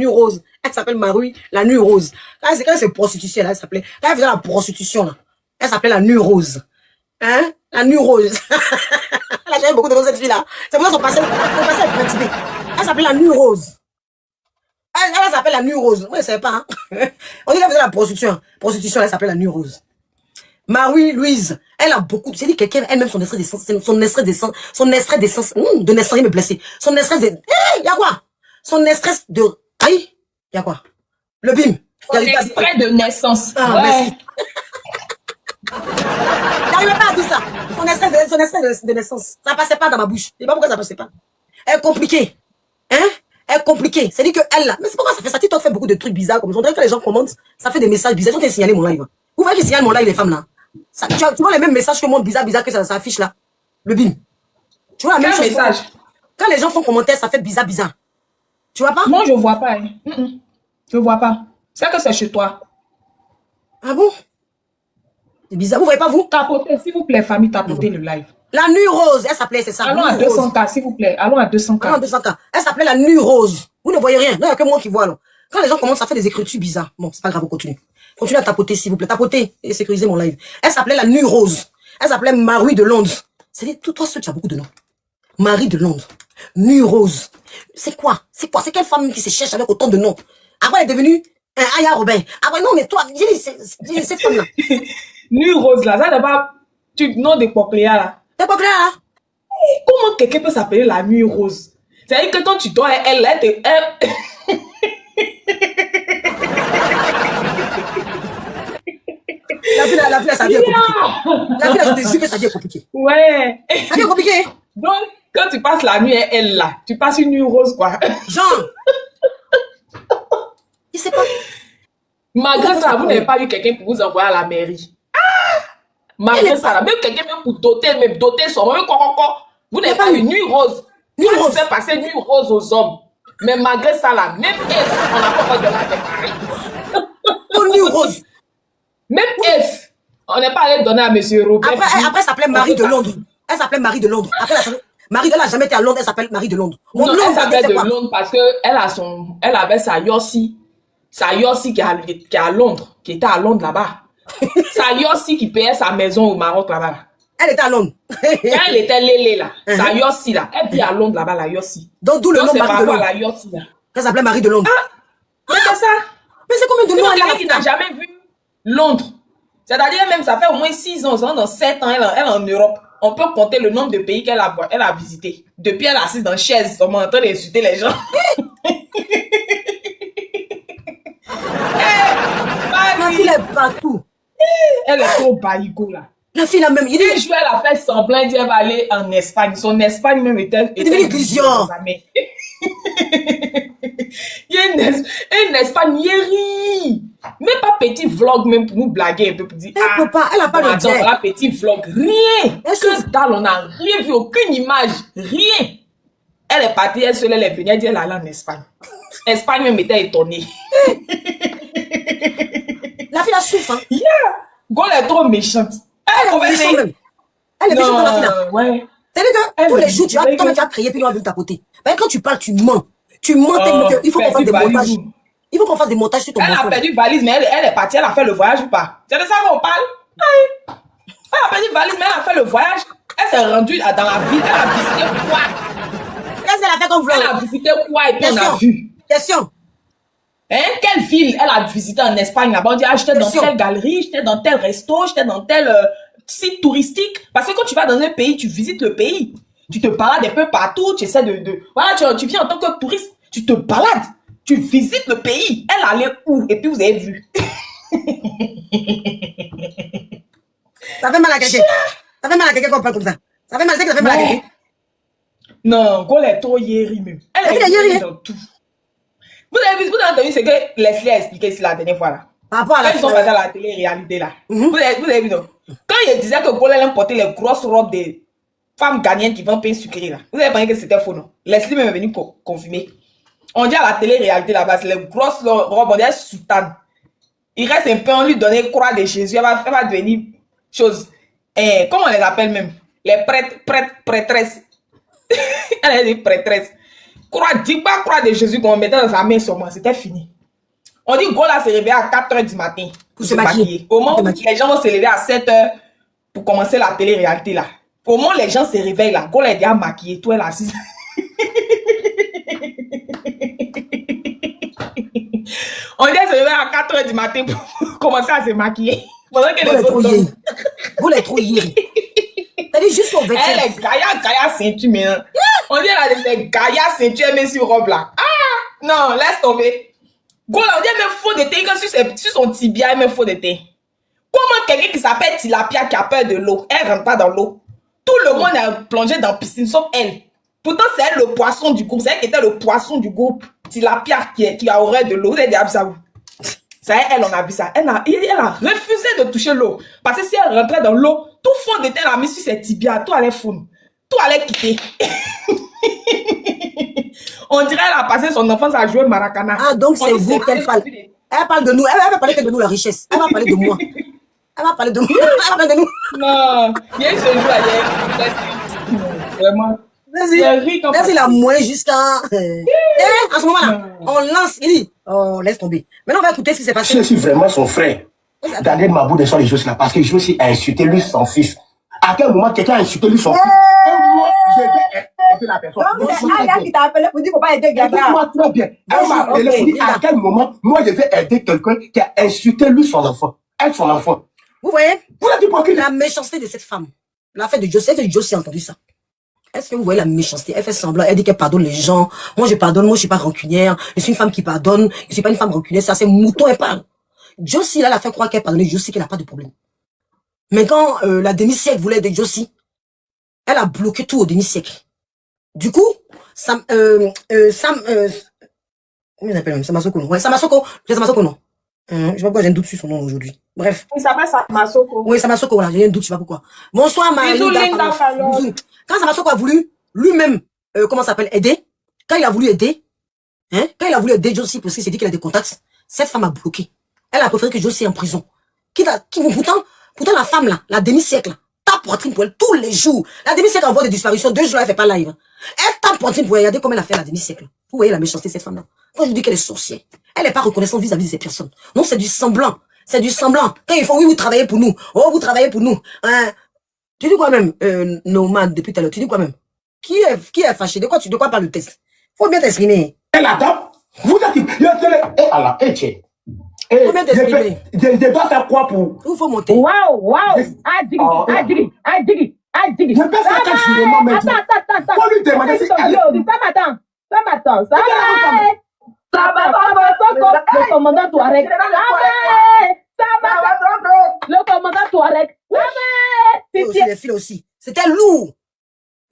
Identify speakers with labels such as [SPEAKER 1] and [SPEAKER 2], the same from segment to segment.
[SPEAKER 1] nuit rose. Elle s'appelle Marie, la nuit rose. Quand c'est prostitution, là, elle s'appelait. Quand elle faisait la prostitution, là, elle s'appelait la nuit rose. Hein? La nuit rose. Elle a jamais beaucoup de roses, cette fille-là. C'est pour ça son passé est perturbé. Elle s'appelait la nuit rose. Elle s'appelle la nuit rose. Moi, je ne savais pas. Hein? On dit qu'elle faisait la prostitution. Prostitution, elle s'appelle la nuit rose. Marie-Louise, elle a beaucoup. C'est dit quelqu'un, elle-même, son extrait d'essence, de naissance, il me blessé. Son extrait de. Hé, y'a quoi? Son extrait de. Aïe, y'a quoi? Le bim.
[SPEAKER 2] Son extrait de naissance.
[SPEAKER 1] Ah,
[SPEAKER 2] ouais.
[SPEAKER 1] Merci. J'arrivais pas à dire ça. Son extrait de naissance. Ça passait pas dans ma bouche. Je sais pas pourquoi ça passait pas. Elle est compliquée. Hein? Elle est compliquée. C'est dit que elle là. Mais c'est pourquoi ça fait ça? TikTok fait beaucoup de trucs bizarres comme ça. On dirait que les gens commentent, ça fait des messages bizarres. Ils ont signalé mon live. Vous voyez qu'ils signalent mon live, les femmes là. Ça, tu vois les mêmes messages que moi, bizarre que ça affiche là. Le bim. Tu vois la même chose.
[SPEAKER 2] Message?
[SPEAKER 1] Quand les gens font commentaire, ça fait bizarre. Tu vois pas?
[SPEAKER 2] Non, je vois pas. Je vois pas. C'est que c'est chez toi.
[SPEAKER 1] Ah bon? C'est bizarre. Vous voyez pas vous?
[SPEAKER 2] Tapotez, s'il vous plaît, famille, tapotez le live.
[SPEAKER 1] La nuit rose, elle s'appelait, c'est ça.
[SPEAKER 2] Allons à 200K, s'il vous plaît. Allons à 200K.
[SPEAKER 1] Allons à 200K. Elle s'appelait la nuit rose. Vous ne voyez rien. Non, il n'y a que moi qui vois alors. Quand les gens commencent à faire des écritures bizarres. Bon, c'est pas grave, on continue. Continuez à tapoter, s'il vous plaît. Tapotez et sécurisez mon live. Elle s'appelait la nuit rose. Elle s'appelait Marie de Londres. C'est toi seul, tu as beaucoup de noms. Marie de Londres. Nuit rose. C'est quoi? C'est quelle femme qui se cherche avec autant de noms? Après, elle est devenue un Aya Robin. Après, non, mais toi, dis cette femme-là.
[SPEAKER 2] Nuit rose, là, ça n'est pas tu nom de Pocléa, là.
[SPEAKER 1] T'es pas clair, là?
[SPEAKER 2] Comment quelqu'un peut s'appeler la nuit rose? C'est-à-dire que quand tu dois, elle.
[SPEAKER 1] La fille, sa vie est compliquée. La fille, je te jure que sa vie est compliquée.
[SPEAKER 2] Ouais.
[SPEAKER 1] Sa vie est compliquée.
[SPEAKER 2] Donc, quand tu passes la nuit, elle là, tu passes une nuit rose, quoi.
[SPEAKER 1] Genre. Je sais pas.
[SPEAKER 2] Malgré ça, vous n'avez pas eu quelqu'un pour vous envoyer à la mairie. Malgré ça, même quelqu'un même pour doter son même quoi. Vous n'avez pas eu nuit rose.
[SPEAKER 1] Nuit rose.
[SPEAKER 2] Tu fais passer nuit rose aux hommes. Mais malgré ça, là, même F, on n'a pas de la déclarer.
[SPEAKER 1] Oh, nuit rose.
[SPEAKER 2] Même F, on n'est pas allé donner à monsieur Robert.
[SPEAKER 1] Après, elle s'appelait Marie de Londres. Elle s'appelait Marie de Londres. Après, Marie, elle n'a jamais été à Londres, elle s'appelle Marie de Londres.
[SPEAKER 2] Non, elle s'appelle de Londres parce qu'elle avait sa Yossi. Sa Yossi qui est à Londres, qui était à Londres là-bas. Sa Yossi qui payait sa maison au Maroc là-bas.
[SPEAKER 1] Elle était à Londres.
[SPEAKER 2] Quand elle était Lélé là, sa Yossi là, elle vit à Londres là-bas, la Yossi.
[SPEAKER 1] Donc, d'où le nom Marie de Londres.
[SPEAKER 2] La Yossi là.
[SPEAKER 1] Elle s'appelait Marie de Londres.
[SPEAKER 2] Ah, mais c'est ça.
[SPEAKER 1] Mais c'est combien de noms elle a?
[SPEAKER 2] Qui n'a jamais vu Londres. C'est-à-dire même, ça fait au moins 6 ans, dans 7 ans, elle est en Europe. On peut compter le nombre de pays qu'elle a visité. Depuis, elle est assise dans une chaise, on en train d'insulter les gens.
[SPEAKER 1] La fille est partout.
[SPEAKER 2] Elle est trop baïgo là.
[SPEAKER 1] La fille là même. Il
[SPEAKER 2] Un jour, elle a fait semblant d'elle va aller en Espagne. Son Espagne même était
[SPEAKER 1] vision.
[SPEAKER 2] Il y a une Espagne, rit. Même pas petit vlog, même pour nous blaguer un peu. Pour dire,
[SPEAKER 1] elle peut pas, elle a pas le
[SPEAKER 2] temps. Voilà, petit vlog, rien.
[SPEAKER 1] Que
[SPEAKER 2] dalle, on n'a rien vu, aucune image, rien. Elle est partie, elle seule, elle est venue, elle dit, elle allait en Espagne. Espagne même était étonnée.
[SPEAKER 1] La fille la souffre, hein.
[SPEAKER 2] Yeah. Gaulle est trop méchante.
[SPEAKER 1] Elle est méchante même. Elle est méchante dans la fille là.
[SPEAKER 2] Ouais.
[SPEAKER 1] C'est-à-dire que tous les jours, tu as créé, puis on va venir tapoter. Mais quand tu parles, tu mens. Tu mens tellement qu'il faut qu'on fasse des montages. Il faut qu'on fasse des montages sur ton
[SPEAKER 2] Elle a perdu valise, mais elle est partie, elle a fait le voyage ou pas? C'est de ça qu'on parle? Elle a perdu valise, mais elle a fait le voyage. Elle s'est rendue dans la ville, elle a visité quoi?
[SPEAKER 1] Qu'est-ce qu'elle a fait comme vlog?
[SPEAKER 2] Elle a visité quoi et puis on a vu?
[SPEAKER 1] Question.
[SPEAKER 2] Hein? Quelle ville elle a visité en Espagne là-bas? On dit, ah, j'étais dans telle galerie, j'étais dans tel resto, j'étais dans tel site touristique. Parce que quand tu vas dans un pays, tu visites le pays. Tu te balades un peu partout, tu essaies voilà, tu viens en tant que touriste, tu te balades, tu visites le pays. Elle allait où? Et puis vous avez vu.
[SPEAKER 1] Ça fait mal à quelqu'un. Ça fait mal à quelqu'un qu'on parle comme ça. Ça fait mal, c'est que ça fait mal à quelqu'un.
[SPEAKER 2] Non, Gaulle est trop yéri même. Elle est yéri dans tout. Vous avez entendu ce que Leslie a expliqué ici la dernière fois là.
[SPEAKER 1] Par rapport à la
[SPEAKER 2] ils sont passés à la télé-réalité là. Vous avez vu non? Quand il disait que Gaulle allait porter les grosses robes des femmes ghanéennes qui vendent pain sucré là. Vous avez pensé que c'était faux, non? Leslie même est venu confirmer. On dit à la télé-réalité là-bas, c'est les grosses robes, on dit soutane. Il reste un peu, on lui donnait croix de Jésus, elle va devenir chose. Comment on les appelle même? Les prêtresses. Elle est des prêtresses. dis pas croix de Jésus qu'on mettait dans sa main sur moi, c'était fini. On dit Gola s'est réveillé à 4 h du matin pour se maquiller. Au moment où les gens vont se lever à 7 h pour commencer la télé-réalité là. Au moment où les gens se réveillent là, Gola est déjà maquillée, toi elle est assise. On dit se réveiller à 4 h du matin pour commencer à se maquiller. Pendant que les autres...
[SPEAKER 1] Gola est trop yéri. T'as dit juste au vêtement.
[SPEAKER 2] Elle est Gaïa ceinture, mais on dit elle a des Gaïa ceinture, mais sur robe là. Ah, non, laisse tomber. Gola, on dit même faux de teint, sur son tibia, même faux de teint. Comment quelqu'un qui s'appelle Tilapia qui a peur de l'eau, elle rentre pas dans l'eau. Tout le monde est plongé dans la piscine, sauf elle. Pourtant, c'est elle le poisson du groupe. C'est elle qui était le poisson du groupe. Tilapia qui a horreur de l'eau. Vous avez dit ça où? C'est elle, on a vu ça. Elle a refusé de toucher l'eau. Parce que si elle rentrait dans l'eau, tout fond de terre, elle a mis sur ses tibias, tout allait fondre. Tout allait quitter. On dirait qu'elle a passé son enfance à jouer au maracana.
[SPEAKER 1] Ah, donc c'est vous qu'elle parle. Elle parle de nous. Elle va parler que de nous, la richesse. Elle va parler de moi. Elle va parler de nous. Elle va parler de nous.
[SPEAKER 2] Non, il y a eu ce jour vraiment.
[SPEAKER 1] Vas-y, la moins jusqu'à... en ce moment-là, on lance, il dit, oh, laisse tomber. Maintenant, on va écouter ce qui s'est passé.
[SPEAKER 3] Je suis vraiment son frère. Daniel Mabou de les choses là, parce que je aussi insulté lui son fils. À quel moment quelqu'un a insulté lui son fils? Je vais aider la personne.
[SPEAKER 4] C'est Aya qui t'a appelé pour dire qu'il ne faut pas aider Gaga.
[SPEAKER 3] Écoute-moi très bien. Elle m'a appelé pour dire à quel moment, moi, je vais aider quelqu'un qui a insulté lui son enfant. Elle, son enfant.
[SPEAKER 1] Vous voyez?
[SPEAKER 3] Vous êtes hypocrite.
[SPEAKER 1] La méchanceté de cette femme. L'affaire de Josie, Josie a entendu ça. Est-ce que vous voyez la méchanceté? Elle fait semblant, elle dit qu'elle pardonne les gens. Moi, je pardonne, moi, je suis pas rancunière. Je suis une femme qui pardonne. Je suis pas une femme rancunière. Ça, c'est mouton, elle parle. Josie, là, elle a fait croire qu'elle pardonnait Josie, qu'elle n'a pas de problème. Mais quand la demi-siècle voulait aider Josie, elle a bloqué tout au demi-siècle. Du coup, comment il s'appelle même? Samasoko, non? Ouais, Samasoko. C'est Samasoko, non? Je sais pas pourquoi j'ai un doute sur son nom aujourd'hui. Bref.
[SPEAKER 2] Il s'appelle Samasoko.
[SPEAKER 1] Oui, Samasoko, voilà, j'ai un doute, je sais pas pourquoi. Bonsoir, Linda. Quand Samasoko a voulu lui-même, comment ça s'appelle, aider, quand il a voulu aider, quand il a voulu aider Josie parce qu'il s'est dit qu'il a des contacts, cette femme a bloqué. Elle a préféré que Josie est en prison. Pourtant la femme là, la demi-siècle, tape poitrine pour elle tous les jours. La demi-siècle envoie des disparitions, 2 jours elle fait pas live. Elle tape poitrine pour elle, regardez comment elle a fait la demi-siècle. Vous voyez la méchanceté de cette femme là. Quand je vous dis qu'elle est sorcière, elle n'est pas reconnaissante vis-à-vis de ces personnes. Non, c'est du semblant. C'est du semblant. Quand ils font oui, vous travaillez pour nous. Oh, vous travaillez pour nous. Tu dis quoi même, Nomad, depuis tout à l'heure, tu dis quoi même? Qui est fâché? De quoi parle le test? Faut bien t'exprimer.
[SPEAKER 3] Elle attend. Vous êtes, eh, Allah, eh, tiens.
[SPEAKER 1] Faut bien t'exprimer.
[SPEAKER 3] Je dois faire quoi pour?
[SPEAKER 1] Il faut monter.
[SPEAKER 4] Waouh. Adigi.
[SPEAKER 3] Je peux faire quelque chose, mais
[SPEAKER 4] Attends.
[SPEAKER 3] faut lui demander si elle
[SPEAKER 4] Attends. Ça va, le commandant Touareg. Le commandant Touareg.
[SPEAKER 1] Aussi, les filles aussi. C'était lourd.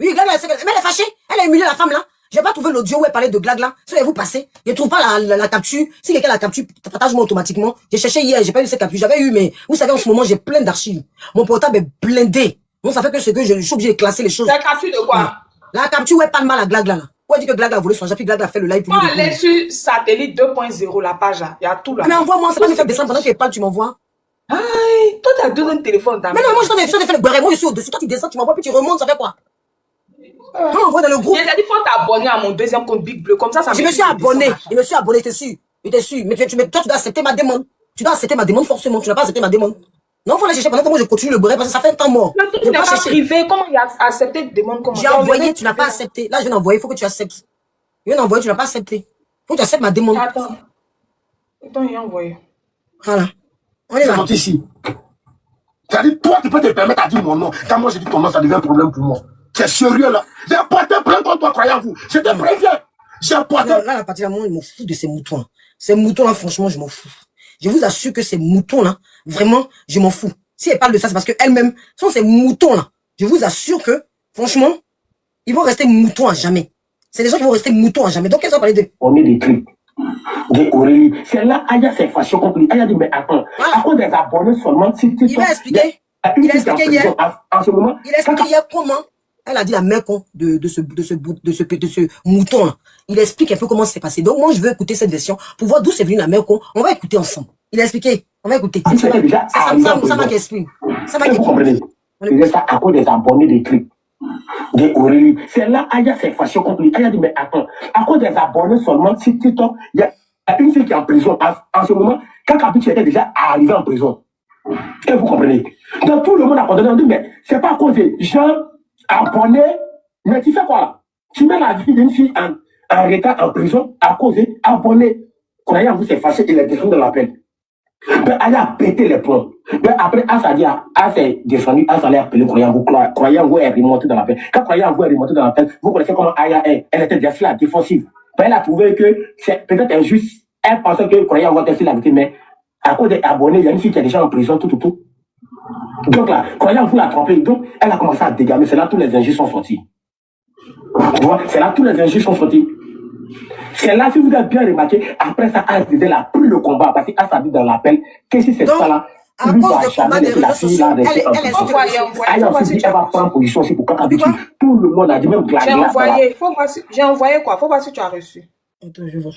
[SPEAKER 1] Oui, Glag, mais elle est fâchée. Elle a humilié la femme là. J'ai pas trouvé l'audio où elle parlait de Glag là. Si vous passez, je trouve pas la capture. Si quelqu'un la capture, partage-moi automatiquement. J'ai cherché hier, j'ai pas eu cette capture. J'avais eu, mais vous savez, en ce moment, j'ai plein d'archives. Mon portable est blindé. Donc ça fait que je suis obligé de classer les choses.
[SPEAKER 2] La capture de quoi?
[SPEAKER 1] La capture où elle parle mal à Glag là. Où elle dit que Glag a volé son puis Glag a fait le live pour lui.
[SPEAKER 2] Elle est sur satellite 2.0, la page là. Il y a tout là.
[SPEAKER 1] Mais envoie-moi, c'est pas me faire descendre pendant qu'elle parle, tu m'envoies.
[SPEAKER 2] Aïe, toi t'as 2 téléphones.
[SPEAKER 1] Mais non, moi je t'en ai fait le beurre. Moi je suis au-dessus. Toi tu descends, tu m'envoies, puis tu remontes, ça fait quoi? Non, on voit dans le groupe.
[SPEAKER 2] J'ai dit, faut t'abonner à mon 2e compte Big Bleu. Comme ça,
[SPEAKER 1] Je me suis abonné. T'es sûr. Mais toi, tu dois accepter ma demande. Tu dois accepter ma demande forcément. Tu n'as pas accepté ma demande. Non, faut aller chercher pendant que moi je continue le beurre parce que ça fait un temps mort.
[SPEAKER 2] Le truc n'est pas privé. Comment il a accepté de demande? Comment?
[SPEAKER 1] J'ai envoyé, tu n'as pas accepté. Là, je viens d'envoyer, il faut que tu acceptes. Je viens d'envoyer, tu n'as pas accepté. Faut que tu acceptes ma demande.
[SPEAKER 2] Attends, il a envoyé.
[SPEAKER 1] Voilà. On est là.
[SPEAKER 3] C'est ici. C'est-à-dire, toi, tu peux te permettre à dire mon nom. Quand moi je dis ton nom, ça devient un problème pour moi. C'est sérieux là. J'ai porté plainte contre toi, croyez-vous. Je te préviens. J'ai porté.
[SPEAKER 1] Là, la partie là, moi, je m'en fous de ces moutons là. Ces moutons là, franchement, je m'en fous. Je vous assure que ces moutons là, vraiment, je m'en fous. Si elle parle de ça, c'est parce qu'elle-même, sont ces moutons là. Je vous assure que, franchement, ils vont rester moutons à jamais. C'est des gens qui vont rester moutons à jamais. Donc, qu'est-ce qu'on va parler de?
[SPEAKER 3] On met des clips. De Aurélie. C'est là, Aya s'est fâchée contre lui. Aya dit, mais attends, à cause des abonnés seulement,
[SPEAKER 1] il va expliquer. Il a expliqué hier.
[SPEAKER 3] En ce moment.
[SPEAKER 1] Il a expliqué hier comment. Elle a dit la mère con de ce mouton là. Il explique un peu comment c'est passé. Donc moi je veux écouter cette version pour voir d'où c'est venu la mère con. On va écouter ensemble. Il a expliqué. On va écouter. Ça va qui explique. Ça va qui
[SPEAKER 3] explique. Il est ça à cause des abonnés des clips. de Aurélie. C'est là Aya s'est fâchée contre lui. Aya dit, mais attends, à cause des abonnés seulement, si TikTok, il y a une fille qui est en prison. En ce moment, quand Kabuti était déjà arrivé en prison. Et vous comprenez? Donc tout le monde a condamné. On dit, mais c'est pas à cause des gens abonnés. Mais tu fais quoi là? Tu mets la vie d'une fille en retard en prison à cause des abonnés. Quand Aya vous s'est fâché, il est descendu dans la peine. Ben, elle a pété les plombs. Ben, après, elle s'est descendue, elle s'allait appeler Croyant-Vous. Croyant-Vous est remonté dans la peine. Quand Croyant-Vous est remonté dans la peine, vous connaissez comment Aya est. Elle était déjà sur la défensive. Ben, elle a trouvé que c'est peut-être injuste. Elle pensait que Croyant-Vous était sur la victime, mais à cause des abonnés, il y a une fille qui est déjà en prison, tout. Donc là, Croyant-Vous l'a trompé. Donc, elle a commencé à dégamer. C'est là que tous les injustes sont sortis. Tu vois, c'est là que tous les injustes sont sortis. C'est là, si vous avez bien remarqué, après ça, elle a pris le combat parce qu'elle s'est dit dans l'appel que si c'est ça là,
[SPEAKER 1] à cause du combat des réseaux sociaux, elle
[SPEAKER 3] elle va prendre position aussi pour Kakabuchi. Tout le monde a dit même que
[SPEAKER 2] j'ai envoyé quoi? Faut voir si tu as reçu.
[SPEAKER 1] Attends, je vois.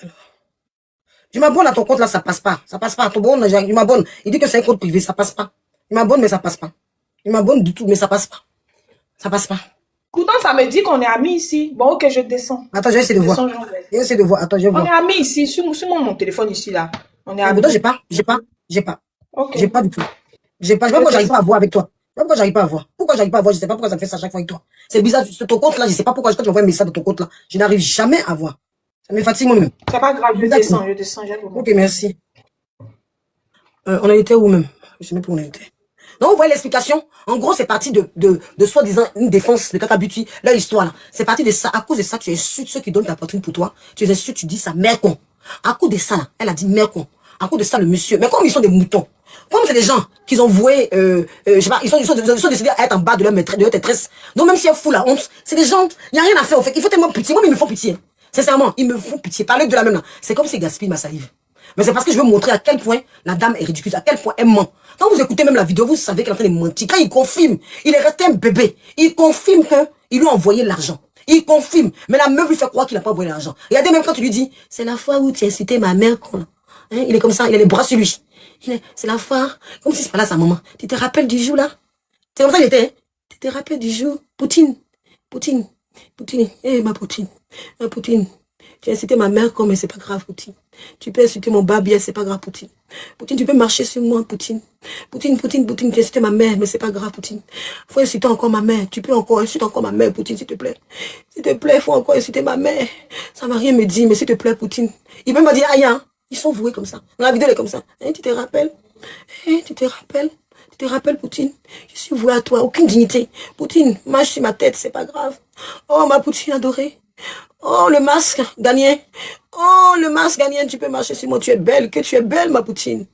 [SPEAKER 1] Alors. Je m'abonne à ton compte là, ça passe pas. Ça passe pas. Ton bon, je m'abonne. Il dit que c'est un compte privé, ça passe pas. Je m'abonne, mais ça passe pas. Je m'abonne du tout, mais ça passe pas. Ça passe pas.
[SPEAKER 2] Pourtant, ça me dit qu'on est amis ici. Bon, ok, je descends.
[SPEAKER 1] Attends, je vais essayer de voir. Je vais essayer de voir. Attends, je vais voir.
[SPEAKER 2] On est amis ici, sur mon téléphone ici, là. On est amis.
[SPEAKER 1] Pourtant, j'ai pas.
[SPEAKER 2] Ok.
[SPEAKER 1] J'ai pas du tout. J'ai pas. Je sais pas pourquoi j'arrive pas à voir avec toi. Pourquoi j'arrive pas à voir? Pourquoi j'arrive pas à voir? Je sais pas pourquoi ça me fait ça à chaque fois avec toi. C'est bizarre. Sur ton compte là, je sais pas pourquoi quand tu envoies un message de ton compte là, je n'arrive jamais à voir. Ça me fatigue moi-même.
[SPEAKER 2] C'est pas grave, je descends, j'aime.
[SPEAKER 1] Ok, merci. On a été où même? Je sais même pas où on a été. Donc, vous voyez l'explication? En gros, c'est parti de soi-disant une défense de Kakabuchi, leur histoire là. C'est parti de ça. À cause de ça, tu insultes ceux qui donnent ta poitrine pour toi. Tu les insultes, tu dis ça, mère con. À cause de ça là, elle a dit mère con. À cause de ça, le monsieur. Mais comme ils sont des moutons, comme c'est des gens qu'ils ont voué, je sais pas, ils sont décidés à être en bas de leur maîtresse. Donc, même si elle fout la honte, c'est des gens, il n'y a rien à faire au fait. Il faut tellement pitié. Moi, ils me font pitié. Sincèrement, ils me font pitié. Parler de la même là. C'est comme s'ils gaspillent ma salive. Mais c'est parce que je veux montrer à quel point la dame est ridicule, à quel point elle ment. Quand vous écoutez même la vidéo, vous savez qu'elle est en train de mentir. Quand il confirme, il est resté un bébé. Il confirme qu'il lui a envoyé l'argent. Il confirme. Mais la meuf lui fait croire qu'il n'a pas envoyé l'argent. Regardez même quand tu lui dis, c'est la fois où tu as insulté ma mère. Hein, il est comme ça, il a les bras sur lui. C'est la fois, comme si c'est pas là sa maman. Tu te rappelles du jour là? C'est comme ça qu'il était. Hein? Tu te rappelles du jour? Poutine. Ma Poutine. Tu as incité ma mère comme, mais c'est pas grave, Poutine. Tu peux insulter mon babier, c'est pas grave, Poutine. Poutine, tu peux marcher sur moi, Poutine. Poutine, tu as incité ma mère, mais c'est pas grave, Poutine. Faut insulter encore ma mère. Tu peux encore insulter encore ma mère, Poutine, s'il te plaît. S'il te plaît, faut encore insulter ma mère. Ça va rien me dire, mais s'il te plaît, Poutine. Il peut me dire, aïe, hein. Ils sont voués comme ça. Dans la vidéo, elle est comme ça. Hein, tu te rappelles? Hein, tu te rappelles, Poutine? Je suis voué à toi, aucune dignité. Poutine, marche sur ma tête, c'est pas grave. Oh, ma Poutine adorée. Oh, le masque gagnant. Oh, le masque gagnant, tu peux marcher sur moi. Tu es belle, que tu es belle, ma Poutine.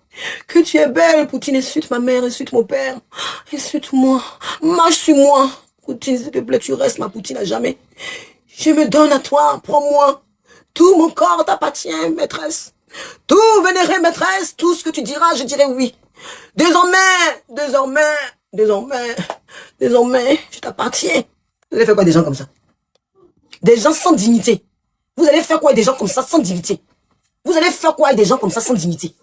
[SPEAKER 1] Que tu es belle, Poutine. Insulte ma mère, insulte mon père. Insulte-moi. Marche sur moi. Poutine, s'il te plaît, tu restes ma Poutine à jamais. Je me donne à toi, prends-moi. Tout mon corps t'appartient, maîtresse. Tout, vénérée maîtresse, tout ce que tu diras, je dirai oui. Désormais, je t'appartiens. Vous allez faire quoi des gens comme ça? Des gens sans dignité. Vous allez faire quoi avec des gens comme ça sans dignité? Vous allez faire quoi avec des gens comme ça sans dignité?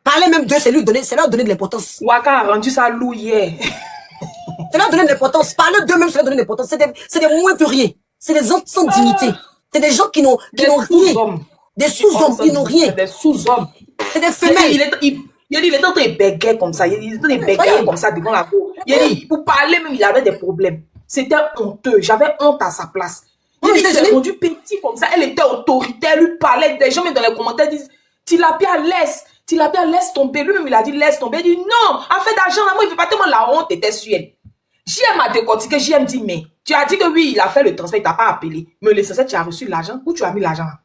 [SPEAKER 1] Parler même d'eux, c'est leur donner de l'importance.
[SPEAKER 2] Waka a rendu ça loup hier.
[SPEAKER 1] C'est leur donner de l'importance. Parler d'eux même, c'est leur donner de l'importance. C'est des moins que rien. C'est des gens sans dignité. C'est des gens qui n'ont rien. Des sous-hommes, ils n'ont rien.
[SPEAKER 2] Des sous-hommes.
[SPEAKER 1] C'est des femelles.
[SPEAKER 2] Il a dit, il est en train de bégayer comme ça. Il est en train de bégayer comme ça devant la cour. Il a dit, pour parler même, il avait des problèmes. C'était honteux. J'avais honte à sa place. Il s'est rendu petit comme ça. Elle était autoritaire. Elle lui parlait. Des gens, même dans les commentaires, disent, Tilapia, laisse tomber. Lui-même, il a dit, laisse tomber. Il dit, non, affaire d'argent, là, moi, il fait pas tellement la honte était sur elle. JM a décortiqué. JM dit, mais tu as dit que oui, il a fait le transfert, il t'a pas appelé. Mais l'essentiel, tu as reçu l'argent. Où tu as mis l'argent là?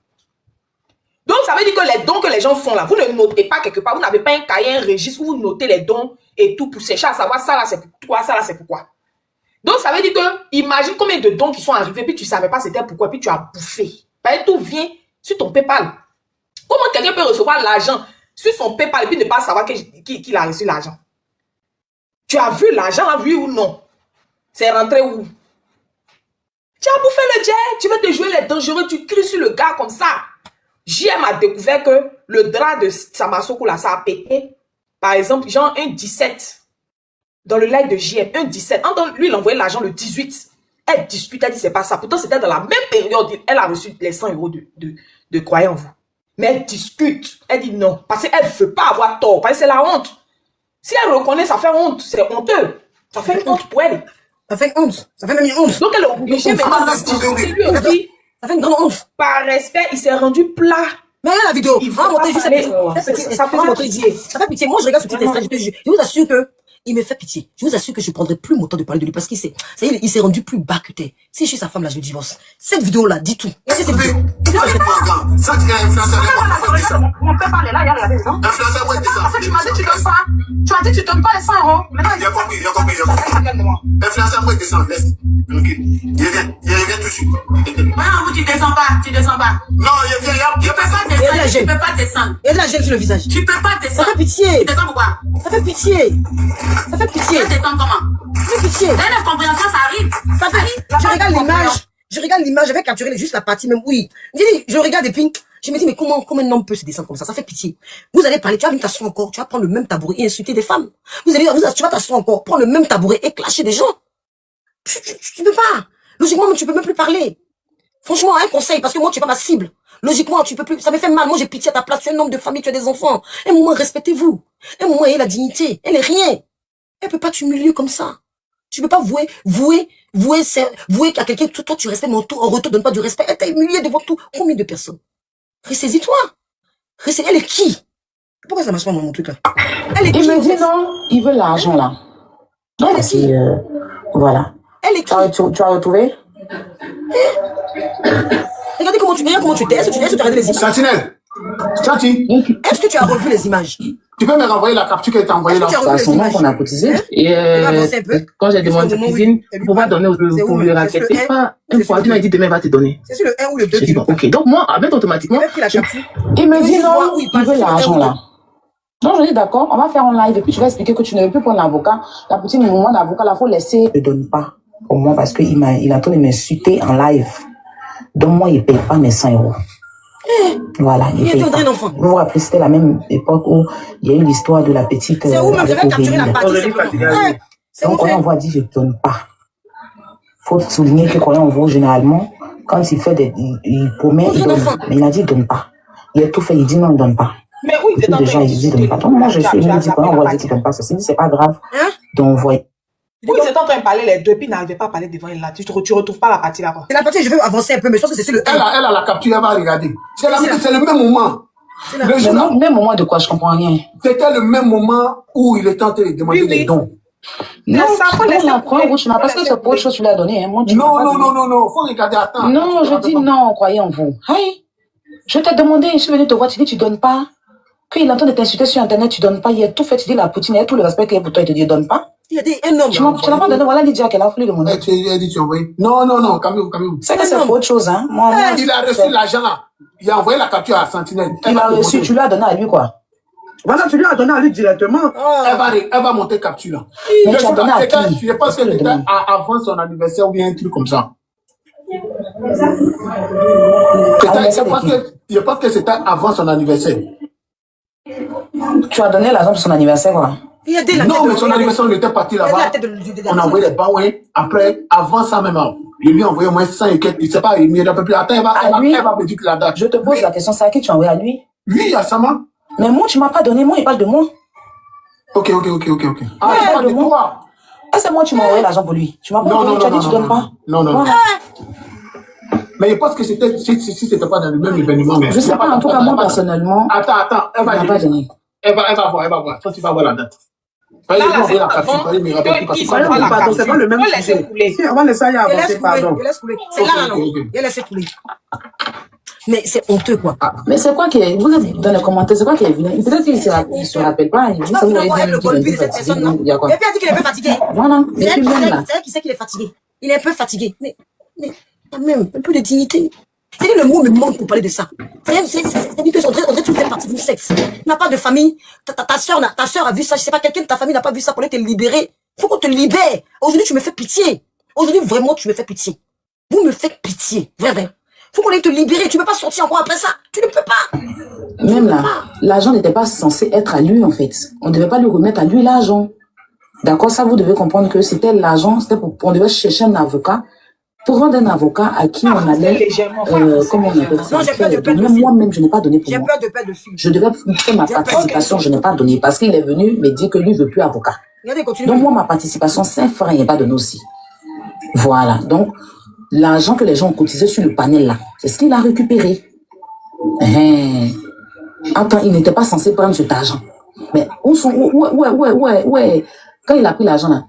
[SPEAKER 2] Donc, ça veut dire que les dons que les gens font là, vous ne notez pas quelque part. Vous n'avez pas un cahier, un registre où vous notez les dons et tout pour chercher à savoir ça là, c'est pourquoi, ça là, c'est pourquoi. Donc, ça veut dire que, imagine combien de dons qui sont arrivés, puis tu ne savais pas c'était pourquoi, puis tu as bouffé. Parce que tout vient sur ton PayPal. Comment quelqu'un peut recevoir l'argent sur son PayPal et puis ne pas savoir qu'il a reçu l'argent? Tu as vu l'argent, oui ou non? C'est rentré où? Tu as bouffé le jet, tu veux te jouer les dangereux, tu cries sur le gars comme ça. JM a découvert que le drap de Samasoko là, ça a pété. Par exemple, genre un 17. dans le live de JM, un 17. Lui, il a envoyé l'argent le 18. Elle discute, elle dit c'est pas ça. Pourtant, c'était dans la même période. Elle a reçu les 100 € de croyez en vous. Mais elle discute. Elle dit non. Parce qu'elle ne veut pas avoir tort. Parce que c'est la honte. Si elle reconnaît, ça fait honte. C'est honteux. Ça fait une honte pour elle.
[SPEAKER 1] Ça fait honte. Ça fait même une honte.
[SPEAKER 2] Donc, elle est obligée maintenant de discuter lui aussi.
[SPEAKER 1] Ça fait une grande honte.
[SPEAKER 2] Par respect, il s'est rendu plat.
[SPEAKER 1] Mais regarde la vidéo.
[SPEAKER 2] Il
[SPEAKER 1] On va montrer juste
[SPEAKER 2] parler,
[SPEAKER 1] ça fait pitié. Ça fait pitié. Moi, je regarde ce petit extrait. Je vous assure que il me fait pitié. Je vous assure que je ne prendrai plus mon temps de parler de lui parce qu'il s'est rendu plus bas que t'es. Si je suis sa femme, là, je le divorce. Cette vidéo-là, dit tout. Et c'est cette vidéo.
[SPEAKER 5] Ça, tu es influenceur.
[SPEAKER 4] Mon père parle là, il y a regardé, non?
[SPEAKER 5] Influenceur, ouais, c'est ça.
[SPEAKER 4] En fait, tu m'as dit que tu donnes pas. Tu as dit que tu donnes pas les 100 €. Maintenant,
[SPEAKER 5] Il a compris. Influenceur, ouais, descends, laisse. Tranquille. Il revient tout de suite.
[SPEAKER 4] vous, tu descends pas.
[SPEAKER 5] Non, il vient, il
[SPEAKER 4] peux pas descendre. Tu peux pas descendre.
[SPEAKER 1] Il y a de la gêne sur le visage.
[SPEAKER 4] Tu peux pas
[SPEAKER 1] Ça
[SPEAKER 4] descendre.
[SPEAKER 1] fait pitié.
[SPEAKER 4] Tu descends pourquoi?
[SPEAKER 1] Ça fait pitié. Ça fait pitié.
[SPEAKER 4] Tu descends comment?
[SPEAKER 1] Ça fait pitié.
[SPEAKER 4] Une incompréhension, ça arrive.
[SPEAKER 1] Ça fait. Je regarde l'image. Je regarde l'image. J'avais capturé juste la partie même. Oui. Je regarde et puis je me dis mais comment un homme peut se descendre comme ça? Ça fait pitié. Vous allez parler. Tu vas venir t'asseoir encore. Tu vas prendre le même tabouret et insulter des femmes. Tu vas t'asseoir encore, prendre le même tabouret et clasher des gens. Tu peux pas. Logiquement, tu peux même plus parler. Franchement, un conseil, parce que moi, tu es pas ma cible. Logiquement, tu peux plus. Ça me fait mal. Moi, j'ai pitié à ta place. Tu es un homme de famille, tu as des enfants. Un moment, respectez-vous. Un moment, ayez la dignité. Elle est rien. Elle peut pas t'humilier comme ça. Tu peux pas vouer à quelqu'un, toi, tu respectes, mais en retour, donne pas du respect. Elle t'a humilié devant tout. Combien de personnes? Ressaisis-toi. Elle est qui? Pourquoi ça marche pas, mon truc, là? Elle est qui?
[SPEAKER 6] Il me dit non, il veut l'argent, là. Donc, voilà.
[SPEAKER 1] Elle est qui?
[SPEAKER 6] Tu as retrouvé?
[SPEAKER 1] Regardez comment tu t'es. Est-ce que tu as regardé les images?
[SPEAKER 3] Sentinelle. Chanty,
[SPEAKER 1] Est-ce que tu as revu les images?
[SPEAKER 3] tu peux me renvoyer la capture qu'elle t'a envoyée là?
[SPEAKER 1] Est-ce que tu as
[SPEAKER 6] C'est à
[SPEAKER 1] revu
[SPEAKER 6] ce
[SPEAKER 1] les
[SPEAKER 6] moment
[SPEAKER 1] images?
[SPEAKER 6] qu'on a cotisé. Et
[SPEAKER 1] avancer un peu.
[SPEAKER 6] quand j'ai demandé à
[SPEAKER 1] Jusqu'au moment
[SPEAKER 6] cuisine,
[SPEAKER 1] où
[SPEAKER 6] pour pas donner
[SPEAKER 1] C'est
[SPEAKER 6] pour
[SPEAKER 1] où,
[SPEAKER 6] lui
[SPEAKER 1] c'est
[SPEAKER 6] raqueter,
[SPEAKER 1] sur le
[SPEAKER 6] pas
[SPEAKER 1] c'est
[SPEAKER 6] un
[SPEAKER 1] sur
[SPEAKER 6] fois,
[SPEAKER 1] le
[SPEAKER 6] il m'a dit demain il va te donner.
[SPEAKER 1] C'est sur le 1 ou le 2
[SPEAKER 6] J'ai dit
[SPEAKER 1] qui
[SPEAKER 6] bon, ok. Donc moi, avec automatiquement,
[SPEAKER 1] Il a pris la capture.
[SPEAKER 6] il me
[SPEAKER 1] Il
[SPEAKER 6] dit
[SPEAKER 1] veut juste voir
[SPEAKER 6] non,
[SPEAKER 1] où il
[SPEAKER 6] il
[SPEAKER 1] passe,
[SPEAKER 6] veut
[SPEAKER 1] c'est
[SPEAKER 6] l'argent
[SPEAKER 1] le
[SPEAKER 6] là. Donc je dis d'accord, on va faire un live et puis tu vas expliquer que tu ne veux plus prendre l'avocat. La petite moment d'avocat, là, faut laisser. Je ne donne pas au moins parce qu'il a en train de m'insulter en live. Donc moi, il ne paye pas mes 100 €. Voilà, il paye pas.
[SPEAKER 1] Enfant.
[SPEAKER 6] Vous vous rappelez, c'était la même époque où il y a eu l'histoire de la petite.
[SPEAKER 1] C'est où même j'avais
[SPEAKER 6] avec
[SPEAKER 1] capturé la
[SPEAKER 6] Aurélie.
[SPEAKER 1] partie.
[SPEAKER 6] Aurélie
[SPEAKER 1] simplement.
[SPEAKER 6] Fatiga,
[SPEAKER 1] Ouais. C'est où
[SPEAKER 6] Donc, on voit dit, je ne donne pas. Faut souligner que quand on voit généralement, quand il fait il promet, il donne. Mais il a dit, il donne pas. Il a tout fait, il dit non, il donne pas.
[SPEAKER 2] Mais oui, c'est dans
[SPEAKER 6] Déjà, il dit, donne pas. Donc, moi, je suis, il me dit, quand on voit dire qu'il donne pas ceci, c'est pas grave.
[SPEAKER 1] Hein?
[SPEAKER 6] Donc, on voit.
[SPEAKER 2] Oui, c'est en train de parler les deux, puis il n'arrivait pas à parler devant elle là. Tu retrouves pas la partie là, quoi.
[SPEAKER 1] C'est la partie, je veux avancer un peu, mais je pense que c'est sur le 1.
[SPEAKER 3] Elle a la capture, elle va regarder. C'est le même moment. Le
[SPEAKER 6] Mais
[SPEAKER 3] jour-
[SPEAKER 6] non, même moment de quoi, je comprends rien.
[SPEAKER 3] C'était le même moment où il était en train de demander
[SPEAKER 2] Oui,
[SPEAKER 3] des
[SPEAKER 2] oui.
[SPEAKER 3] dons.
[SPEAKER 6] Non,
[SPEAKER 2] ça, faut
[SPEAKER 6] non,
[SPEAKER 2] laisser
[SPEAKER 6] la
[SPEAKER 2] couler.
[SPEAKER 6] croix, tu m'as parce que c'est pour autre chose, tu l'as donné, hein. Moi, tu m'as pas donné.
[SPEAKER 3] Non, faut regarder, attends.
[SPEAKER 6] Non, je dis non, croyez en vous. Hey, je t'ai demandé, je suis venu te voir, tu dis tu donnes pas. Qu'il entend de t'insulter sur Internet, tu donnes pas. Il y a tout fait, tu dis la poutine, il y a tout le respect qu'il y a pour toi, il te dit donne pas.
[SPEAKER 1] Il y a des énormes.
[SPEAKER 6] Tu n'as pas donné, voilà Lydia qu'elle a voulu demander.
[SPEAKER 3] Elle dit, tu as envoyé. Non, calmez-vous.
[SPEAKER 6] C'est que c'est pour autre chose, hein. Moi,
[SPEAKER 3] Il a reçu l'argent là. Il a envoyé la capture à Sentinelle.
[SPEAKER 6] il a reçu, tu lui as donné à lui, quoi.
[SPEAKER 3] Voilà, tu lui as donné à lui directement.
[SPEAKER 1] Oh.
[SPEAKER 3] Elle va monter capture là.
[SPEAKER 6] Mais
[SPEAKER 3] Le
[SPEAKER 6] tu as
[SPEAKER 3] jour
[SPEAKER 6] donné
[SPEAKER 3] là,
[SPEAKER 6] à
[SPEAKER 3] c'était-
[SPEAKER 6] qui?
[SPEAKER 3] je pense que
[SPEAKER 6] Tu
[SPEAKER 3] c'était
[SPEAKER 6] le donnes.
[SPEAKER 3] avant son anniversaire ou bien un truc comme ça.
[SPEAKER 6] Anniversaire de qui?
[SPEAKER 3] Je pense que c'était avant son anniversaire.
[SPEAKER 6] Tu as donné l'argent pour son anniversaire, quoi.
[SPEAKER 1] Il y a des
[SPEAKER 3] Non, mais son anniversaire, on était parti là-bas. On a envoyé les baouins. Après, avant ça même, il lui a envoyé au moins 100 et quelques. Je sais pas, il m'y a un peu plus. Attends, elle va me dire que la date.
[SPEAKER 6] Je te pose la question, c'est à qui tu as envoyé à lui?
[SPEAKER 3] Lui, à Sama.
[SPEAKER 6] Mais moi, tu m'as pas donné, moi, il parle de moi.
[SPEAKER 3] Ok. Ah,
[SPEAKER 6] Ouais,
[SPEAKER 3] tu parles de
[SPEAKER 6] de moi.
[SPEAKER 3] toi.
[SPEAKER 6] Ah, c'est moi, tu m'as envoyé l'argent pour lui. Tu m'as pas donné, tu as dit tu donnes pas.
[SPEAKER 3] Non.
[SPEAKER 6] Voilà.
[SPEAKER 3] Mais je pense que c'était, si c'était pas dans le même événement. Mais
[SPEAKER 6] Je sais pas, en tout cas, moi, personnellement,
[SPEAKER 3] Attends, elle
[SPEAKER 6] il n'a pas
[SPEAKER 3] va
[SPEAKER 6] donné.
[SPEAKER 3] Elle va voir. Toi, tu vas voir la date.
[SPEAKER 2] Là,
[SPEAKER 3] Il
[SPEAKER 2] là,
[SPEAKER 3] va
[SPEAKER 2] c'est
[SPEAKER 3] envoyer la capture.
[SPEAKER 2] avant
[SPEAKER 3] Il me rappelle plus parce
[SPEAKER 2] qu'ils
[SPEAKER 3] que-
[SPEAKER 2] envoient la
[SPEAKER 3] Pardon,
[SPEAKER 2] capture.
[SPEAKER 3] c'est pas le même
[SPEAKER 2] On laisse
[SPEAKER 3] sujet.
[SPEAKER 2] couler.
[SPEAKER 3] Si, on va laisser aller
[SPEAKER 1] Il
[SPEAKER 3] avancer,
[SPEAKER 1] laisse
[SPEAKER 3] pardon.
[SPEAKER 1] couler. C'est là, non. Il laisse couler. Mais c'est honteux, quoi.
[SPEAKER 6] Mais c'est quoi qui est, vous êtes dans les commentaires, c'est quoi qui est évident? Peut-être qu'il ne se rappelle pas, il dit,
[SPEAKER 1] Non,
[SPEAKER 6] c'est
[SPEAKER 1] il
[SPEAKER 6] vous,
[SPEAKER 1] a
[SPEAKER 6] il
[SPEAKER 1] le
[SPEAKER 6] dit,
[SPEAKER 1] golpe de
[SPEAKER 6] il
[SPEAKER 1] cette personne, non?
[SPEAKER 6] il y a quoi?
[SPEAKER 1] Et puis, il a dit qu'il est un peu fatigué.
[SPEAKER 6] Voilà, mais
[SPEAKER 1] C'est
[SPEAKER 6] puis même là.
[SPEAKER 1] elle qui sait qu'il est fatigué. Il est un peu fatigué. Mais, quand même, un peu de dignité. C'est que le mot me manque pour parler de ça. C'est-à-dire que on dirait que tu fais partie d'une secte. Tu n'as pas de famille. Ta soeur a vu ça. Je sais pas, quelqu'un de ta famille n'a pas vu ça pour aller te libérer. Faut qu'on te libère. Aujourd'hui, tu me fais pitié. Aujourd'hui, vraiment, tu me fais pitié. Vous me faites pitié. Vrai. Faut qu'on aille te libérer. Tu ne peux pas sortir encore après ça. Tu ne peux pas.
[SPEAKER 6] Même là, l'argent n'était pas censé être à lui, en fait. On ne devait pas lui remettre à lui l'argent. D'accord, ça vous devez comprendre que c'était l'argent, c'était pour, on devait chercher un avocat, pour rendre un avocat à qui on allait, comment on appelle ça?
[SPEAKER 1] Non, j'ai peur de perdre le
[SPEAKER 6] Moi-même, je n'ai pas donné pour
[SPEAKER 1] J'ai
[SPEAKER 6] moi.
[SPEAKER 1] peur de perdre le fil.
[SPEAKER 6] Je devais faire ma participation, je n'ai pas donné parce qu'il est venu me dire que lui ne veut plus avocat.
[SPEAKER 1] Regardez, continue.
[SPEAKER 6] Donc moi, ma participation, 5 francs, il n'est pas donné aussi. Voilà, donc l'argent que les gens ont cotisé sur le panel là, c'est ce qu'il a récupéré. Attends, il n'était pas censé prendre cet argent. Mais où sont, ouais, quand il a pris l'argent là,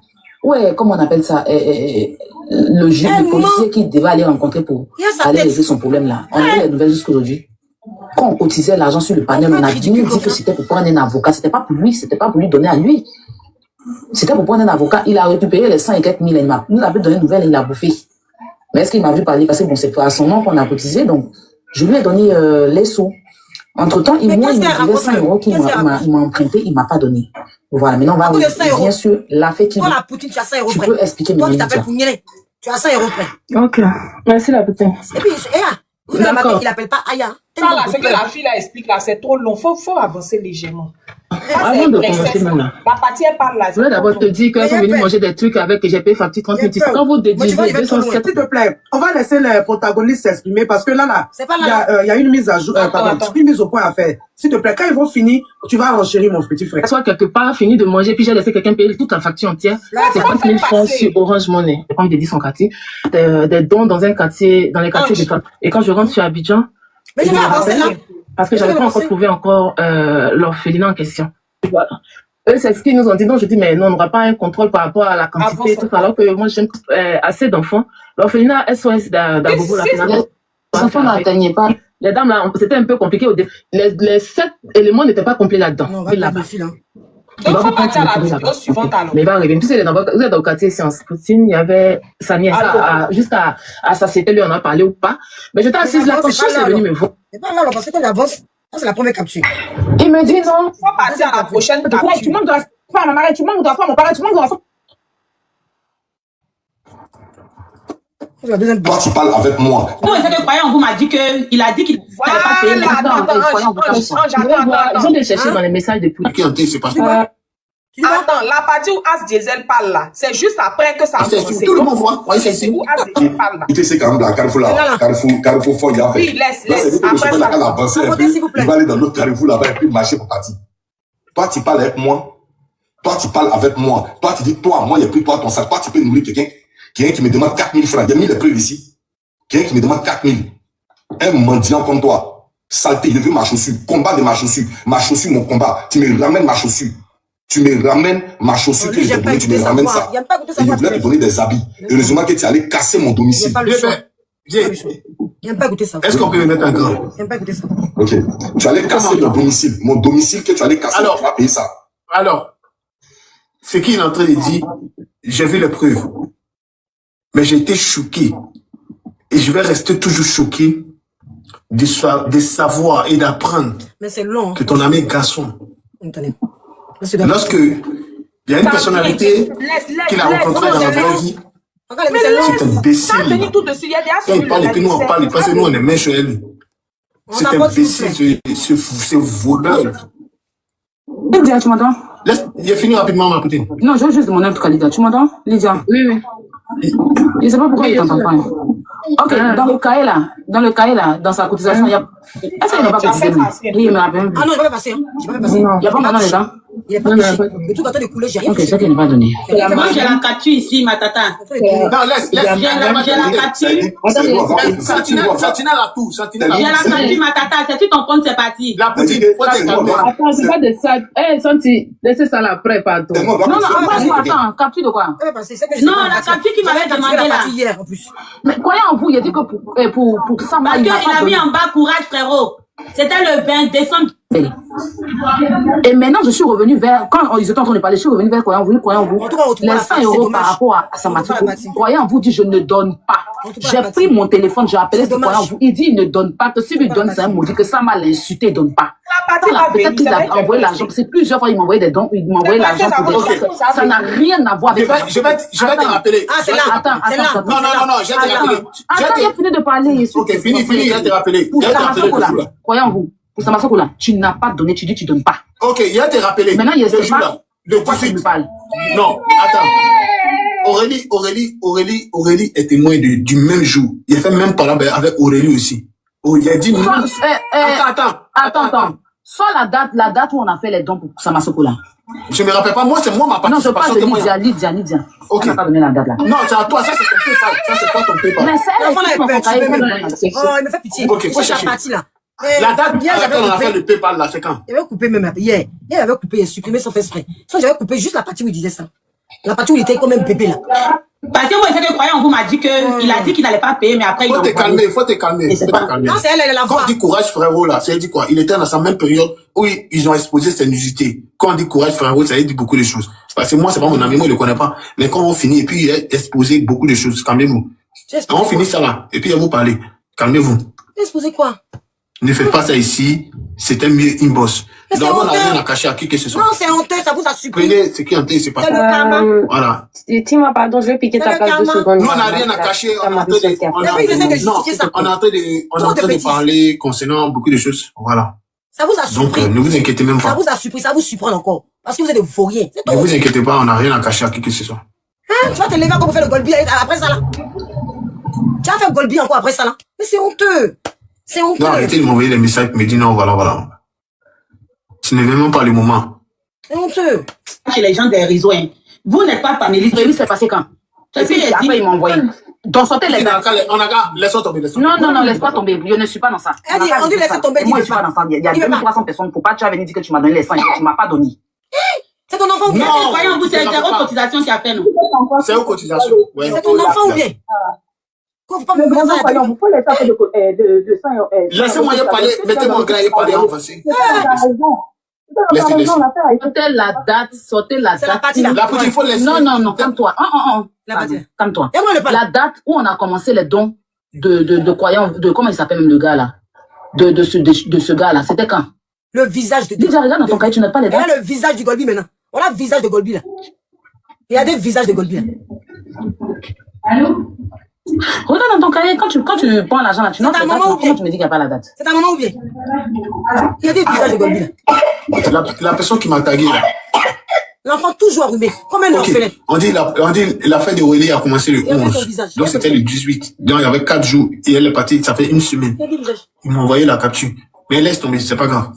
[SPEAKER 6] comment on appelle ça, le juge, le policier qui devait aller rencontrer pour aller régler son problème là. On a eu les nouvelles jusqu'aujourd'hui. Quand on cotisait l'argent sur le panel, on a bien dit que c'était pour prendre un avocat. C'était pas pour lui, c'était pas pour lui donner à lui. C'était pour prendre un avocat. Il a récupéré les 100 et quelques mille. Il nous a donné une nouvelle, il a bouffé. Mais est-ce qu'il m'a vu parler? Parce que bon, c'est à son nom qu'on a cotisé, donc je lui ai donné les sous. Entre-temps, il me devait 100 euros qu'il m'a emprunté, il ne m'a pas donné. Voilà, maintenant on va bien sûr la fait qu'il
[SPEAKER 1] la Poutine, tu as 100 euros
[SPEAKER 6] tu
[SPEAKER 1] près.
[SPEAKER 6] peux expliquer
[SPEAKER 1] Toi
[SPEAKER 6] mes
[SPEAKER 1] qui t'appelles
[SPEAKER 6] médias.
[SPEAKER 1] Pougnéné, tu as 100 euros près.
[SPEAKER 7] Ok, merci la Poutine.
[SPEAKER 1] Et puis, vous avez remarqué qu'il n'appelle pas Aya.
[SPEAKER 2] Ça, là, ce que la fille là explique là, c'est trop long. Faut avancer légèrement.
[SPEAKER 7] Avant de commencer maintenant,
[SPEAKER 2] La partie, elle parle là.
[SPEAKER 7] je voulais d'abord te dire qu'ils sont venus manger des trucs avec que j'ai payé facture 30 000. Quand vous déduisez 207,
[SPEAKER 8] S'il te plaît, on va laisser les protagonistes s'exprimer parce que là,
[SPEAKER 1] C'est pas
[SPEAKER 8] il y
[SPEAKER 1] là.
[SPEAKER 8] a, il y a une mise à jour,
[SPEAKER 2] Attends.
[SPEAKER 8] une mise au point à faire. S'il te plaît, quand ils vont finir, tu vas renchérir mon petit frère.
[SPEAKER 7] soit quelque part, fini de manger, puis j'ai laissé quelqu'un payer toute la facture entière. C'est 30 000 francs sur Orange Money. J'ai pas envie de dire son quartier. Des dons dans un quartier, dans les quartiers de femmes. Et quand je rentre sur Abidjan,
[SPEAKER 1] Mais je
[SPEAKER 7] je
[SPEAKER 1] vais
[SPEAKER 7] me
[SPEAKER 1] avancer
[SPEAKER 7] rappelle,
[SPEAKER 1] là.
[SPEAKER 7] parce que j'avais pas encore trouvé encore l'orphelinat en question. Voilà. Eux, c'est ce qu'ils nous ont dit. Donc, je dis, mais non, on n'aura pas un contrôle par rapport à la quantité et tout. Alors que moi, j'aime assez d'enfants. L'orphelinat SOS d'Abobo, là, finalement,
[SPEAKER 6] Les enfants n'atteignaient pas.
[SPEAKER 7] les dames, là, c'était un peu compliqué au début. Les 7 éléments n'étaient pas complets là-dedans.
[SPEAKER 1] Non, on va
[SPEAKER 7] Et là-bas.
[SPEAKER 1] perdre le fil. Hein.
[SPEAKER 2] Donc, il faut partir à la vidéo suivante alors.
[SPEAKER 7] Mais il va arriver. Tu sais, vous êtes au quartier Sciences Poutine, il y avait sa nièce, juste à satiété, lui, on a parlé ou pas. Mais j'étais assise là, quand Chef est venu me voir.
[SPEAKER 1] C'est pas là, parce que quand il avance, ça c'est la première capture.
[SPEAKER 6] Il me dit non.
[SPEAKER 2] Il faut partir à la prochaine
[SPEAKER 6] Tu
[SPEAKER 2] capture.
[SPEAKER 6] manques de respect à ma mère, tu manques de respect à mon père, tu manques de respect.
[SPEAKER 1] C'est la deuxième
[SPEAKER 5] Toi,
[SPEAKER 1] partie.
[SPEAKER 5] tu parles avec moi.
[SPEAKER 4] Non, c'est que croyant, vous m'a dit qu'il a dit qu'il
[SPEAKER 2] Voilà,
[SPEAKER 4] n'allait pas payer.
[SPEAKER 2] attends.
[SPEAKER 7] Je vais chercher dans les messages de Poutine.
[SPEAKER 5] Ok, c'est pas
[SPEAKER 2] Attends, la partie où As Diesel parle là, c'est juste après que ça a commencé.
[SPEAKER 5] tout le monde voit. Ouais, c'est
[SPEAKER 2] C'est où As Diesel parle là.
[SPEAKER 5] Tu sais quand même la Carrefour là, Carrefour fort, il y a fait.
[SPEAKER 2] Oui, laisse.
[SPEAKER 5] Là, c'est que je
[SPEAKER 2] Après
[SPEAKER 5] peux
[SPEAKER 2] ça.
[SPEAKER 5] la avancer un peu.
[SPEAKER 1] Attendez, s'il vous plaît.
[SPEAKER 5] Je vais aller dans l'autre Carrefour là-bas et puis marcher pour partir. Toi, tu parles avec moi. Toi, tu parles avec moi. Toi, tu dis, toi, moi, il n'y a plus toi, ton sac. Toi, tu peux nourrir quelqu'un qui me demande 4 000 francs. Il y a mis les preuves ici. Quelqu'un qui me demande 4 000. Un mendiant comme toi. Saleté, il veut ma chaussure. Combat de ma chaussure. Ma chaussure, mon combat. Tu me ramènes ma chaussure. Tu me ramènes ma chaussure que je t'ai donnée. Tu me ramènes ça. Et je voulais te donner des habits. Heureusement que tu allais casser mon
[SPEAKER 1] Il
[SPEAKER 5] domicile.
[SPEAKER 1] n'aime pas le choix.
[SPEAKER 5] Viens.
[SPEAKER 1] Il n'aime pas écouter ça.
[SPEAKER 5] Est-ce qu'on peut me mettre un grand?
[SPEAKER 1] Il n'aime pas écouter ça.
[SPEAKER 5] Ok. Tu allais casser mon domicile. Mon domicile que tu allais casser.
[SPEAKER 3] Alors.
[SPEAKER 5] Tu vas payer ça.
[SPEAKER 3] Alors, ce qu'il est en train de dire, j'ai vu les preuves. Mais j'ai été choqué. Et je vais rester toujours choqué de savoir et d'apprendre
[SPEAKER 1] Mais c'est long.
[SPEAKER 3] que ton ami est garçon.
[SPEAKER 1] Attendez.
[SPEAKER 3] Lorsque il y a une personnalité qu'il a rencontrée dans la vraie vie,
[SPEAKER 1] Regarde, mais c'est long.
[SPEAKER 3] c'est un
[SPEAKER 2] Ça a
[SPEAKER 3] imbécile.
[SPEAKER 2] tenu tout dessus. Il y a
[SPEAKER 3] Quand il parle et puis nous on parle, parce que nous on est main sur elle. C'est un imbécile, c'est voleur.
[SPEAKER 6] Lydia, tu m'entends?
[SPEAKER 3] Il a fini rapidement, ma poutine.
[SPEAKER 6] Non, je veux juste demander un truc à Lydia. Tu m'entends, Lydia?
[SPEAKER 7] Oui, oui.
[SPEAKER 6] Je ne sais pas pourquoi il t'entend pas. Ok, dans le cahier là, dans sa cotisation, il y a. Est-ce qu'il n'a pas cotisé lui? Oui, il me rappelle.
[SPEAKER 1] Ah non, je vais pas passer. Hein. Je vais pas passer.
[SPEAKER 6] Il n'y a pas maintenant dedans?
[SPEAKER 1] Il n'est pas touché. Le truc en train de couler, j'ai rien
[SPEAKER 6] Ok,
[SPEAKER 1] touché.
[SPEAKER 6] c'est qu'il n'est pas donné.
[SPEAKER 4] Moi, j'ai la capture ici, ma tata.
[SPEAKER 3] Non, laisse.
[SPEAKER 4] J'ai la capture.
[SPEAKER 3] Sentinelle à tout. Sentinelle
[SPEAKER 4] J'ai la
[SPEAKER 3] à tout.
[SPEAKER 4] capture, ma tata. C'est sur ton compte, c'est parti.
[SPEAKER 3] La poutine, faut te calmer.
[SPEAKER 7] Attends, c'est pas de ça. Eh, Santi, laissez ça là après, pardon.
[SPEAKER 6] Non, attends, capture de quoi?
[SPEAKER 1] Je vais passer. C'est que je
[SPEAKER 4] Non,
[SPEAKER 1] sais pas,
[SPEAKER 4] la capture qu'il m'avait
[SPEAKER 1] j'avais
[SPEAKER 4] demandé
[SPEAKER 1] la
[SPEAKER 4] là.
[SPEAKER 1] partie hier en plus.
[SPEAKER 6] Mais croyez en vous, il a dit que pour ça,
[SPEAKER 4] Parce
[SPEAKER 6] il
[SPEAKER 4] qu'il
[SPEAKER 6] n'a pas
[SPEAKER 4] a mis
[SPEAKER 6] donné.
[SPEAKER 4] en bas courage, frérot. C'était le 20 décembre.
[SPEAKER 6] Et maintenant, je suis revenu vers, quand ils étaient en train de parler, je suis revenu vers croyant en vous, croyant en vous.
[SPEAKER 1] En tout cas, on trouve
[SPEAKER 6] Les
[SPEAKER 1] la
[SPEAKER 6] 100
[SPEAKER 1] partie, c'est
[SPEAKER 6] euros
[SPEAKER 1] dommage.
[SPEAKER 6] par rapport à
[SPEAKER 1] On
[SPEAKER 6] Samatou.
[SPEAKER 1] trouve la partie.
[SPEAKER 6] Croyant en vous dit, je ne donne pas.
[SPEAKER 1] On trouve la
[SPEAKER 6] J'ai
[SPEAKER 1] partie.
[SPEAKER 6] pris mon téléphone, j'ai appelé
[SPEAKER 1] C'est
[SPEAKER 6] ce croyant en
[SPEAKER 1] dommage.
[SPEAKER 6] vous. Il dit, il ne donne pas, que s'il lui donne, c'est un maudit, que ça m'a l'insulté, il ne donne pas.
[SPEAKER 2] La partie va
[SPEAKER 6] Peut-être qu'il a
[SPEAKER 2] venir.
[SPEAKER 6] envoyé l'argent, c'est plusieurs fois, il m'envoyait des dons, il m'envoyait
[SPEAKER 2] C'est
[SPEAKER 6] l'argent pour
[SPEAKER 2] passé,
[SPEAKER 6] des
[SPEAKER 2] ça
[SPEAKER 6] choses.
[SPEAKER 2] va,
[SPEAKER 6] Ça n'a rien à voir
[SPEAKER 3] Je
[SPEAKER 6] avec ça.
[SPEAKER 3] vais te rappeler.
[SPEAKER 1] Ah, c'est là.
[SPEAKER 6] Attends,
[SPEAKER 1] C'est là.
[SPEAKER 6] attends.
[SPEAKER 3] Non, je vais te rappeler.
[SPEAKER 6] Attends, il a fini de parler.
[SPEAKER 3] Ok, fini, je vais te rappeler.
[SPEAKER 6] Pour
[SPEAKER 3] Je vais te rappeler
[SPEAKER 6] Samasoko
[SPEAKER 3] le
[SPEAKER 6] là,
[SPEAKER 3] jour là.
[SPEAKER 6] croyant en vous, pour Samasoko là, tu n'as pas donné, tu dis tu donnes pas.
[SPEAKER 3] Ok, je vais te rappeler.
[SPEAKER 6] Maintenant, il y a
[SPEAKER 3] le
[SPEAKER 6] ce
[SPEAKER 3] jour
[SPEAKER 6] match.
[SPEAKER 3] là.
[SPEAKER 9] De
[SPEAKER 6] Pourquoi tu
[SPEAKER 9] 18.
[SPEAKER 6] me parles?
[SPEAKER 9] Non, attends. Aurélie est témoin du même jour. Il a fait même parler avec Aurélie aussi. Oh, il a dit non.
[SPEAKER 6] Attends. Soit la date où on a fait les dons pour Samasoko là.
[SPEAKER 9] Je me rappelle pas, moi c'est moi ma
[SPEAKER 6] Non, je
[SPEAKER 9] participation.
[SPEAKER 6] parle de Lydia.
[SPEAKER 9] Ok.
[SPEAKER 6] Elle n'a pas donné la date là.
[SPEAKER 9] Non, c'est à toi, ça c'est ton PayPal. Ça c'est pas ton PayPal.
[SPEAKER 6] Mais c'est elle
[SPEAKER 1] L'enfant là
[SPEAKER 6] qui
[SPEAKER 1] est
[SPEAKER 6] m'a
[SPEAKER 1] perturbé
[SPEAKER 6] envoyé
[SPEAKER 1] même.
[SPEAKER 6] la date.
[SPEAKER 1] Oh, il me fait pitié.
[SPEAKER 9] Ok, faut
[SPEAKER 1] C'est la
[SPEAKER 9] chercher.
[SPEAKER 1] partie là.
[SPEAKER 9] La date
[SPEAKER 1] Hier,
[SPEAKER 9] à laquelle on a fait le PayPal là, c'est quand?
[SPEAKER 1] Il avait coupé même hier. Hier, il avait coupé et supprimé son fait exprès. Sinon, j'avais coupé juste la partie où il disait ça. La partie où il était comme un bébé là.
[SPEAKER 4] Parce que moi, je croyais, on vous m'a dit que il a dit qu'il n'allait pas payer, mais après, il
[SPEAKER 9] Faut te calmer, faut te calmer.
[SPEAKER 1] Non, c'est elle, elle est la
[SPEAKER 9] Quand
[SPEAKER 1] voix.
[SPEAKER 9] on dit courage frérot là, ça veut dire quoi? Il était dans sa même période où ils ont exposé ses nudités. Quand on dit courage frérot, ça veut dire beaucoup de choses. Parce que moi, c'est pas mon ami, moi, je le connais pas. Mais quand on finit, et puis il a exposé beaucoup de choses, calmez-vous. On finit ça là, et puis il va vous parler. Calmez-vous.
[SPEAKER 1] Exposé quoi?
[SPEAKER 9] Ne faites pas ça ici, c'était mieux inbox.
[SPEAKER 1] Mais c'est
[SPEAKER 9] Donc on n'a
[SPEAKER 1] honteux.
[SPEAKER 9] rien à cacher à qui que ce soit.
[SPEAKER 1] Non, c'est honteux, ça vous a supprimé.
[SPEAKER 9] Prenez ce qui est en tête, c'est pas
[SPEAKER 1] C'est le
[SPEAKER 9] ça.
[SPEAKER 1] karma.
[SPEAKER 9] Voilà.
[SPEAKER 10] Dis-moi, pardon, je vais piquer
[SPEAKER 1] C'est
[SPEAKER 10] ta
[SPEAKER 1] le
[SPEAKER 10] place 2
[SPEAKER 1] karma.
[SPEAKER 10] secondes.
[SPEAKER 9] Nous, on n'a rien à cacher. On est en train de, on
[SPEAKER 1] Et puis, ils essaient de justifier ça.
[SPEAKER 9] on est en train de parler concernant beaucoup de choses. Voilà.
[SPEAKER 1] Ça vous a
[SPEAKER 9] Donc,
[SPEAKER 1] supprimé.
[SPEAKER 9] ne vous inquiétez même
[SPEAKER 1] Ça
[SPEAKER 9] pas.
[SPEAKER 1] vous a supprimé, ça vous surprend encore. Parce que vous êtes des vauriens. C'est
[SPEAKER 9] Ne
[SPEAKER 1] tout.
[SPEAKER 9] vous inquiétez pas, on n'a rien à cacher à qui que ce soit.
[SPEAKER 1] Hein, tu vas te lever encore pour faire le golbi après ça là. Tu vas faire le golbi encore après ça là. Mais c'est honteux. C'est honteux.
[SPEAKER 9] Non, arrêtez de m'envoyer des messages qui me disent non, voilà. Ce n'est même pas le moment.
[SPEAKER 1] C'est honteux.
[SPEAKER 4] chez les gens des réseaux. Hein. Vous n'êtes pas panélistes.
[SPEAKER 6] Prévu, c'est passé quand?
[SPEAKER 4] Et puis, il a
[SPEAKER 6] Après,
[SPEAKER 4] dit,
[SPEAKER 6] ils m'ont envoyé. Donc, sortez les dates.
[SPEAKER 9] Laissons tomber.
[SPEAKER 6] Non, laisse pas tomber. Je ne suis pas dans ça.
[SPEAKER 1] Elle dit, on dit laisser tomber.
[SPEAKER 6] Moi, je suis pas dans ça. Il y a
[SPEAKER 1] Il veut pas.
[SPEAKER 6] 2300 personnes. Faut pas, tu vas venir dire que tu m'as donné les 100 et que tu m'as pas donné.
[SPEAKER 1] C'est ton enfant ou bien?
[SPEAKER 9] Non.
[SPEAKER 4] croyez en vous, c'est
[SPEAKER 9] ça va
[SPEAKER 4] zéro
[SPEAKER 9] pas.
[SPEAKER 4] cotisation qui a fait, non?
[SPEAKER 9] C'est aux cotisations. Ouais.
[SPEAKER 1] C'est ton enfant ou bien? Quoi, vous pas me
[SPEAKER 10] Mais
[SPEAKER 1] faire
[SPEAKER 10] vraiment,
[SPEAKER 1] ça?
[SPEAKER 10] voyons, vous pouvez laisser un peu de sang.
[SPEAKER 9] Laissez-moi y parler. Mettez-moi en grand et parler en français.
[SPEAKER 10] Laissez.
[SPEAKER 6] Sortez la date.
[SPEAKER 1] C'est la partie là.
[SPEAKER 9] La petite, il faut laisser.
[SPEAKER 6] Non, calme-toi.
[SPEAKER 1] La partie là.
[SPEAKER 6] Calme-toi.
[SPEAKER 1] Et moi, le pas.
[SPEAKER 6] La date où on a commencé les dons de croyants, de comment il s'appelle même le gars là? De ce gars là. C'était quand?
[SPEAKER 1] Le visage de.
[SPEAKER 6] Déjà, regarde dans ton cahier, tu n'as pas les dates.
[SPEAKER 1] Regarde le visage du Golbi maintenant. Voilà le visage de Golbi là. Il y a des visages de Golbi là.
[SPEAKER 6] Regarde dans ton cahier, quand tu prends l'argent là, tu notes
[SPEAKER 1] C'est un
[SPEAKER 6] les dates,
[SPEAKER 1] moment ou bien?
[SPEAKER 6] comment tu me dis qu'il n'y a pas la date?
[SPEAKER 1] C'est un moment ou bien? Il y a des visages de Golbi là.
[SPEAKER 9] La personne qui m'a tagué là.
[SPEAKER 1] L'enfant toujours allumé. Comme un
[SPEAKER 9] Ok.
[SPEAKER 1] orphelin.
[SPEAKER 9] On dit l'affaire de Aurélie a commencé le
[SPEAKER 1] Il y avait son
[SPEAKER 9] 11.
[SPEAKER 1] visage.
[SPEAKER 9] Donc c'était le 18. Donc il y avait 4 jours. Et elle est partie, ça fait une semaine.
[SPEAKER 1] Il y a des visages.
[SPEAKER 9] Ils m'ont envoyé la capture. Mais laisse tomber, c'est pas grave.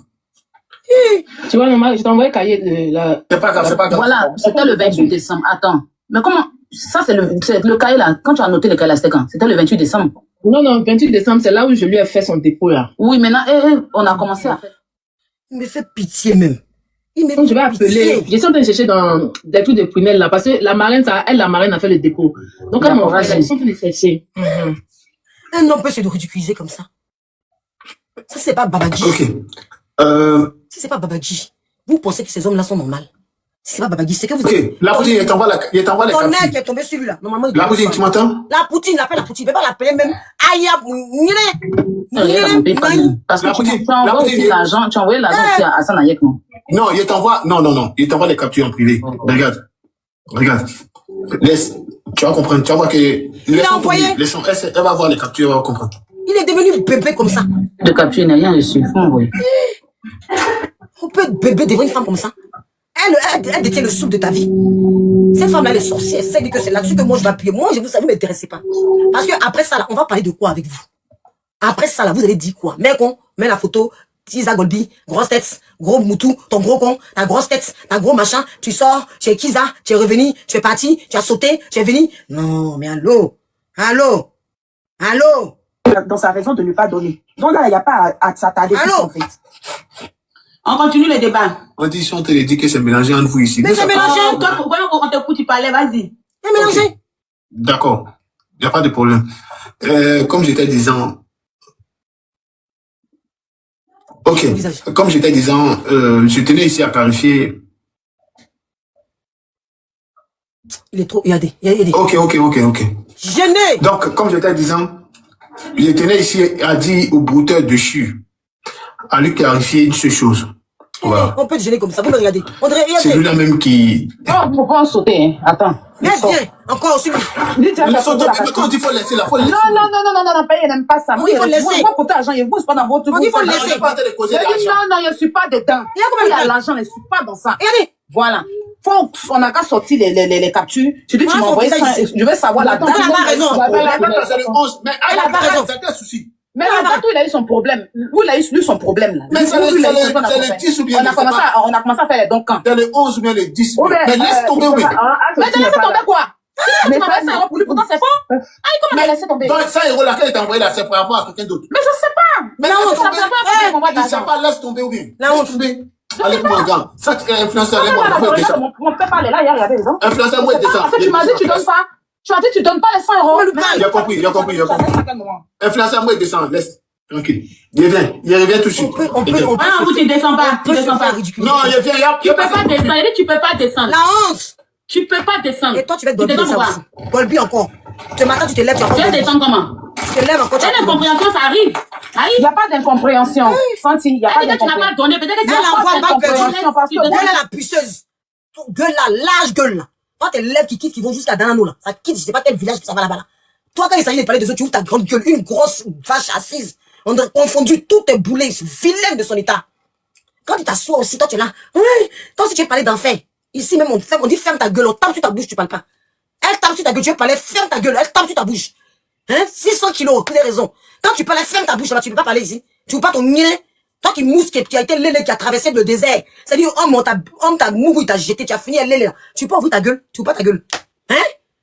[SPEAKER 7] Tu vois, normal, je t'ai envoyé le cahier de la...
[SPEAKER 9] C'est pas grave, c'est pas grave.
[SPEAKER 6] Voilà, c'était le 28 décembre. Attends. Mais comment? Ça, c'est le cahier là. Quand tu as noté le cahier là, c'était quand? C'était le 28 décembre.
[SPEAKER 7] Non, 28 décembre, c'est là où je lui ai fait son dépôt, là.
[SPEAKER 6] Oui, maintenant, on a commencé à faire.
[SPEAKER 1] Il me fait pitié même. Il me
[SPEAKER 7] Donc, je vais
[SPEAKER 1] fait
[SPEAKER 7] appeler.
[SPEAKER 1] pitié.
[SPEAKER 7] Je suis en train de chercher dans des trucs de prunelle, là, parce que la marraine, la marraine a fait le dépôt. Donc, elle m'a envoyé, ils sont en train de chercher.
[SPEAKER 1] Un homme peut se ridiculiser comme ça. Ça, c'est pas Babadji.
[SPEAKER 9] Ok.
[SPEAKER 1] Si c'est pas Babadji, vous pensez que ces hommes-là sont normaux? Si c'est pas Babadji, c'est que vous
[SPEAKER 9] Ok. La poutine, il t'envoie les
[SPEAKER 1] Ton air qui
[SPEAKER 9] captures.
[SPEAKER 1] est tombé sur lui là. Normalement, il
[SPEAKER 9] La poutine, tu m'entends?
[SPEAKER 1] La poutine, l'appelle la poutine. Il ne peut pas l'appeler même. Aïe,
[SPEAKER 6] Regarde, on paye pas de- Parce que
[SPEAKER 9] La
[SPEAKER 6] tu
[SPEAKER 9] poutine,
[SPEAKER 6] envoies
[SPEAKER 9] la
[SPEAKER 6] aussi
[SPEAKER 9] poutine.
[SPEAKER 6] l'argent, tu as envoyé l'argent aussi à Hassan Ayek, non?
[SPEAKER 9] Non, il t'envoie, non. Il t'envoie les captures en privé. Regarde. Laisse. Tu vas comprendre. Tu vas voir que. Laissons
[SPEAKER 1] envoyé.
[SPEAKER 9] tomber. Elle va voir les captures, elle va comprendre.
[SPEAKER 1] Il est devenu bébé comme ça.
[SPEAKER 6] De capture, il n'a rien reçu. Faut envoyer.
[SPEAKER 1] On peut être bébé devant une femme comme ça. Elle détient le souffle de ta vie. Cette femme-là, elle est sorcière. C'est que c'est là-dessus que moi je vais appuyer. Moi, ça ne m'intéresse pas. Parce que après ça, là, on va parler de quoi avec vous? Après ça, là, vous allez dire quoi? Mec, on met la photo, Kiza Golbi, grosse tête, gros moutou, ton gros con, ta grosse tête, ta gros machin, tu sors, tu es Kiza, tu es revenu, tu es parti, tu as sauté, tu es venu. Non, mais allô?
[SPEAKER 8] Dans sa raison de ne pas donner. Donc là, il n'y a pas à s'attarder sur
[SPEAKER 1] Allô?
[SPEAKER 8] en fait.
[SPEAKER 4] On continue le débat.
[SPEAKER 9] On dit, si on te le dit que c'est mélangé entre vous ici.
[SPEAKER 1] Mais
[SPEAKER 9] Nous,
[SPEAKER 1] c'est
[SPEAKER 9] ça-
[SPEAKER 1] mélangé.
[SPEAKER 4] Toi, voyons qu'on t'écoute, tu parlais, vas-y.
[SPEAKER 1] C'est mélangé.
[SPEAKER 9] D'accord. Il n'y a pas de problème. Comme j'étais disant. Ok. Comme j'étais disant, je tenais ici à clarifier.
[SPEAKER 1] Il est trop. Regardez.
[SPEAKER 9] Ok.
[SPEAKER 1] Gêné.
[SPEAKER 9] Donc, comme j'étais disant, je tenais ici à dire au brouteur de CHU, à lui clarifier une seule chose. Voilà.
[SPEAKER 1] On peut te gêner comme ça. Vous me regardez. On dirait rien.
[SPEAKER 9] C'est lui-là même qui.
[SPEAKER 6] Oh, faut pas en sauter, hein. Attends.
[SPEAKER 1] Viens. Encore aussi.
[SPEAKER 9] Mais quand on dit faut laisser, faut laisser.
[SPEAKER 6] Non, paye, elle n'aime pas ça.
[SPEAKER 1] On dit faut laisser.
[SPEAKER 6] Moi, pour l'argent, je ne suis pas dans votre
[SPEAKER 1] On dit faut
[SPEAKER 6] groupe.
[SPEAKER 1] laisser.
[SPEAKER 9] On n'est pas en train de causer d'argent.
[SPEAKER 6] Non, je ne suis pas dedans.
[SPEAKER 1] Il y a combien de
[SPEAKER 6] Il y a
[SPEAKER 1] temps?
[SPEAKER 6] l'argent, je ne suis pas dans ça.
[SPEAKER 1] Regardez.
[SPEAKER 6] Voilà. Faut on a qu'à sortir les captures. Tu dis, tu m'as envoyé ça, je vais savoir la date.
[SPEAKER 1] Elle a pas raison.
[SPEAKER 9] C'est le 11. Mais
[SPEAKER 6] Elle a pas raison.
[SPEAKER 9] c'est un souci.
[SPEAKER 6] Mais la date où il a eu son problème, où il a eu lui son problème là.
[SPEAKER 9] Mais c'est le 10 ou bien
[SPEAKER 6] on a commencé à faire les dons quand.
[SPEAKER 9] C'est le 11 ou bien le 10.
[SPEAKER 6] Ou bien,
[SPEAKER 9] Mais laisse tomber, oui.
[SPEAKER 6] Mais tu laisses tomber quoi? Mais tu m'as fait 100 € pour lui, pourtant c'est faux. Ah, comment il a laissé tomber?
[SPEAKER 9] Donc 100 € laquelle il t'a envoyé là, c'est pour avoir à quelqu'un d'autre.
[SPEAKER 6] Mais je sais pas.
[SPEAKER 9] Mais
[SPEAKER 6] non,
[SPEAKER 9] laisse tomber.
[SPEAKER 6] Il
[SPEAKER 9] Il sait pas, laisse tomber ou bien.
[SPEAKER 1] Non,
[SPEAKER 9] tomber. Allez, mon gars. Ça, tu es influenceur, allez, moi, déjà.
[SPEAKER 6] Mon père parle là, il a regardé les gens.
[SPEAKER 9] Influenceur, moi, déjà.
[SPEAKER 6] Parce que tu m'as dit, tu donnes pas. Tu as dit, tu donnes pas les 100 €.
[SPEAKER 9] Il a compris. Influenceur, moi, il descend, laisse. Tranquille. Il revient tout de suite.
[SPEAKER 6] On peut. Ah, vous, tu descends pas. Tu descends pas.
[SPEAKER 9] Non, il vient.
[SPEAKER 6] Tu peux pas descendre. Il dit, tu peux pas descendre.
[SPEAKER 1] La honte.
[SPEAKER 6] Tu peux pas descendre.
[SPEAKER 1] Et toi, tu vas Dolby ça aussi. Dolby encore. Ce matin, tu te lèves, tu vas
[SPEAKER 6] Tu vas descendre comment?
[SPEAKER 1] Tu te lèves encore.
[SPEAKER 6] L'incompréhension, ça arrive. Il n'y a pas d'incompréhension. Santi, il n'y a pas d'incompréhension. Tu n'as pas donné. Peut-être que tu n'as pas d'incompréhension.
[SPEAKER 1] Gueule là, la puceuse. Gueule là, large gueule là. Toi, tes lèvres qui vont jusqu'à Danano là. Ça quitte, je sais pas quel village que ça va là-bas là. Toi, quand il s'agit de parler de ça, tu ouvres ta grande gueule. Une grosse vache assise. On a confondu tous tes boulets, vilaine de son état. Quand tu t'assois aussi, toi tu es là. Oui, toi si tu veux parler d'enfer. Ici même on dit ferme ta gueule, on tape sur ta bouche, tu parles pas. Elle tape sur ta gueule, tu veux parler, ferme ta gueule, elle tape sur ta bouche. Hein? 600 kilos, pour des raisons. Quand tu parlais, ferme ta bouche, là, tu peux pas parler ici. Tu veux pas ton nez. Toi qui mousse, qui a été lélé, qui a traversé le désert. C'est-à-dire, homme t'a mouru, il t'a jeté, tu as fini à lélé là. Tu peux ouvrir ta gueule, tu veux pas ta gueule. Hein?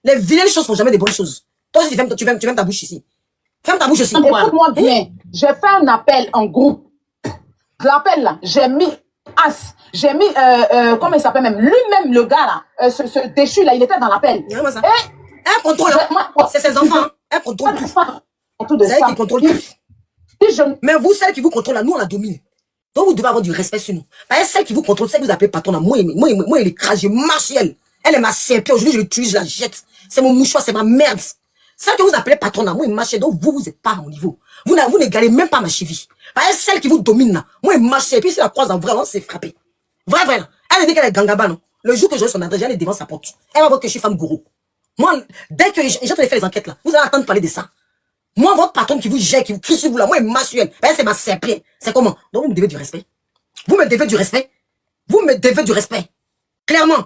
[SPEAKER 1] Les vilaines choses font jamais des bonnes choses. Toi aussi, tu fermes ta bouche ici. Ferme ta bouche aussi.
[SPEAKER 6] Écoute-moi bien. J'ai fait un appel en groupe. L'appel là, j'ai mis comment il s'appelle même, lui-même le gars là, ce déchu là, il était dans l'appel.
[SPEAKER 1] Elle contrôle, c'est ses enfants, hein. Elle contrôle tout. C'est elle qui contrôle tout. Mais vous, celle qui vous contrôle là, nous on la domine. Donc vous devez avoir du respect sur nous. Parce que celle qui vous contrôle, celle que vous appelez patron là, moi elle écrase, je marche elle. Elle est ma serpille, aujourd'hui je l'utilise, je la jette. C'est mon mouchoir, c'est ma merde. Celle que vous appelez patron là, moi il marche, donc vous n'êtes pas à mon niveau. Vous n'égalez même pas ma cheville. Parce que celle qui vous domine là, moi il marche, et puis si la croise en vrai, on s'est frappé. Vrai là. Elle a dit qu'elle est gangaba, non. Le jour que j'aurai son adresse, j'allais devant sa porte. Elle va voir que je suis femme gourou. Moi, dès que j'ai fait les enquêtes là, vous allez attendre parler de ça. Moi, votre patron qui vous jette, qui vous crie sur vous là, moi il marche sur elle. C'est ma serpille. C'est comment? Donc vous me devez du respect. Vous me devez du respect. Vous me devez du respect. Clairement.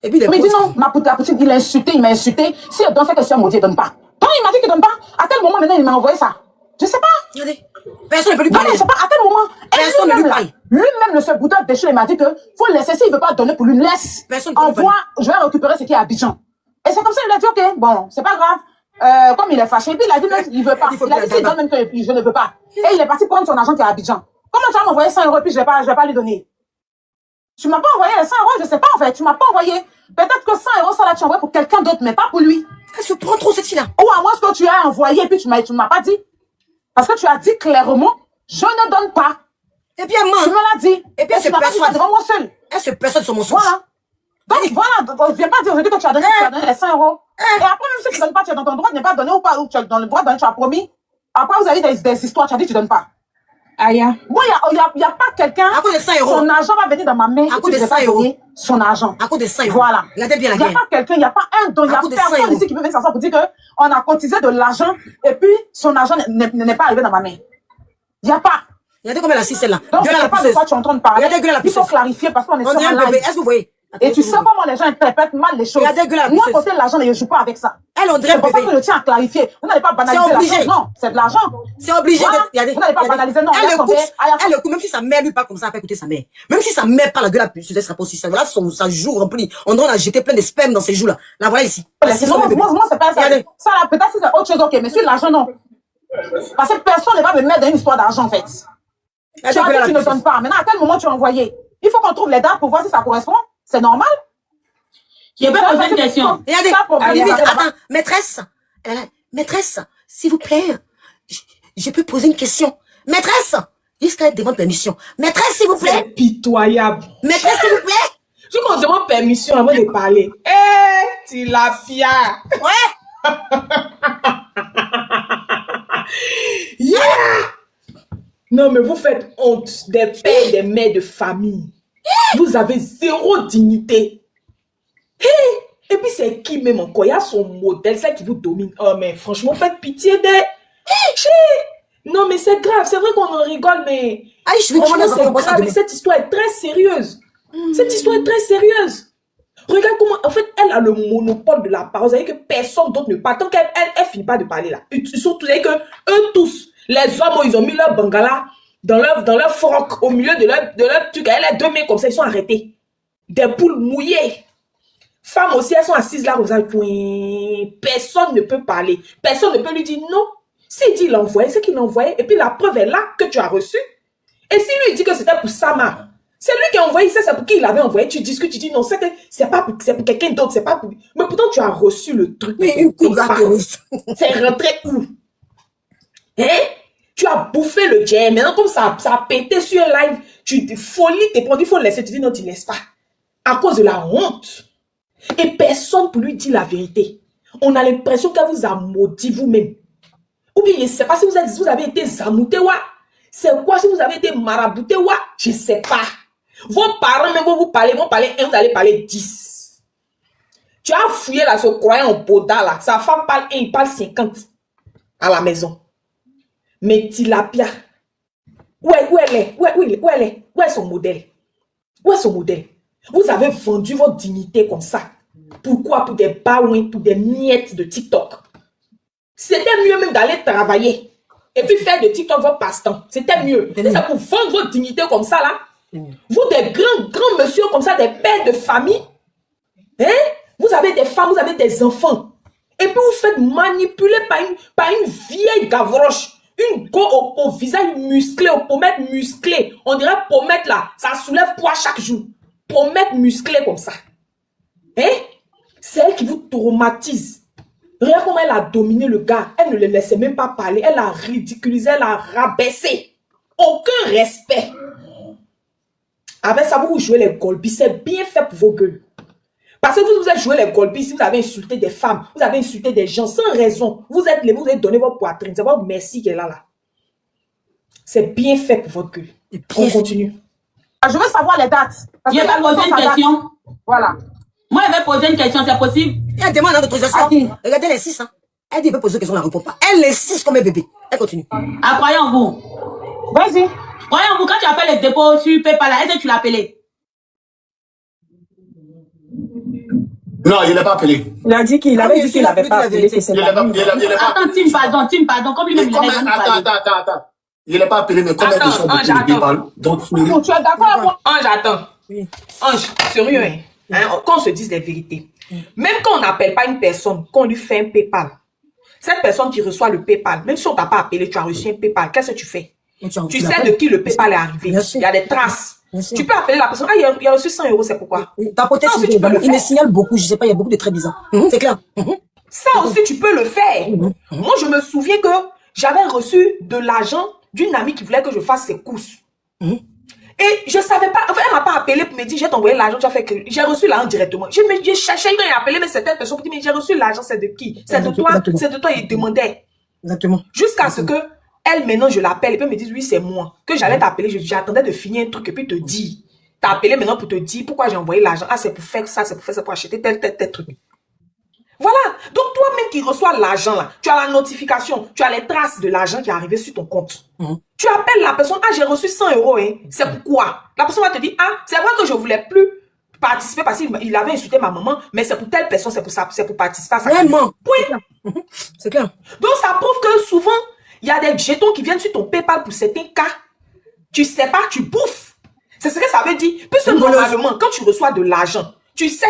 [SPEAKER 1] Et puis,
[SPEAKER 6] mais dis non, ma petite, il m'a insulté. Si elle donne cette question, maudit, donne pas. Donc, il m'a dit qu'il donne pas. À quel moment maintenant il m'a envoyé ça? Je sais pas.
[SPEAKER 1] Regardez. Personne ne peut lui parler.
[SPEAKER 6] Non, je sais pas. À quel moment?
[SPEAKER 1] Personne ne lui parle.
[SPEAKER 6] Lui-même, le seul bouton déchu, il m'a dit que faut laisser. S'il veut pas donner pour lui, laisse.
[SPEAKER 1] Personne ne peut lui parler.
[SPEAKER 6] Envoie, je vais récupérer ce qui est à Abidjan. Et c'est comme ça, il a dit, ok, bon, c'est pas grave. Comme il est fâché, et puis il a dit, non, il veut pas. Il a dit, s'il donne même que je ne veux pas. Et il est parti prendre son argent qui est à Abidjan. Comment tu vas m'envoyer 100 € et puis je vais pas lui donner? Tu m'as pas envoyé les 100 €, je sais pas en fait. Tu m'as pas envoyé. Peut-être que 100 € ça là tu envoies pour quelqu'un d'autre, mais pas pour lui.
[SPEAKER 1] Elle se prend trop cette fille-là.
[SPEAKER 6] Ou à moins que tu as envoyé et puis tu m'as pas dit. Parce que tu as dit clairement, je ne donne pas.
[SPEAKER 1] Et puis elle ment.
[SPEAKER 6] Tu me l'as dit.
[SPEAKER 1] Et puis elle se persuade
[SPEAKER 6] devant moi seul.
[SPEAKER 1] Elle se persuade sur mon sens.
[SPEAKER 6] Voilà. Donc voilà, viens pas dire aujourd'hui que tu as donné les 100 €. Et après, même si tu ne donnes pas, tu es dans ton droit de ne pas donner ou pas, ou tu es dans le droit de donner, tu as promis. Après, vous avez des histoires, tu as dit que tu ne donnes pas. Aya. Moi, il y a pas quelqu'un.
[SPEAKER 1] À cause de 100 €.
[SPEAKER 6] Son argent va venir dans ma main.
[SPEAKER 1] À cause de 100 €.
[SPEAKER 6] Son argent.
[SPEAKER 1] À cause de 100 €.
[SPEAKER 6] Voilà.
[SPEAKER 1] Regardez bien la
[SPEAKER 6] guerre. Il n'y a pas quelqu'un, il n'y a pas un don, il n'y a personne ici qui peut venir s'asseoir pour dire qu'on a cotisé de l'argent et puis son argent n'est pas arrivé dans ma main. Il n'y a pas.
[SPEAKER 1] Regardez comment elle a assis celle-là.
[SPEAKER 6] Donc, je ne sais pas de quoi tu es en train de parler. Il faut clarifier parce qu'on est sur un live.
[SPEAKER 1] Est-ce que vous voyez?
[SPEAKER 6] Et tu sais comment les gens interprètent mal les choses. Moi, côté de l'argent, je ne joue pas avec ça.
[SPEAKER 1] Elle, on dirait
[SPEAKER 6] c'est pour ça que je tiens à clarifier. Vous n'allez pas banaliser l'argent. Non, c'est de l'argent.
[SPEAKER 1] C'est obligé.
[SPEAKER 6] Vous n'allez pas banaliser. Non,
[SPEAKER 1] elle écoute, même si sa mère lui parle comme ça, elle peut écouter sa mère. Même si sa mère parle la gueule à plus, elle sera pas aussi ça. Voilà sa joue remplie. On doit jeter plein de sperme dans ses joues là. La voilà ici.
[SPEAKER 6] Moi, c'est pas ça. Ça là, peut-être si c'est autre chose, ok. Mais sur l'argent, non. Parce que personne ne va me mettre dans une histoire d'argent, en fait. Tu as dit que tu ne donnes pas. Maintenant, à quel moment tu as envoyé? Il faut qu'on trouve les dates pour voir si ça correspond. C'est normal.
[SPEAKER 4] Je vais poser une question.
[SPEAKER 1] Regardez, attends, maîtresse, s'il vous plaît, je peux poser une question. Maîtresse, jusqu'à demande permission. Maîtresse, s'il vous plaît.
[SPEAKER 2] C'est pitoyable.
[SPEAKER 1] Maîtresse, s'il vous plaît.
[SPEAKER 2] Je qu'on demande permission avant de parler. Tu la fière.
[SPEAKER 1] Ouais.
[SPEAKER 2] Yeah. Non, mais vous faites honte des pères et des mères de famille. Vous avez zéro dignité. Hey! Et puis c'est qui même encore? Il y a son modèle, celle qui vous domine. Oh, mais franchement, faites pitié des... Non, mais c'est grave. C'est vrai qu'on en rigole, mais...
[SPEAKER 1] Ah, je suis vraiment
[SPEAKER 2] Franchement,
[SPEAKER 1] dans
[SPEAKER 2] c'est grave. Cette histoire est très sérieuse. Cette histoire est très sérieuse. Regarde comment, en fait, elle a le monopole de la parole. Vous savez que personne d'autre ne parle. Tant qu'elle finit pas de parler là. Ils sont tous, vous savez que eux tous, les hommes, ils ont mis leur bangala dans leur froc, au milieu de leur truc. Elle a 2 mains comme ça, ils sont arrêtés. Des poules mouillées. Femmes aussi, elles sont assises là, vous avez, personne ne peut parler. Personne ne peut lui dire non. S'il dit il a envoyé, c'est qu'il a envoyé. Et puis la preuve est là que tu as reçu. Et si lui dit que c'était pour Sama, c'est lui qui a envoyé ça, c'est pour qui il avait envoyé. Tu discutes, tu dis non, c'est pour quelqu'un d'autre, c'est pas pour. Mais pourtant, tu as reçu le truc.
[SPEAKER 1] Mais une coupe
[SPEAKER 2] c'est rentré où? Hein? Tu as bouffé le jam. Maintenant, comme ça a pété sur un live, tu te folie, tes produits, il faut le laisser. Tu dis non, tu ne laisses pas. À cause de la honte. Et personne pour lui dire la vérité. On a l'impression qu'elle vous a maudit vous-même. Ou bien, je ne sais pas si vous avez été zamouté, c'est quoi si vous avez été marabouté, je ne sais pas. Vos parents même vont vous parler 1, vous allez parler 10. Tu as fouillé là, ce croyant en Boda là. Sa femme parle 1, il parle 50 à la maison. Mais Tilapia, où elle est? Où elle est? Où est son modèle? Où est son modèle? Vous avez vendu votre dignité comme ça. Pourquoi? Pour des baouins, pour des miettes de TikTok. C'était mieux même d'aller travailler. Et puis faire de TikTok votre passe-temps. C'était mieux. C'est ça pour vendre votre dignité comme ça là. Vous des grands messieurs comme ça, des pères de famille. Hein? Vous avez des femmes, vous avez des enfants. Et puis vous faites manipuler par une vieille gavroche. Une go au visage musclé, aux pommettes musclées. On dirait pommette là. Ça soulève poids chaque jour. Pommette musclée comme ça. Hein? C'est elle qui vous traumatise. Regarde comment elle a dominé le gars. Elle ne le laissait même pas parler. Elle l'a ridiculisé, elle l'a rabaissé. Aucun respect. Avec ça, vous jouez les golbis. C'est bien fait pour vos gueules. Parce que vous avez joué les golbis, si vous avez insulté des femmes, vous avez insulté des gens sans raison. Vous avez donné votre poitrine. C'est votre merci qui est là. C'est bien fait pour votre gueule. On continue.
[SPEAKER 4] Je veux savoir les dates.
[SPEAKER 6] Je vais poser une question.
[SPEAKER 4] Voilà.
[SPEAKER 6] Moi, je vais poser une question, c'est possible?
[SPEAKER 1] Elle demande d'autorisation. Regardez les 6. Elle dit qu'elle peut poser une question, elle ne répond pas. Elle les 6 comme un bébé. Elle continue.
[SPEAKER 6] Ah, croyez en vous.
[SPEAKER 4] Vas-y.
[SPEAKER 6] Croyez en vous, quand tu appelles le dépôt sur PayPal, est-ce que tu l'as appelé?
[SPEAKER 9] Non, il n'est pas appelé.
[SPEAKER 4] Il a dit qu'il avait dit qu'il n'avait pas appelé.
[SPEAKER 6] Attends, Tim, pardon. Comme lui-même,
[SPEAKER 9] Attends. Il n'est pas appelé, mais combien de sont de PayPal? Donc,
[SPEAKER 2] tu es d'accord avec moi? Ange, attends. Ange, sérieux, hein? Qu'on se dise les vérités. Même quand on n'appelle pas une personne, qu'on lui fait un PayPal, cette personne qui reçoit le PayPal, même si on ne t'a pas appelé, tu as reçu un PayPal, qu'est-ce que tu fais? Tu sais de qui le PayPal est arrivé. Il y a des traces. Tu peux appeler la personne. Ah, il a reçu 100 €, c'est pourquoi?
[SPEAKER 1] Il me signale beaucoup, je ne sais pas, il y a beaucoup de traits bizarres. C'est clair.
[SPEAKER 2] Ça aussi, tu peux le faire. Moi, je me souviens que j'avais reçu de l'argent d'une amie qui voulait que je fasse ses courses. Et je ne savais pas. Enfin, elle ne m'a pas appelé pour me dire, j'ai t'envoyé l'argent, tu as fait que. J'ai reçu l'argent directement. Je cherchais, il a appelé, mais certaines personnes pour dire, mais j'ai reçu l'argent, c'est de qui? C'est de toi? C'est de toi, il demandait.
[SPEAKER 1] Exactement.
[SPEAKER 2] Jusqu'à ce que elle, maintenant, je l'appelle et puis elle me dit, oui, c'est moi. Que j'allais t'appeler, j'attendais de finir un truc et puis te dire. T'as appelé maintenant pour te dire pourquoi j'ai envoyé l'argent. Ah, c'est pour faire ça, c'est pour faire ça, pour acheter tel truc. Voilà. Donc, toi-même qui reçois l'argent là, tu as la notification, tu as les traces de l'argent qui est arrivé sur ton compte. Tu appelles la personne, ah, j'ai reçu 100 €, hein. C'est pourquoi? La personne va te dire, ah, c'est vrai que je voulais plus participer parce qu'il avait insulté ma maman, mais c'est pour telle personne, c'est pour ça, c'est pour participer à ça.
[SPEAKER 1] Vraiment.
[SPEAKER 2] Oui.
[SPEAKER 1] C'est clair.
[SPEAKER 2] Donc, ça prouve que souvent, il y a des jetons qui viennent sur ton PayPal pour certains cas. Tu sais pas, tu bouffes. C'est ce que ça veut dire. Puisque normalement, quand tu reçois de l'argent, tu sais,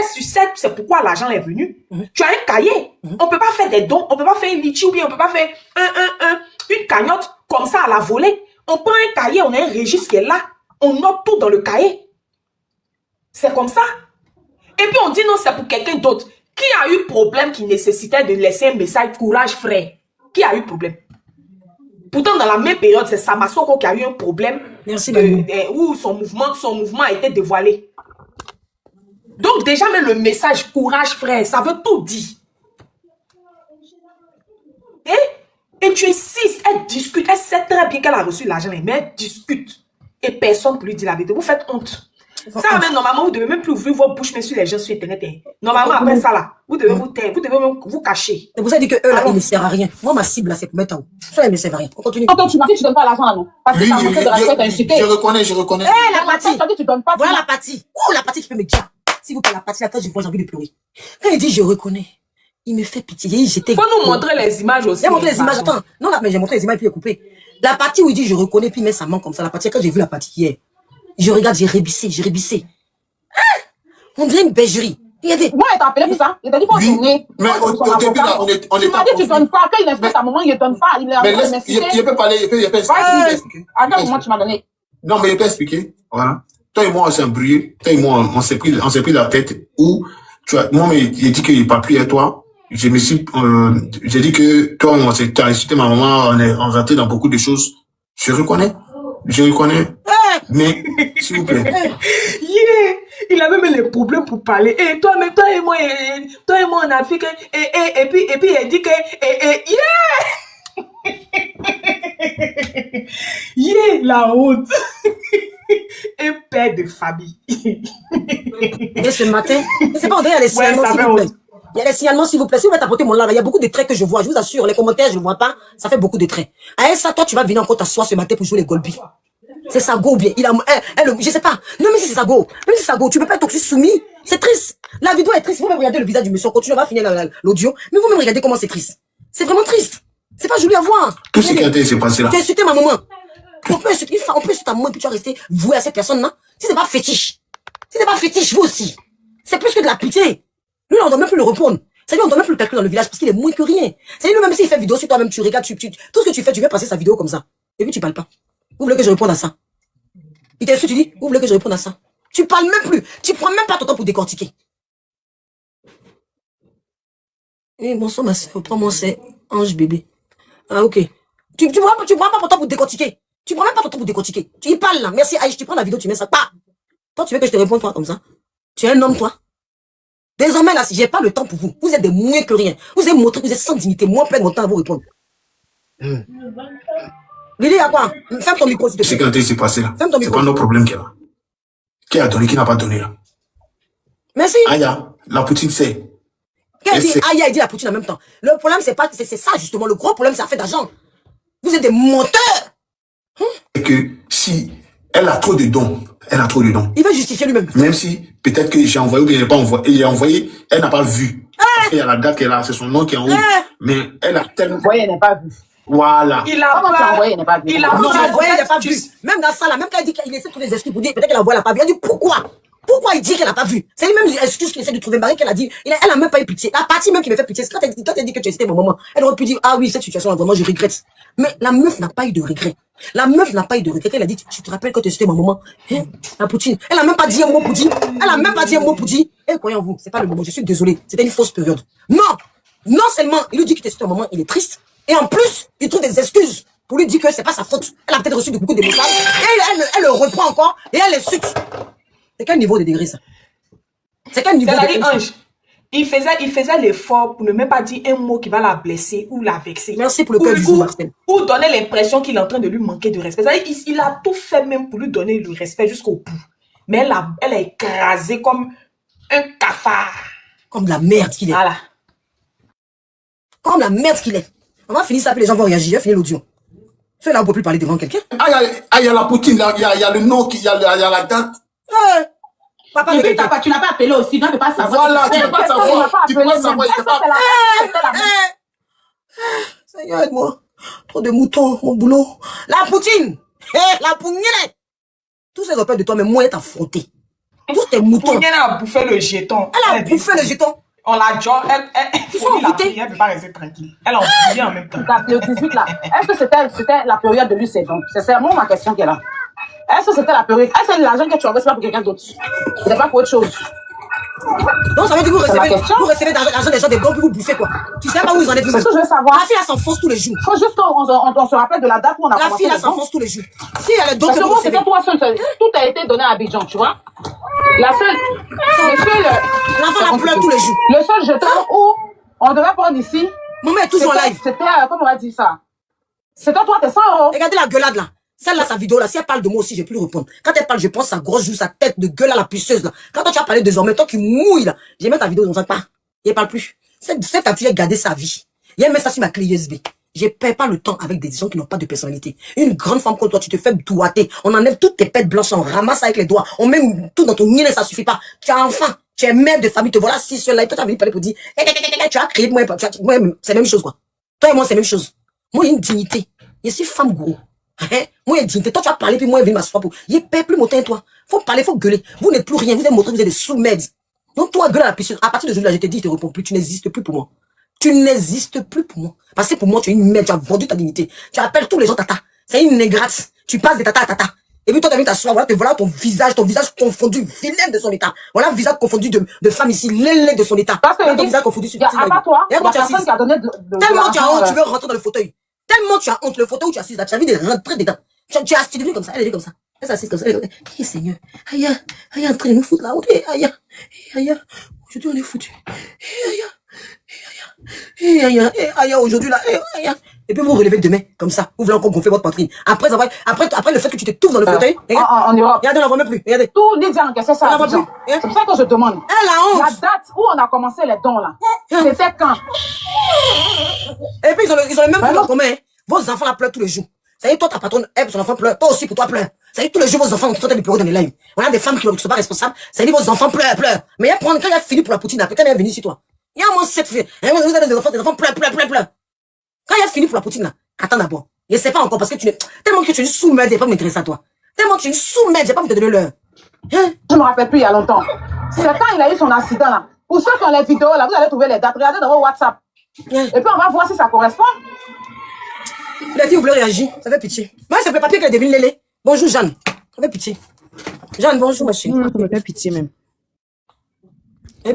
[SPEAKER 2] c'est pourquoi l'argent est venu. Tu as un cahier. On ne peut pas faire des dons, on ne peut pas faire un litchi ou bien on ne peut pas faire une cagnotte comme ça à la volée. On prend un cahier, on a un registre qui est là. On note tout dans le cahier. C'est comme ça. Et puis on dit non, c'est pour quelqu'un d'autre. Qui a eu problème qui nécessitait de laisser un message courage frère? Qui a eu problème? Pourtant, dans la même période, c'est Samasoko qui a eu un problème.
[SPEAKER 1] Merci,
[SPEAKER 2] où son mouvement a été dévoilé. Donc, déjà, même le message courage, frère, ça veut tout dire. Et tu insistes, elle discute, elle sait très bien qu'elle a reçu l'argent, mais elle discute. Et personne ne lui dit la vérité. Vous faites honte. Ça, même, normalement, vous devez même plus ouvrir vos bouches, mais sur les gens sur Internet. Hein. Normalement, après ça, là, vous devez vous taire, vous devez même vous cacher.
[SPEAKER 1] C'est pour ça que eux, là, ils ne servent à rien. Moi, ma cible, là, c'est pour mettre en haut. Ça, ils ne servent à rien. On continue.
[SPEAKER 6] Quand tu m'as dit, tu donnes pas l'argent, là, non? Parce que
[SPEAKER 9] Oui,
[SPEAKER 6] t'as manqué de respect, t'as insulté.
[SPEAKER 9] je reconnais.
[SPEAKER 1] Eh, la partie.
[SPEAKER 6] Quand tu donnes pas,
[SPEAKER 1] Voilà la partie. Oh, la partie qui peut me dire. S'il vous plaît, la partie, là, quand je vois, j'ai envie de pleurer. Quand il dit, je reconnais, il me fait pitié. J'étais.
[SPEAKER 2] Faut nous montrer les images aussi.
[SPEAKER 1] J'ai montré les images. Attends. Non, là, mais j'ai montré les images, puis il est coupé. La partie où il dit, je reconnais, puis il met sa main comme ça. La partie, quand j'ai vu la partie hier, je regarde, j'ai rébissé. Ah! On dirait une bergerie. Regardez.
[SPEAKER 6] Moi, il t'a appelé pour ça. Il t'a dit, faut tourner.
[SPEAKER 9] Mais au début, là, on est
[SPEAKER 6] Tu m'as dit, tu donnes pas. Quand il espèce à un moment, il ne donne pas. Il est en
[SPEAKER 9] Mais
[SPEAKER 6] train de
[SPEAKER 9] il peut parler, il peut expliquer.
[SPEAKER 6] À quel moment tu m'as donné?
[SPEAKER 9] Non, mais il peut expliquer. Voilà. Toi et moi, on s'est embrouillé. Toi et moi, on s'est pris la tête. Où, tu vois, moi, il a dit qu'il parle plus à toi. J'ai dit que toi, t'as insulté ma maman, on est rentré dans beaucoup de choses. Je reconnais. Mais, s'il vous plaît.
[SPEAKER 2] Yeah. Il a même les problèmes pour parler. Et toi et moi en Afrique. Et puis il dit que, yeah, la honte. Un père de famille.
[SPEAKER 1] Et ce matin, c'est pas, il y a les signalements, s'il vous plaît. Il y a les signalements, s'il vous plaît. Si vous mettez à porter mon live, il y a beaucoup de traits que je vois. Je vous assure, les commentaires, je ne vois pas. Ça fait beaucoup de traits. À ça, toi, tu vas venir encore t'asseoir ce matin pour jouer les Golbi. C'est sa go, bien. Je sais pas. Non, mais si c'est sa go. Même si c'est sa go, tu peux pas être aussi soumis. C'est triste. La vidéo est triste. Vous même regardez le visage du monsieur. On continue, on va finir l'audio. Mais vous même regardez comment c'est triste. C'est vraiment triste. C'est pas joli à voir.
[SPEAKER 9] Tout ce qui a été passé là.
[SPEAKER 1] Tu as insulté ma maman. On peut insulter ta maman et puis tu vas rester voué à cette personne-là. Si c'est pas fétiche. Vous aussi. C'est plus que de la pitié. Lui, on doit même plus le répondre. C'est-à-dire, on doit même plus le calculer dans le village parce qu'il est moins que rien. C'est-à-dire, même s'il fait vidéo sur toi-même, tu regardes, tout ce que tu fais, tu viens passer sa vidéo comme ça. Et puis, tu parles pas. Vous voulez que je réponde à ça? Il t'insulte, tu dis, vous voulez que je réponde à ça? Tu parles même plus. Tu prends même pas ton temps pour décortiquer. Eh, bonsoir, ma soeur. Prends-moi, c'est Ange bébé. Ah, ok. Tu prends pas ton temps pour décortiquer. Tu prends même pas ton temps pour décortiquer. Tu y parles là. Merci, Aïch, tu prends la vidéo, tu mets ça. Pas. Toi, tu veux que je te réponde, toi, comme ça? Tu es un homme, toi? Désormais, là, j'ai pas le temps pour vous. Vous êtes des moins que rien. Vous êtes montré, vous êtes sans dignité. Moi, plein de mon temps à vous répondre. Lily, à quoi? Ferme ton micro, s'il te plaît.
[SPEAKER 9] C'est quand il s'est passé là.
[SPEAKER 1] Ferme ton
[SPEAKER 9] C'est
[SPEAKER 1] micro.
[SPEAKER 9] pas nos problèmes qu'il y a là. Qui a donné, qui n'a pas donné là?
[SPEAKER 1] Merci.
[SPEAKER 9] Aya, la Poutine sait.
[SPEAKER 1] Qu'elle dit Aya, il dit la Poutine en même temps. Le problème, c'est pas, c'est ça, justement. Le gros problème, c'est la fait d'argent. Vous êtes des menteurs.
[SPEAKER 9] Et que si elle a trop de dons,
[SPEAKER 1] Il va justifier lui-même.
[SPEAKER 9] même si peut-être que j'ai envoyé ou bien il n'a pas envoyé, il a envoyé, elle n'a pas vu. Il y a la date qu'elle a, c'est son nom qui est en haut. Mais elle a tellement.
[SPEAKER 6] Envoyé, elle n'est pas vu.
[SPEAKER 9] Voilà.
[SPEAKER 2] Il a
[SPEAKER 6] Comment tu as
[SPEAKER 2] pas.
[SPEAKER 6] envoyé, elle n'est pas vu?
[SPEAKER 2] Il a
[SPEAKER 1] Non,
[SPEAKER 2] pas.
[SPEAKER 1] envoyé, il n'a pas vu. Même dans ça, là, même quand il dit qu'il essaie de trouver des excuses pour dire, peut-être qu'elle a envoyé, elle n'a pas vu. Il a dit pourquoi? Pourquoi il dit qu'elle n'a pas vu? C'est lui-même l'excuse qu'il essaie de trouver. Marie qu'elle a dit, elle a même pas eu pitié. La partie même qui me fait pitié, c'est quand elle dit que tu as cité mon maman. Elle aurait pu dire, ah oui, cette situation-là, vraiment, je regrette. Mais la meuf n'a pas eu de regret. Elle a dit, tu te rappelles quand tu as cité ma maman? Hein? La Poutine. Elle a même pas dit un mot pour dire. Eh, croyez-vous, c'est pas le moment. Je suis désolé. C'était une fausse période. Non seulement, il lui dit qu'il t'a cité ma maman, il est triste. Et en plus, il trouve des excuses pour lui dire que c'est pas sa faute. Elle a peut-être reçu beaucoup de messages. Et elle le reprend encore. Et elle insulte. C'est quel niveau de degré, ça? C'est quel niveau de degré?
[SPEAKER 2] Ange, il faisait l'effort pour ne même pas dire un mot qui va la blesser ou la vexer.
[SPEAKER 1] Merci pour le cœur du jour, Marcel.
[SPEAKER 2] Ou donner l'impression qu'il est en train de lui manquer de respect. Il a tout fait même pour lui donner le respect jusqu'au bout. Mais elle a écrasé comme un cafard.
[SPEAKER 1] Comme la merde qu'il est.
[SPEAKER 2] Voilà.
[SPEAKER 1] Comme la merde qu'il est. On va finir ça, puis les gens vont réagir. On va finir l'audio. Ceux-là, on ne peut plus parler devant quelqu'un.
[SPEAKER 9] Il y a la Poutine, il y a le nom, il y a la date.
[SPEAKER 1] Papa,
[SPEAKER 6] Et puis, tu n'as pas appelé aussi, donc tu ne peux pas savoir.
[SPEAKER 9] Voilà, tu ne peux pas savoir. Tu ne peux pas savoir.
[SPEAKER 1] Seigneur, aide-moi. Trop de moutons, mon boulot. La Poutine. La Pougnette. Tous ces appels de toi, mais moi, elle t'a frotté. Tous tes moutons.
[SPEAKER 2] Pougnette a bouffé le jeton.
[SPEAKER 1] Elle a bouffé le jeton.
[SPEAKER 2] On l'a déjà.
[SPEAKER 1] Ils sont invités.
[SPEAKER 2] Elle ne peut pas rester tranquille. Elle a oublié en même temps.
[SPEAKER 6] Le 18 là. Est-ce que c'était la période de lui, c'est donc? C'est vraiment ma question qui est là. Est-ce que c'était la période? Est-ce que l'argent que tu envoies, c'est pas pour quelqu'un d'autre? C'est pas pour autre chose.
[SPEAKER 1] Non, ça veut dire que vous recevez l'argent des gens des bons puis vous bouffez quoi. Tu sais pas où ils en êtes vous-même.
[SPEAKER 6] C'est ce que je veux savoir.
[SPEAKER 1] La fille, elle s'enfonce tous les jours.
[SPEAKER 6] Faut juste qu'on se rappelle de la date où on a commencé.
[SPEAKER 1] La fille, elle s'enfonce tous les jours. Si elle est d'autres,
[SPEAKER 6] parce que moi, c'était toi seul. Tout a été donné à Abidjan, tu vois. La seule.
[SPEAKER 1] L'enfant, elle pleure tous les jours.
[SPEAKER 6] Le seul jeton où on devait prendre ici.
[SPEAKER 1] Maman est toujours en live.
[SPEAKER 6] C'était, comment on va dire ça? C'était toi, tes 100 €.
[SPEAKER 1] Regardez la gueulade là. Celle-là, sa vidéo là, si elle parle de moi aussi, je vais plus lui répondre. Quand elle parle, je pense sa grosse joue, sa tête de gueule à la puceuse là. Quand toi tu as parlé désormais, toi qui mouilles là, je vais mettre ta vidéo dans un pas. Il parle plus. Cette fille a gardé sa vie. Il a mis ça sur ma clé USB. Je perds pas le temps avec des gens qui n'ont pas de personnalité. Une grande femme comme toi, tu te fais doigter. On enlève toutes tes pètes blanches, on ramasse avec les doigts. On met tout dans ton nid, ça suffit pas. Tu as enfant, tu es mère de famille, te voilà si seul là. Et toi, tu as venu parler pour dire, tu as créé de moi, c'est la même chose quoi. Toi et moi, c'est la même chose. Moi, il y a une dignité. Je suis femme gros. Hein? Moi, il y a une dignité. Toi, tu as parlé, puis moi, il vient m'asseoir pour. Il perd plus mon temps, toi. Faut parler, faut gueuler. Vous n'êtes plus rien. Vous êtes montré, vous êtes des sous-mèdes. Donc, toi, gueule à la piscine. À partir de aujourd'hui, là, je te dis, je te réponds plus. Tu n'existes plus pour moi. Tu n'existes plus pour moi. Parce que pour moi, tu es une merde, tu as vendu ta dignité. Tu appelles tous les gens tata. C'est une négrate. Tu passes de tata à tata. Et puis toi, tu viens t'asseoir, voilà, voilà ton visage confondu, vilain de son état. Voilà le visage confondu de femme ici, l'élé de son état.
[SPEAKER 6] Parce que
[SPEAKER 1] voilà ton visage confondu sur
[SPEAKER 6] à part toi, il y a personne qui a donné
[SPEAKER 1] tellement tu as honte, tu veux rentrer dans le fauteuil. Tellement tu as honte, le fauteuil où tu es assise là, tu as envie de rentrer dedans. Tu es assise comme ça, elle est comme ça. Elle s'assise comme ça, elle est comme ça. Hey, Seigneur, aïe, aïe, en train de nous foutre là, aïe, aïe, aujourd'hui on est foutu. Aïe, aujourd'hui là, aïe. Et puis vous relevez demain, comme ça. Vous voulez encore gonfler votre poitrine. Après le fait que tu t'étouffes dans le fauteuil.
[SPEAKER 6] En Europe.
[SPEAKER 1] Regardez, on n'en voit même plus. Regardez.
[SPEAKER 6] Tout Lydia encaissé ça. C'est pour ça que je demande.
[SPEAKER 1] Elle a honte.
[SPEAKER 6] La date où on a commencé les dons là. C'était quand?
[SPEAKER 1] Et puis ils ont le même problème commun. Vos enfants là pleurent tous les jours. Ça y est, toi ta patronne, elle, son enfant pleure. Toi aussi pour toi pleure. Ça y est, tous les jours vos enfants sont en train de pleurer dans les lives. On a des femmes qui ne sont pas responsables. Ça y est, vos enfants pleurent. Mais quand il a fini pour la poutine, après quand elle est venue sur toi. Il y a moins 7 filles. Vous avez des enfants pleurent. Quand il a fini pour la poutine là, attends d'abord. Je sais pas encore parce que tellement que tu es une sous-merde, j'ai pas m'intéresser à toi. Tellement que tu es une sous-merde, j'ai pas te donner l'heure.
[SPEAKER 6] Hein? Je me rappelle plus il y a longtemps. C'est quand il a eu son accident là. Pour ceux qui ont les vidéos là, vous allez trouver les dates. Regardez dans vos WhatsApp. Et puis on va voir si ça correspond.
[SPEAKER 1] La fille voulait réagir, ça fait pitié. Moi, c'est le papier qu'elle devine Lélé. Bonjour Jeanne, ça fait pitié. Jeanne, bonjour ma chérie.
[SPEAKER 11] Ça me fait pitié même. Ça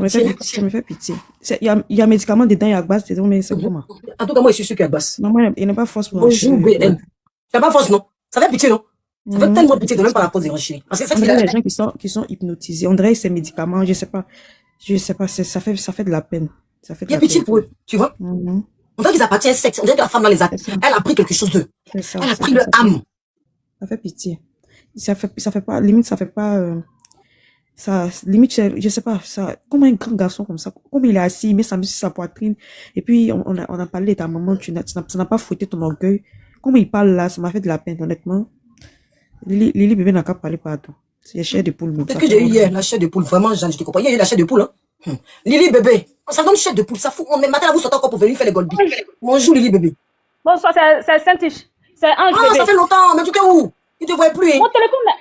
[SPEAKER 11] me fait pitié. Il y a un médicament dedans, il y a Agbas dedans, mais c'est comment?
[SPEAKER 1] En tout cas, moi, je suis sûr qu'il y a Agbas.
[SPEAKER 11] Non, moi, il n'est pas force pour
[SPEAKER 1] bonjour BN. C'est pas force, non? Ça fait pitié, non? Ça fait tellement pitié de même pas la pause des chérie. Parce que ça
[SPEAKER 11] fait les gens qui sont hypnotisés. On dirait que ces médicaments, je sais pas, ça fait de la peine.
[SPEAKER 1] Il y a pitié pour eux, tu vois? On dirait qu'ils appartiennent à sexe. On dirait que la femme dans les actes. Elle a pris quelque chose d'eux. Elle a pris leur âme.
[SPEAKER 11] Ça fait pitié. Ça fait pas, limite, ça fait pas, ça, limite, je sais pas, ça, comment un grand garçon comme ça, comme il est assis, il met sa main sur sa poitrine, et puis on a parlé de ta maman, ça n'a pas fouetté ton orgueil. Comme il parle là, ça m'a fait de la peine, honnêtement. Lily bébé n'a qu'à parler partout. C'est la chair de poule.
[SPEAKER 1] Qu'est-ce que j'ai eu hier, la chair de poule? Vraiment, Jeanne, je te comprends. Il y a eu la chair de poule, hein. Lily bébé, ça donne chair de poule, ça fout. On est matin là, vous sortez encore pour venir faire les golbis. Bonjour Lily bébé.
[SPEAKER 10] Bonsoir, c'est Saint-Tiche. C'est Ange bébé.
[SPEAKER 1] Ça fait longtemps, mais tu es où? Il te voit plus. Hein?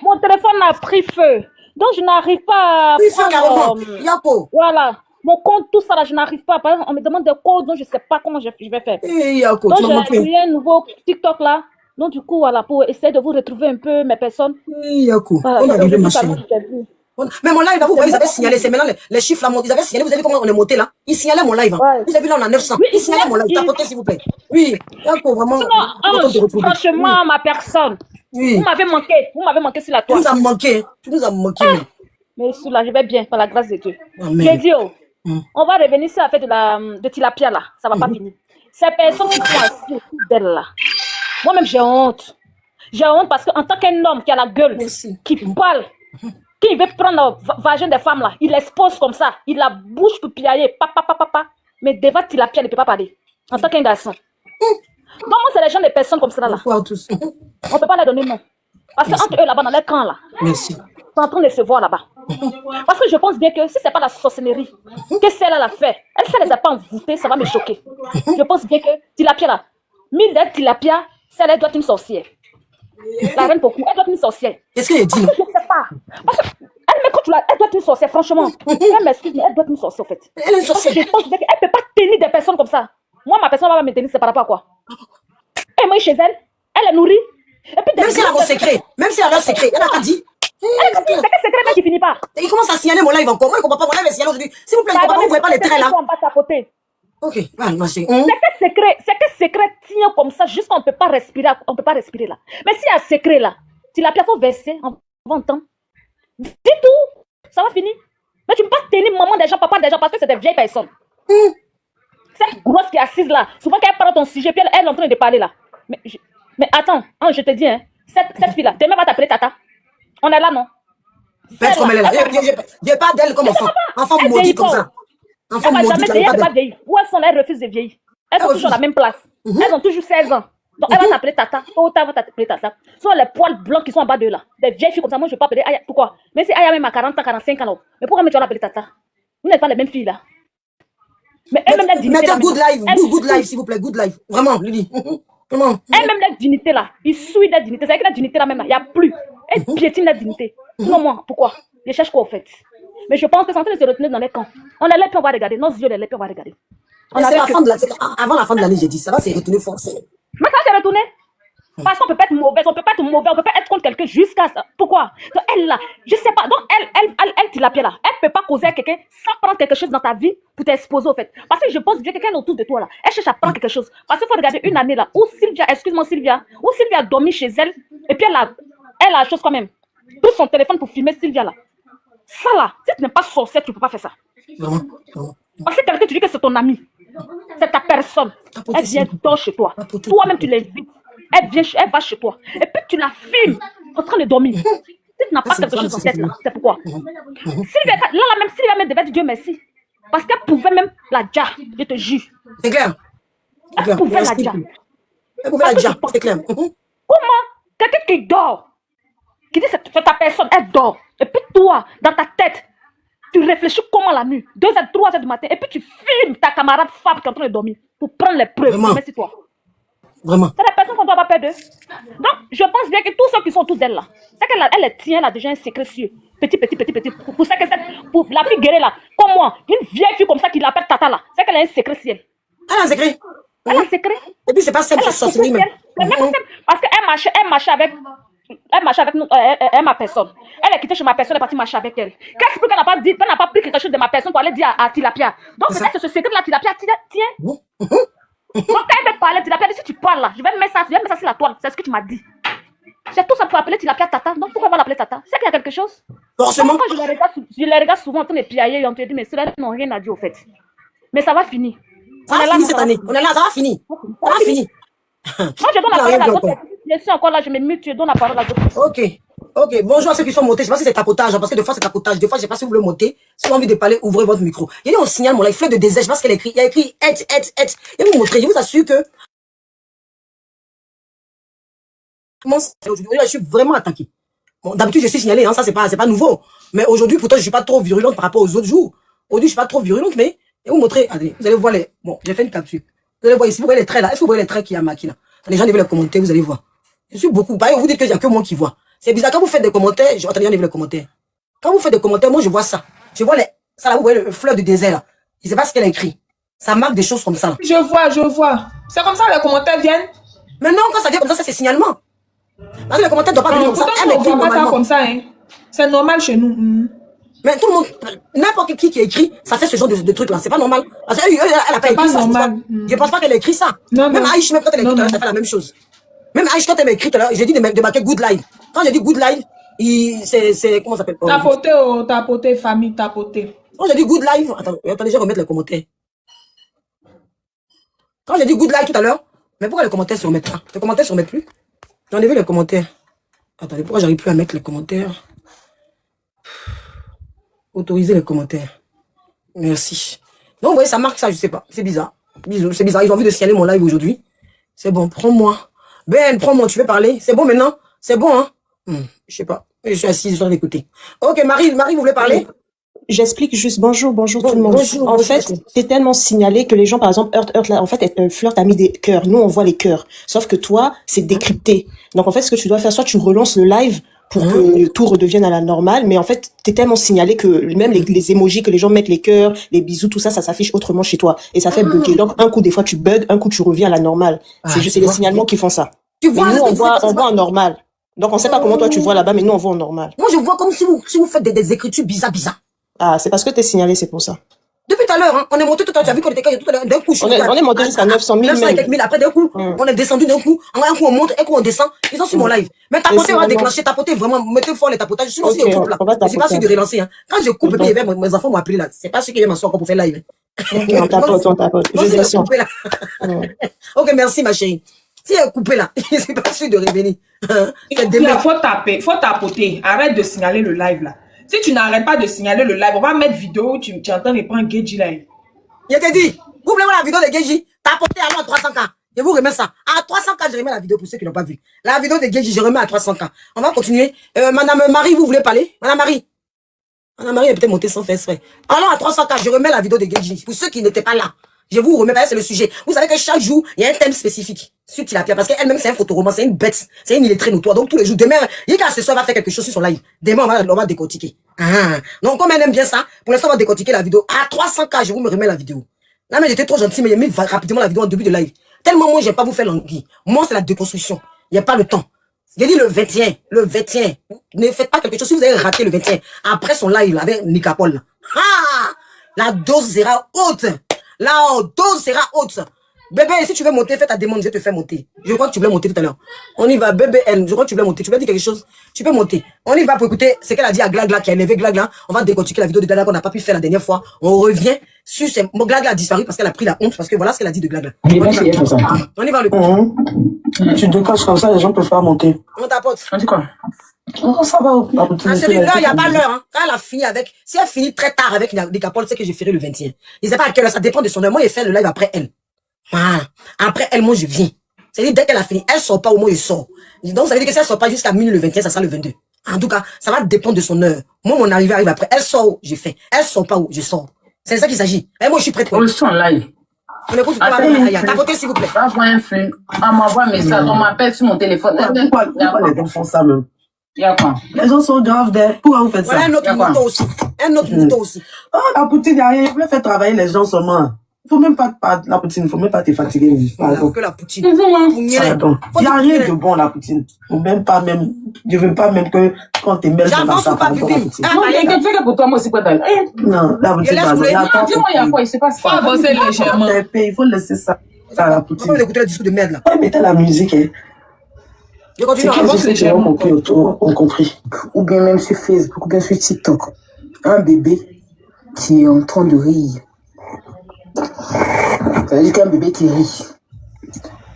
[SPEAKER 10] Mon téléphone a pris feu. Donc je n'arrive pas à
[SPEAKER 1] prendre, Yako.
[SPEAKER 10] Voilà. Mon compte, tout ça là, je n'arrive pas. Par exemple, on me demande des codes, donc je ne sais pas comment je vais faire.
[SPEAKER 1] Yako,
[SPEAKER 10] donc j'ai créé un nouveau TikTok là. Donc du coup, voilà, pour essayer de vous retrouver un peu mes personnes.
[SPEAKER 1] Yako,
[SPEAKER 10] voilà,
[SPEAKER 1] on a arrivé ma chérie. Mais mon live, là, vous voyez, ils avaient signalé, c'est maintenant les chiffres là, ils avaient signalé, vous avez vu comment on est monté là? Ils signalaient mon live. Hein. Ouais. Vous avez vu là, on a 900. Oui, ils signalaient mon live. Tapotez, s'il vous plaît. Oui, Yako, vraiment.
[SPEAKER 10] Franchement, ma personne. Oui. Vous m'avez manqué sur la toile.
[SPEAKER 1] Tu nous as manqué.
[SPEAKER 10] Mais là, je vais bien, par la grâce de Dieu. J'ai dit, on va revenir sur la fête de Tilapia là, ça va pas finir. Ces personnes qui sont assises d'elle là, moi-même j'ai honte. J'ai honte parce qu'en tant qu'un homme qui a la gueule, qui parle, qui veut prendre le vagin des femmes là, il l'expose comme ça, il la bouche pour piailler, papa. Mais devant Tilapia, il ne peut pas parler. En tant qu'un garçon. Donc moi, c'est les gens des personnes comme ça là. On ne peut pas les donner non. Parce qu'entre eux là-bas, dans leur camp là, ils sont en train de se voir là-bas. Parce que je pense bien que si ce n'est pas la sorcellerie que celle-là l'a fait, elle ne les a pas envoûtées, ça va me choquer. Je pense bien que Tilapia là, mille Tilapia, celle-là doit être une sorcière. La reine Pokou, elle doit être une sorcière.
[SPEAKER 1] Qu'est-ce qu'elle dit?
[SPEAKER 10] Je ne sais pas. Parce que elle doit être une sorcière, franchement. Elle m'excuse, mais elle doit être une sorcière en fait.
[SPEAKER 1] Elle est une sorcière.
[SPEAKER 10] Je pense bien qu'elle ne peut pas tenir des personnes comme ça. Moi, ma personne va me tenir, c'est par rapport à quoi? Et moi, chez elle, elle est nourrie. Et puis,
[SPEAKER 1] même si elle a mon secret, elle a pas dit.
[SPEAKER 10] C'est quel secret mais qui finit pas.
[SPEAKER 1] Il commence à signaler mon live encore. Moi, je ne comprends pas mon live est signalé aujourd'hui. S'il vous plaît, vous ne voyez pas les traits là. Ok, c'est
[SPEAKER 10] quel secret tient comme ça, juste qu'on ne peut pas respirer là. Mais s'il y a un secret là, tu l'as bien fait verser en 20 ans. Dis tout, ça va finir. Mais tu ne peux pas tenir maman des gens, papa des gens, parce que c'est des vieilles personnes. Cette grosse qui est assise là, souvent quand elle parle de ton sujet, puis elle est en train de parler là. Mais attends, je te dis, hein, Cette fille-là, demain va t'appeler Tata. On est là, non?
[SPEAKER 1] Bête comme elle est là. Je parle d'elle comme enfant. Enfant
[SPEAKER 10] Elle
[SPEAKER 1] maudit
[SPEAKER 10] vieillit
[SPEAKER 1] comme
[SPEAKER 10] pas.
[SPEAKER 1] ça. Enfant
[SPEAKER 10] Elle va
[SPEAKER 1] maudit,
[SPEAKER 10] jamais
[SPEAKER 1] elle
[SPEAKER 10] vieillir,
[SPEAKER 1] n'est
[SPEAKER 10] elle
[SPEAKER 1] pas
[SPEAKER 10] va
[SPEAKER 1] belle.
[SPEAKER 10] vieillir. Où elles sont là, elles refusent de vieillir. Elles sont toujours à la même place. Elles ont toujours 16 ans. Donc elle va t'appeler Tata. Tôt ou tard, elle va t'appeler Tata. Ce sont les poils blancs qui sont en bas d'eux là. Des vieilles filles comme ça, moi je ne vais pas appeler Aya. Pourquoi? Même si Aya même à 40 ans, 45 ans là. Mais pourquoi même tu vas l'appeler Tata? Vous n'êtes pas les mêmes filles là. Mais elle-même la dignité.
[SPEAKER 1] Mettez good life, good life s'il vous plaît, good life. Vraiment, Lily. Vraiment.
[SPEAKER 10] Elle-même la dignité là. Il suit la dignité. C'est-à-dire que la dignité là même là, il n'y a plus. Elle piétine la dignité. Non, moi, pourquoi? Je cherche quoi au fait? Mais je pense que c'est en train de se retenir dans les camps. On est là puis on va regarder. Nos yeux, les puis on va regarder.
[SPEAKER 1] C'est la fin de avant la fin de l'année, j'ai dit, ça va se retourner forcé.
[SPEAKER 10] Mais ça s'est retourné. Parce qu'on peut pas être mauvais, on peut pas être mauvais, on peut pas être contre quelqu'un jusqu'à ça. Pourquoi? Donc elle là, je sais pas. Donc elle tire la pierre là. Elle peut pas causer à quelqu'un sans prendre quelque chose dans ta vie pour t'exposer au fait. Parce que je pense bien quelqu'un autour de toi là. Elle cherche à prendre quelque chose. Parce qu'il faut regarder une année là où Sylvia, excuse-moi Sylvia, où Sylvia a dormi chez elle et puis elle a la chose quand même. Tout son téléphone pour filmer Sylvia là. Ça là, si tu n'es pas sorcière, tu peux pas faire ça.
[SPEAKER 1] Vraiment.
[SPEAKER 10] Parce que quelqu'un tu dis que c'est ton ami, c'est ta personne. Elle vient dort chez toi. Toi-même tu l'invites. Elle va chez toi. Et puis tu la filmes en train de dormir. Si tu n'as pas quelque chose en tête, c'est pourquoi. Sylvia, là même Sylvia même devait dire Dieu merci. Parce qu'elle pouvait même la dire, je te jure.
[SPEAKER 1] C'est clair.
[SPEAKER 10] Elle pouvait la dire.
[SPEAKER 1] Elle pouvait la dire, c'est clair.
[SPEAKER 10] Comment quelqu'un qui dort, qui dit c'est ta personne, elle dort. Et puis toi, dans ta tête, tu réfléchis comment la nuit, 2h, 3h du matin, et puis tu filmes ta camarade femme qui est en train de dormir pour prendre les preuves. Merci toi.
[SPEAKER 1] Vraiment.
[SPEAKER 10] C'est la personne qu'on doit avoir peur d'eux. Donc, je pense bien que tous ceux qui sont autour d'elle là, c'est qu'elle elle tient là déjà un secret sur petit. Pour ça que pour la fille guérie là, comme moi, une vieille fille comme ça qui l'appelle Tata là, c'est qu'elle a un secret sur elle.
[SPEAKER 1] Elle a un secret.
[SPEAKER 10] Elle a un secret.
[SPEAKER 1] Et puis c'est pas simple, c'est sorcellerie même.
[SPEAKER 10] C'est même simple. Parce qu'elle marchait avec nous, ma personne. Elle est quittée chez ma personne, elle est partie marcher avec elle. Qu'est-ce qu'elle n'a pas dit? Elle n'a pas pris quelque chose de ma personne pour aller dire à Tilapia. Donc peut-être que ce secret de la Tilapia, tiens. Donc quand elle veut parler, Tilapia dit si tu parles là, je vais mettre ça sur la toile. C'est ce que tu m'as dit. C'est tout ça pour appeler Tilapia Tata. Donc pourquoi on va l'appeler Tata? C'est qu'il y a quelque chose.
[SPEAKER 1] Forcément.
[SPEAKER 10] Quand je les regarde souvent en train de piailler, ils ont dit mais ceux-là n'ont rien à dire au fait. Mais ça va finir.
[SPEAKER 1] Ça va finir cette année. On est là, ça va finir. Ça va finir.
[SPEAKER 10] Moi je donne la parole à d'autres. Je suis encore là, je me mute, je donne la parole à d'autres.
[SPEAKER 1] Ok, bonjour à ceux qui sont montés. Je sais pas si c'est tapotage, parce que des fois c'est tapotage. Des fois, je sais pas si vous voulez monter. Si vous avez envie de parler, ouvrez votre micro. Il y a on signale mon live, fleur de désert. Je sais pas ce qu'elle écrit. Il y a écrit et. Et vous montrez, je vous assure que. Aujourd'hui, je suis vraiment attaquée. Bon, d'habitude, je suis signalée, hein, ça c'est pas nouveau. Mais aujourd'hui, pourtant, je suis pas trop virulente par rapport aux autres jours. Aujourd'hui, je suis pas trop virulente, mais. Et vous montrez, allez, vous allez voir les. Bon, j'ai fait une capture. Vous allez voir ici, vous voyez les traits là. Est-ce que vous voyez les traits qu'il y a marqués là? Les gens devaient les commenter, vous allez voir. Je suis beaucoup. Pareil, vous dites qu'il n'y a que moi qui vois. C'est bizarre. Quand vous faites des commentaires, attendez, les commentaires. Quand vous faites des commentaires, moi, je vois ça. Je vois ça là, vous voyez le fleur du désert là. Je sais pas ce qu'elle a écrit. Ça marque des choses comme ça là.
[SPEAKER 2] Je vois. C'est comme ça, les commentaires viennent.
[SPEAKER 1] Mais non, quand ça vient comme ça, c'est signalement. Parce que les commentaires ne doivent pas venir comme ça. Elle écrit normalement.
[SPEAKER 2] Comme ça, hein. C'est normal chez nous.
[SPEAKER 1] Mais tout le monde, n'importe qui écrit, ça fait ce genre de trucs là. C'est pas normal. Parce qu'elle a pas écrit ça. Je pense pas qu'elle a écrit ça.
[SPEAKER 2] Non,
[SPEAKER 1] même Aïch, même quand elle a écrit, ça fait la même chose. Même Aïch, quand elle m'a écrit tout à l'heure, j'ai dit de marquer good live. Quand j'ai dit good live, c'est, comment ça s'appelle?
[SPEAKER 2] Tapoter, famille, tapoter.
[SPEAKER 1] Quand j'ai dit good live, attendez, je vais remettre les commentaires. Quand j'ai dit good live tout à l'heure, mais pourquoi les commentaires se remettent pas? Les commentaires se remettent plus? J'en ai vu les commentaires. Attendez, pourquoi j'arrive plus à mettre les commentaires? Autoriser les commentaires. Merci. Donc, vous voyez, ça marque ça, je sais pas. C'est bizarre. C'est bizarre. Ils ont envie de signaler mon live aujourd'hui. C'est bon, prends-moi. Ben, prends-moi, tu veux parler? C'est bon maintenant? C'est bon, hein? Je sais pas. Je suis assise, je suis en train d'écouter. Ok, Marie, vous voulez parler?
[SPEAKER 12] J'explique juste bonjour tout le monde. En fait, c'est tellement signalé que les gens, par exemple, heurtent là. En fait, Flirt a mis des cœurs. Nous, on voit les cœurs. Sauf que toi, c'est décrypté. Donc, en fait, ce que tu dois faire, soit tu relances le live pour que tout redevienne à la normale. Mais en fait, t'es tellement signalé que même les emojis que les gens mettent, les cœurs, les bisous, tout ça, ça s'affiche autrement chez toi. Et ça fait bugger. Donc, un coup, des fois, tu bugs, un coup, tu reviens à la normale. C'est juste les signalements qui font ça. Mais nous, on voit en normal. Donc, on sait pas comment toi tu vois là-bas, mais nous, on voit en normal.
[SPEAKER 1] Moi, je vois comme si vous faites des écritures bizarres.
[SPEAKER 12] Ah, c'est parce que t'es signalé, c'est pour ça.
[SPEAKER 1] Depuis tout à l'heure, hein, on est monté tout à l'heure, tu as vu qu'on était tout à l'heure, d'un coup,
[SPEAKER 12] on est monté jusqu'à 900 000.
[SPEAKER 1] 900 et quelques mille, après d'un coup, on est descendu d'un coup, un coup on monte, un coup on descend, ils sont sur mon live. Mais tapoter, on va déclencher, tapoter vraiment, mettez fort les tapotages, sinon si on coupe là, c'est pas sûr de relancer, hein. Quand je coupe, et puis mes enfants m'ont appelé là, c'est pas sûr que je m'assois encore pour faire live.
[SPEAKER 12] On tapote, je descends.
[SPEAKER 1] Ok, merci ma chérie. Si elle est coupée là, c'est pas sûr de revenir.
[SPEAKER 2] Il faut tapoter. Arrête de signaler le live là. Si tu n'arrêtes pas de signaler le live, on va mettre vidéo, tu entends les prendre Geji là.
[SPEAKER 1] Je te dis, vous voulez voir la vidéo de Geji, tapotez alors à 300K. Je vous remets ça. À 300K, je remets la vidéo pour ceux qui n'ont pas vu. La vidéo de Geji, je remets à 300K. On va continuer. Madame Marie, vous voulez parler? Madame Marie. Madame Marie est peut-être montée sans faire exprès. Alors à 300K, je remets la vidéo de Geji. Pour ceux qui n'étaient pas là. Je vous remets, c'est le sujet. Vous savez que chaque jour, il y a un thème spécifique sur Tilapia. Parce qu'elle-même, c'est un photoroman, c'est une bête. C'est une illettrée notoire. Donc tous les jours, demain, il y a ce soir, va faire quelque chose sur son live. Demain, on va décortiquer. Donc comme elle aime bien ça, pour l'instant, on va décortiquer la vidéo. À 300K, je vous me remets la vidéo. Là, mais j'étais trop gentil, mais j'ai mis rapidement la vidéo en début de live. Tellement moi, j'aime pas vous faire languir. Moi, c'est la déconstruction. Il n'y a pas le temps. J'ai dit le 21. Ne faites pas quelque chose. Si vous avez raté le 21, après son live avec Nicapol, la dose sera haute. La dose sera haute. Bébé, si tu veux monter, fais ta demande, je te fais monter. Je crois que tu voulais monter tout à l'heure. On y va, bébé N. Je crois que tu voulais monter. Tu voulais dire quelque chose? Tu peux monter. On y va pour écouter ce qu'elle a dit à Glagla, qui a élevé Glagla. On va décortiquer la vidéo de Glagla qu'on n'a pas pu faire la dernière fois. On revient sur ces... Bon, Glagla a disparu parce qu'elle a pris la honte, parce que voilà ce qu'elle a dit de Glagla. On y va le coup.
[SPEAKER 8] Tu décaches comme ça, les gens peuvent pas monter.
[SPEAKER 1] On tapote.
[SPEAKER 8] On dit quoi? Oh, ça va.
[SPEAKER 1] À celui-là, il n'y a pas l'heure. Hein. Quand elle a fini avec... Si elle finit très tard avec Nicapol, c'est que j'ai ferai le 21. Je ne sais pas à quelle heure, ça dépend de son heure. Moi, j'ai fait le live après elle. Voilà. Après elle, moi, je viens. C'est-à-dire, dès qu'elle a fini, elle sort pas, au moins, je sors. Donc, ça veut dire que si elle sort pas jusqu'à minuit le 21, ça sera le 22. En tout cas, ça va dépendre de son heure. Moi, mon arrivée arrive après. Elle sort, je fais. Elle sort pas, où je sors. C'est ça qu'il s'agit. Et moi, je suis prête.
[SPEAKER 7] On le sent en live.
[SPEAKER 1] On écoute, tapotez, s'il vous plaît.
[SPEAKER 7] Envoie un film. On m'envoie un message. On m'appelle sur mon téléphone.
[SPEAKER 8] Pourquoi les gens font ça même?
[SPEAKER 7] Il y a quoi?
[SPEAKER 8] Les gens sont graves d'air. Pourquoi vous faites ça?
[SPEAKER 1] Voilà un autre mouton aussi. Un autre mouton aussi.
[SPEAKER 8] Oh, la Poutine, il n'y a rien. Il voulait faire travailler les gens seulement. Faut même pas, la Poutine, faut même pas te fatiguer.
[SPEAKER 1] Voilà, que la Poutine.
[SPEAKER 8] Pardon. Il n'y a rien de bon, la Poutine. Faut même pas même, je veux pas même que quand t'es mêlé dans ça,
[SPEAKER 1] pas pipi.
[SPEAKER 7] Non, il y a quelqu'un pour toi, moi aussi, quoi d'aller.
[SPEAKER 8] Non, la Poutine,
[SPEAKER 7] dis-moi, il y a quoi, il se passe
[SPEAKER 2] quoi? Faut avancer légèrement.
[SPEAKER 8] Il faut laisser ça. La Poutine.
[SPEAKER 1] Pourquoi vous écoutez le discours de merde, là?
[SPEAKER 8] Ouais, mettez la musique, hein.
[SPEAKER 1] Je continue à avancer
[SPEAKER 8] légèrement. On compris.
[SPEAKER 6] Ou bien même sur Facebook, ou bien sur TikTok. Un bébé qui est en train de rire. Ça veut dire qu'un bébé qui rit,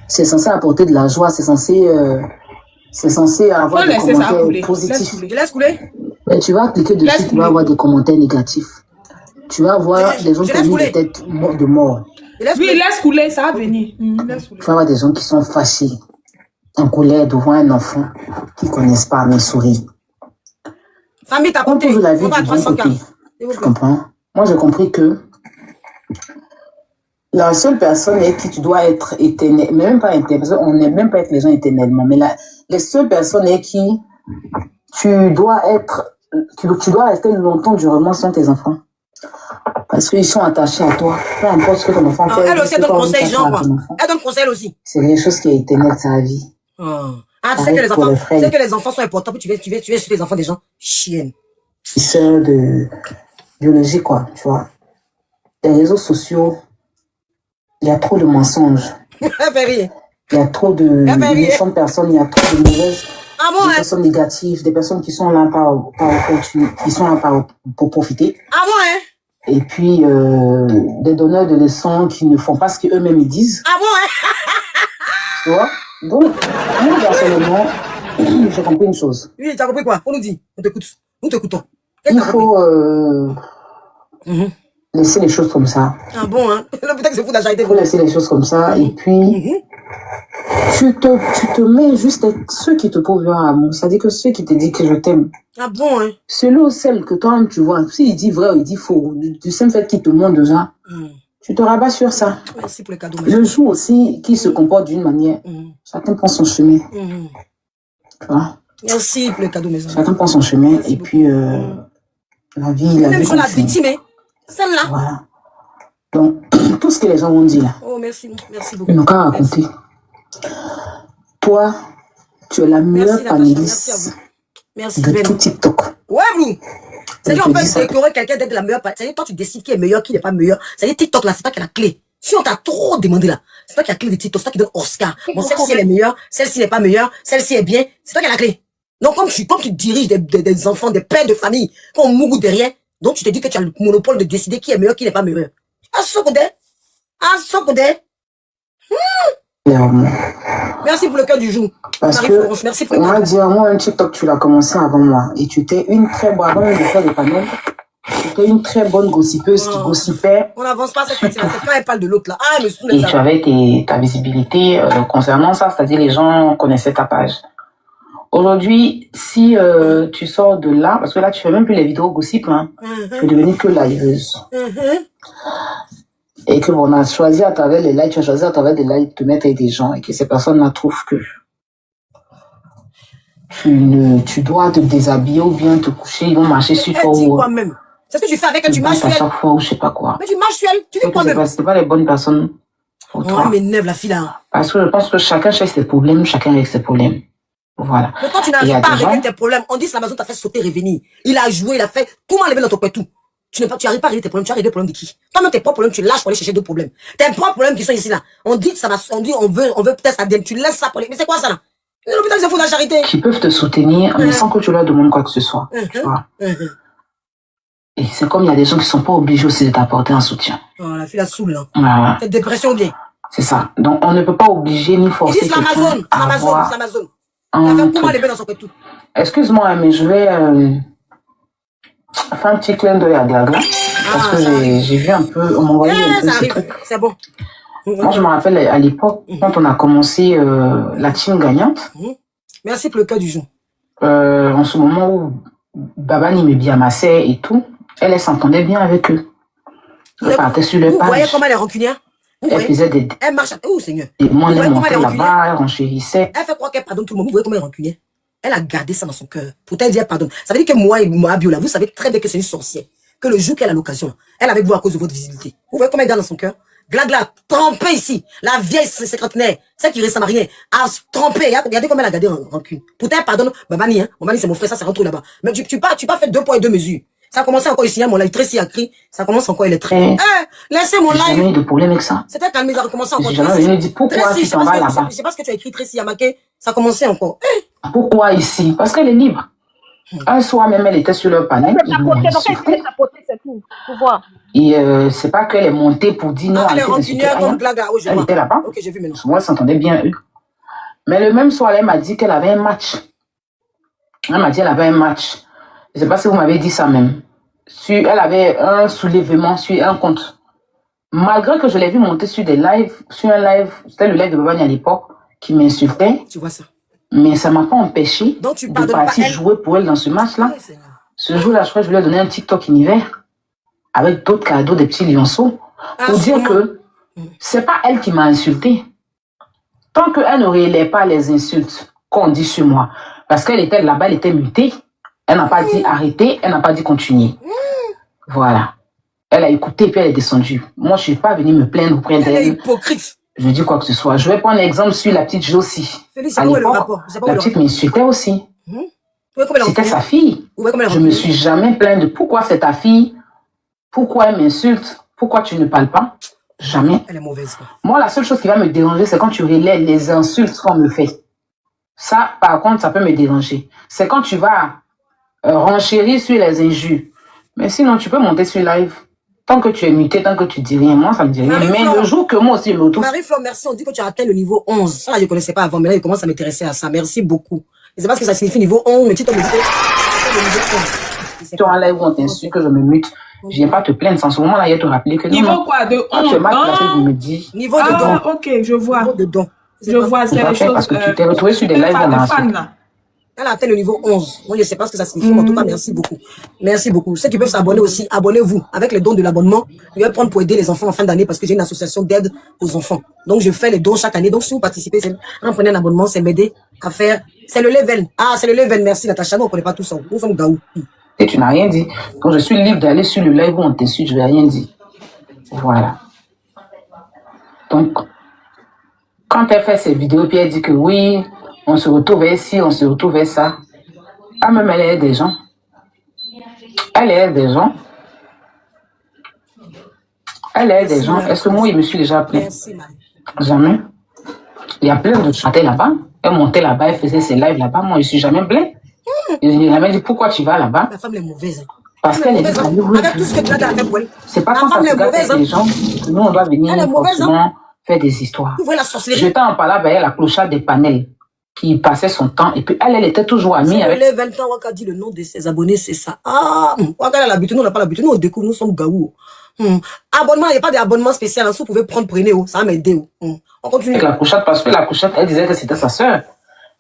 [SPEAKER 6] c'est censé apporter de la joie, c'est censé avoir des commentaires positifs.
[SPEAKER 1] Laisse couler.
[SPEAKER 6] Mais tu vas cliquer dessus, tu vas avoir des commentaires négatifs. Tu vas avoir des gens qui ont mis des têtes de mort.
[SPEAKER 2] Oui, laisse couler, ça va venir.
[SPEAKER 6] Tu vas avoir des gens qui sont fâchés, en colère devant un enfant qu'ils ne connaissent pas, mais sourient.
[SPEAKER 1] Famille, t'as compté.
[SPEAKER 6] On va à 300K. Tu comprends? Moi, j'ai compris que la seule personne avec qui tu dois être éternel, mais même pas éternel, parce qu'on n'aime même pas être les gens éternellement, mais les seules personnes avec qui tu dois rester longtemps durement sont tes enfants. Parce qu'ils sont attachés à toi. Peu importe ce que ton enfant fait.
[SPEAKER 1] Elle aussi, elle donne conseil, genre, quoi. Elle donne conseil aussi.
[SPEAKER 6] C'est quelque chose qui est éternel, sa vie.
[SPEAKER 1] Ah, tu sais que les enfants sont importants, tu veux sur les enfants des gens. Chienne.
[SPEAKER 6] Sœur de biologie, quoi, tu vois. Les réseaux sociaux, il y a trop de mensonges. Il y a trop de méchantes personnes, il y a trop de mauvaises personnes négatives, des personnes qui sont là pour profiter.
[SPEAKER 1] Ah bon, hein?
[SPEAKER 6] Et puis, des donneurs de leçons qui ne font pas ce qu'eux-mêmes ils disent.
[SPEAKER 1] Ah bon, hein?
[SPEAKER 6] Tu vois? Donc, moi, personnellement, j'ai compris une chose.
[SPEAKER 1] Oui, tu as compris quoi? On nous dit. On t'écoute. Nous t'écoutons.
[SPEAKER 6] Il faut laisser les choses comme ça.
[SPEAKER 1] Ah bon, hein? Peut-être que c'est fou d'acharité.
[SPEAKER 6] Il faut laisser les choses comme ça. Et puis, tu te mets juste avec ceux qui te prouvent leur amour. C'est-à-dire que ceux qui te disent que je t'aime.
[SPEAKER 1] Ah bon, hein?
[SPEAKER 6] Celui ou celle que toi, tu vois, s'il dit vrai ou il dit faux, du simple fait qu'il te montre déjà, tu te rabats sur ça.
[SPEAKER 1] Merci pour le cadeau.
[SPEAKER 6] Le jour aussi qui se comporte d'une manière, chacun prend son chemin. Tu vois?
[SPEAKER 1] Merci pour le cadeau, mes amis.
[SPEAKER 6] Chacun prend son chemin. Merci et beaucoup. Puis, la vie
[SPEAKER 1] même sur la victime, hein? Celle-là.
[SPEAKER 6] Voilà. Donc, tout ce que les gens ont dit là.
[SPEAKER 1] Oh, merci beaucoup.
[SPEAKER 6] Ils n'ont qu'à raconter. Toi, tu es la meilleure panéliste de tout TikTok.
[SPEAKER 1] Ouais, Blue. C'est-à-dire, on peut décorer quelqu'un d'être la meilleure. C'est-à-dire, toi, tu décides qui est meilleur, qui n'est pas meilleur. C'est-à-dire, TikTok, là, c'est toi qui as la clé. Si on t'a trop demandé, là, c'est toi qui as la clé de TikTok, c'est toi qui donne Oscar. Bon, celle-ci, elle est meilleure, celle-ci n'est pas meilleure, celle-ci est bien, c'est toi qui as la clé. Donc, comme tu diriges des enfants, des pères de famille, qu'on mourou derrière, donc tu te dis que tu as le monopole de décider qui est meilleur, qui n'est pas meilleur. À ce côté.
[SPEAKER 6] clairement.
[SPEAKER 1] Merci pour le cœur du jour.
[SPEAKER 6] Parce que,
[SPEAKER 1] Marie-Florence, merci pour le
[SPEAKER 6] on
[SPEAKER 1] cœur.
[SPEAKER 6] va dire, moi, un TikTok, tu l'as commencé avant moi. Et tu étais une très bonne, avant même de faire des panels, tu étais une très bonne gossipeuse qui gossipait.
[SPEAKER 1] On n'avance pas cette partie-là. C'est quand elle parle de l'autre là. Ah, elle me saoule
[SPEAKER 6] Et
[SPEAKER 1] ça.
[SPEAKER 6] tu avais ta visibilité concernant ça, c'est-à-dire les gens connaissaient ta page. Aujourd'hui, si tu sors de là, parce que là, tu fais même plus les vidéos gossip, hein, tu es devenue que liveuse. Et que on a choisi à travers les lives, tu as choisi à travers des lives de te mettre avec des gens et que ces personnes-là trouvent que tu dois te déshabiller ou bien te coucher, ils vont marcher sur toi.
[SPEAKER 1] Dis quoi même? C'est ce que tu fais avec elle, tu marches sur
[SPEAKER 6] à
[SPEAKER 1] elle.
[SPEAKER 6] chaque fois ou je sais pas quoi.
[SPEAKER 1] Mais tu marches sur elle, tu dis quoi même?
[SPEAKER 6] C'était pas les bonnes personnes pour toi.
[SPEAKER 1] Oh, m'énerve la fille là.
[SPEAKER 6] Parce que je pense que chacun cherche ses problèmes, chacun avec ses problèmes. Voilà.
[SPEAKER 1] Mais quand tu n'arrives pas à régler tes problèmes, on dit que Amazon t'a fait sauter, revenir. Il a joué, il a fait tout m'enlever dans ton cœur, tout. Tu n'arrives pas à régler tes problèmes, tu as réglé les problèmes de qui? Toi-même, tes propres problèmes, tu lâches pour aller chercher d'autres problèmes. Tes propres problèmes qui sont ici là. On dit que ça va, on veut peut-être ça, tu laisses ça pour les. Mais c'est quoi ça là? L'hôpital, c'est fou de la charité.
[SPEAKER 6] Qui peuvent te soutenir, mais sans que tu leur demandes quoi que ce soit. Tu vois. Et c'est comme il y a des gens qui sont pas obligés aussi de t'apporter un soutien.
[SPEAKER 1] Oh, la fille la saoule là.
[SPEAKER 6] Voilà.
[SPEAKER 1] Cette dépression bien.
[SPEAKER 6] C'est ça. Donc, on ne peut pas obliger ni forcer
[SPEAKER 1] Ils disent
[SPEAKER 6] quelqu'un
[SPEAKER 1] l'Amazon,
[SPEAKER 6] à
[SPEAKER 1] l'Amazon,
[SPEAKER 6] avoir
[SPEAKER 1] l'Amazon.
[SPEAKER 6] un
[SPEAKER 1] Comment
[SPEAKER 6] truc.
[SPEAKER 1] les met dans son cœur tout?
[SPEAKER 6] Excuse-moi, mais je vais faire un petit clin d'œil à Glagla. Parce que j'ai vu un peu, on m'a envoyé un peu
[SPEAKER 1] Ça
[SPEAKER 6] ce
[SPEAKER 1] arrive,
[SPEAKER 6] truc.
[SPEAKER 1] c'est bon.
[SPEAKER 6] Moi, je me rappelle à l'époque, quand on a commencé la team gagnante.
[SPEAKER 1] Merci pour le cœur du jour.
[SPEAKER 6] En ce moment où Babani me biamassait et tout, elle s'entendait bien avec eux. Elle partait sur le
[SPEAKER 1] Vous voyez
[SPEAKER 6] page.
[SPEAKER 1] comment elle est rancunière?
[SPEAKER 6] Elle faisait des
[SPEAKER 1] Elle marche. Oh Seigneur.
[SPEAKER 6] moines,
[SPEAKER 1] Vous voyez
[SPEAKER 6] elle
[SPEAKER 1] comment elle
[SPEAKER 6] montait
[SPEAKER 1] est rancunière?
[SPEAKER 6] là-bas, elle renchérissait.
[SPEAKER 1] Elle fait croire qu'elle pardonne tout le monde. Vous voyez comment elle est rancunière? Elle a gardé ça dans son cœur. Pourtant, elle dit elle pardonne. Ça veut dire que moi et Moabio là, vous savez très bien que c'est une sorcière. Que le jour qu'elle a l'occasion, elle est avec vous à cause de votre visibilité. Vous voyez comment elle garde dans son cœur? Glagla, trempée ici. La vieille cinquantenaire, celle qui ressemble à rien, a trempé. Regardez comment elle a gardé en rancune. Pourtant, elle pardonne. Babani, hein. Babani, c'est mon frère, ça rentre là-bas. Mais tu pas fait 2 poids et 2 mesures. Ça a commencé encore ici, hein, mon live. Tracy a crié. Ça commence encore, elle est très. Laissez mon
[SPEAKER 6] J'ai jamais eu
[SPEAKER 1] live.
[SPEAKER 6] de problème avec ça.
[SPEAKER 1] C'était calmé, ça a recommencé encore.
[SPEAKER 6] J'ai jamais venu dire pourquoi tu t'en vas là-bas.
[SPEAKER 1] Je sais pas ce que tu as écrit, Tracy a marqué. Ça a commencé encore.
[SPEAKER 6] Pourquoi ici? Parce qu'elle est libre. Un soir même, elle était sur leur panel. Ils m'ont insulté.
[SPEAKER 10] C'est tout. Pour voir.
[SPEAKER 6] Et c'est pas qu'elle est montée pour dire non.
[SPEAKER 1] Elle est
[SPEAKER 6] était
[SPEAKER 1] rancunière
[SPEAKER 6] insultée,
[SPEAKER 1] comme
[SPEAKER 6] rien.
[SPEAKER 1] Glagla. Oh, je
[SPEAKER 6] Elle
[SPEAKER 1] vois.
[SPEAKER 6] était là-bas.
[SPEAKER 1] Ok, j'ai vu maintenant.
[SPEAKER 6] Moi, elle s'entendait bien, eux. Mais le même soir, elle m'a dit qu'elle avait un match. Elle m'a dit qu'elle avait un match. Je sais pas si vous m'avez dit ça même. Elle avait un soulèvement sur un compte. Malgré que je l'ai vu monter sur des lives, sur un live, c'était le live de Babani à l'époque, qui m'insultait.
[SPEAKER 1] Tu vois ça.
[SPEAKER 6] Mais ça m'a pas empêché
[SPEAKER 1] Donc, tu
[SPEAKER 6] de
[SPEAKER 1] pardonnes
[SPEAKER 6] partir
[SPEAKER 1] pas elle.
[SPEAKER 6] jouer pour elle dans ce match-là. Ce jour-là, je crois que je lui ai donné un TikTok univers avec d'autres cadeaux, des petits lionceaux, pour dire que c'est pas elle qui m'a insulté. Tant qu'elle ne relaie pas les insultes qu'on dit sur moi, parce qu'elle était là-bas, elle était mutée, elle n'a pas dit arrêter, elle n'a pas dit continuer. Voilà. Elle a écouté et puis elle est descendue. Moi, je suis pas venue me plaindre auprès
[SPEAKER 1] Elle est
[SPEAKER 6] d'elle.
[SPEAKER 1] hypocrite.
[SPEAKER 6] Je dis quoi que ce soit. Je vais prendre l'exemple sur la petite Josie.
[SPEAKER 1] Félix, c'est
[SPEAKER 6] À
[SPEAKER 1] pas où est le
[SPEAKER 6] l'époque,
[SPEAKER 1] rapport? C'est pas où
[SPEAKER 6] la
[SPEAKER 1] le
[SPEAKER 6] petite
[SPEAKER 1] rapport?
[SPEAKER 6] m'insultait aussi.
[SPEAKER 1] Vous voyez comment elle est
[SPEAKER 6] C'était
[SPEAKER 1] rancunière?
[SPEAKER 6] sa fille.
[SPEAKER 1] Vous voyez comment elle est
[SPEAKER 6] Je me
[SPEAKER 1] rancunière?
[SPEAKER 6] suis jamais plaint de pourquoi c'est ta fille, pourquoi elle m'insulte, pourquoi tu ne parles pas. Jamais.
[SPEAKER 1] Elle est mauvaise, quoi.
[SPEAKER 6] Moi, la seule chose qui va me déranger, c'est quand tu relais les insultes qu'on me fait. Ça, par contre, ça peut me déranger. C'est quand tu vas renchérir sur les injures. Mais sinon, tu peux monter sur live. Tant que tu es muté, tant que tu dis rien, moi, ça me dit rien. Mais le jour que moi aussi, je me retrouve...
[SPEAKER 1] Marie-Flore, merci. On dit que tu as atteint le niveau 11. Ça, je ne connaissais pas avant, mais là, je commence à m'intéresser à ça. Merci beaucoup. Je ne sais pas ce que ça signifie niveau 11, mais tu t'en me dis
[SPEAKER 6] Tu es en live où on t'insulte, que je me mute. Je viens pas te plaindre. En ce moment-là, il y a te rappeler que non.
[SPEAKER 2] Niveau quoi? De
[SPEAKER 6] Quand tu es
[SPEAKER 2] 11?
[SPEAKER 6] mal placé, je me dis...
[SPEAKER 1] Niveau de don.
[SPEAKER 2] Ah, ok, je vois.
[SPEAKER 1] Niveau de don.
[SPEAKER 2] Je vois, c'est les choses.
[SPEAKER 6] Parce que tu t'es retrouvé sur des lives
[SPEAKER 2] fan,
[SPEAKER 6] dans
[SPEAKER 2] fan, là.
[SPEAKER 1] Elle a atteint le niveau 11. Moi, je ne sais pas ce que ça signifie, mais en tout cas, merci beaucoup. Merci beaucoup. Ceux qui peuvent s'abonner aussi, abonnez-vous. Avec les dons de l'abonnement, je vais prendre pour aider les enfants en fin d'année parce que j'ai une association d'aide aux enfants. Donc, je fais les dons chaque année. Donc, si vous participez, en prenant un abonnement, c'est m'aider à faire. C'est le level. Ah, c'est le level. Merci, Natacha. Nous, on ne connaît pas tout ça. Nous sommes gaou.
[SPEAKER 6] Et tu n'as rien dit. Quand je suis libre d'aller sur le live où on t'insulte, je vais rien dire. Voilà. Donc, quand elle fait ses vidéos, puis elle dit que oui, on se retrouve ici, on se retrouve ça. Ah, même elle aide des gens. Elle aide des gens. Elle aide des gens. Est-ce que moi, il me suis déjà appelé?
[SPEAKER 1] Merci, Marie.
[SPEAKER 6] Jamais. Il y a plein de chanter là-bas. Elle montait là-bas, elle faisait ses lives là-bas. Moi, je ne suis jamais plaint. Et je lui ai jamais dit pourquoi tu vas là-bas.
[SPEAKER 1] La femme est mauvaise.
[SPEAKER 6] Parce qu'elle est
[SPEAKER 1] mauvaise.
[SPEAKER 6] libre.
[SPEAKER 1] Avec tout ce que tu as fait pour elle.
[SPEAKER 6] C'est pas
[SPEAKER 1] La
[SPEAKER 6] quand ça
[SPEAKER 1] femme
[SPEAKER 6] se
[SPEAKER 1] est
[SPEAKER 6] regarde
[SPEAKER 1] mauvaise,
[SPEAKER 6] avec les gens que nous, on doit venir
[SPEAKER 1] Elle est mauvaise,
[SPEAKER 6] forcément faire des histoires.
[SPEAKER 1] Vous voyez la sorcellerie?
[SPEAKER 6] J'étais en parlant avec la clochard des panels qui passait son temps et puis elle était toujours amie avec...
[SPEAKER 1] Les 20 ans, Waka dit le nom de ses abonnés, c'est ça. Ah, Waka a l'habitude, nous on n'a pas l'habitude, nous on découvre, nous sommes gaou. Abonnement, il n'y a pas d'abonnement spécial, si vous pouvez prendre, prenez, ça va m'aider. On continue.
[SPEAKER 6] Avec la clochard, parce que la clochard, elle disait que c'était sa sœur.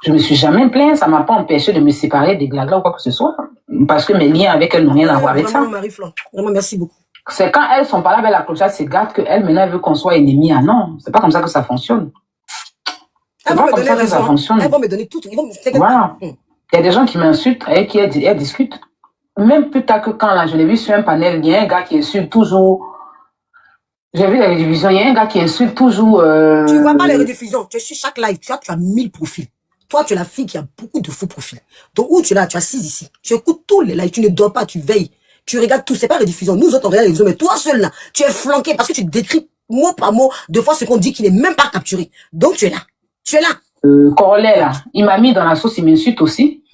[SPEAKER 6] Je me suis jamais plaint, ça m'a pas empêché de me séparer des glaglas ou quoi que ce soit. Parce que mes liens avec elle n'ont rien à voir avec ça.
[SPEAKER 1] Marie-Flore, vraiment merci beaucoup.
[SPEAKER 6] C'est quand elles sont pas là avec la clochard, c'est garde qu'elle maintenant elle veut qu'on soit ennemis. Ah non, c'est pas comme ça que ça fonctionne. C'est pas comme ça que ça fonctionne.
[SPEAKER 1] Elles vont me donner tout.
[SPEAKER 6] Voilà. Il y a des gens qui m'insultent et qui elles discutent. Même plus tard que quand là, je l'ai vu sur un panel, il y a un gars qui insulte toujours. J'ai vu la rediffusion, il y a un gars qui insulte toujours.
[SPEAKER 1] Tu vois pas les rediffusions. Tu es sur chaque live, tu as 1000 profils. Toi, tu es la fille qui a beaucoup de faux profils. Donc, où tu es là, tu as 6 ici. Tu écoutes tous les lives, tu ne dors pas, tu veilles. Tu regardes tout, c'est pas rediffusion. Nous autres, on regarde les vidéos, mais toi seul là, tu es flanqué parce que tu décris mot par mot, deux fois ce qu'on dit qui n'est même pas capturé. Donc, tu es là. Tu es là.
[SPEAKER 6] Corollet, là, il m'a mis dans la sauce, il m'insulte aussi.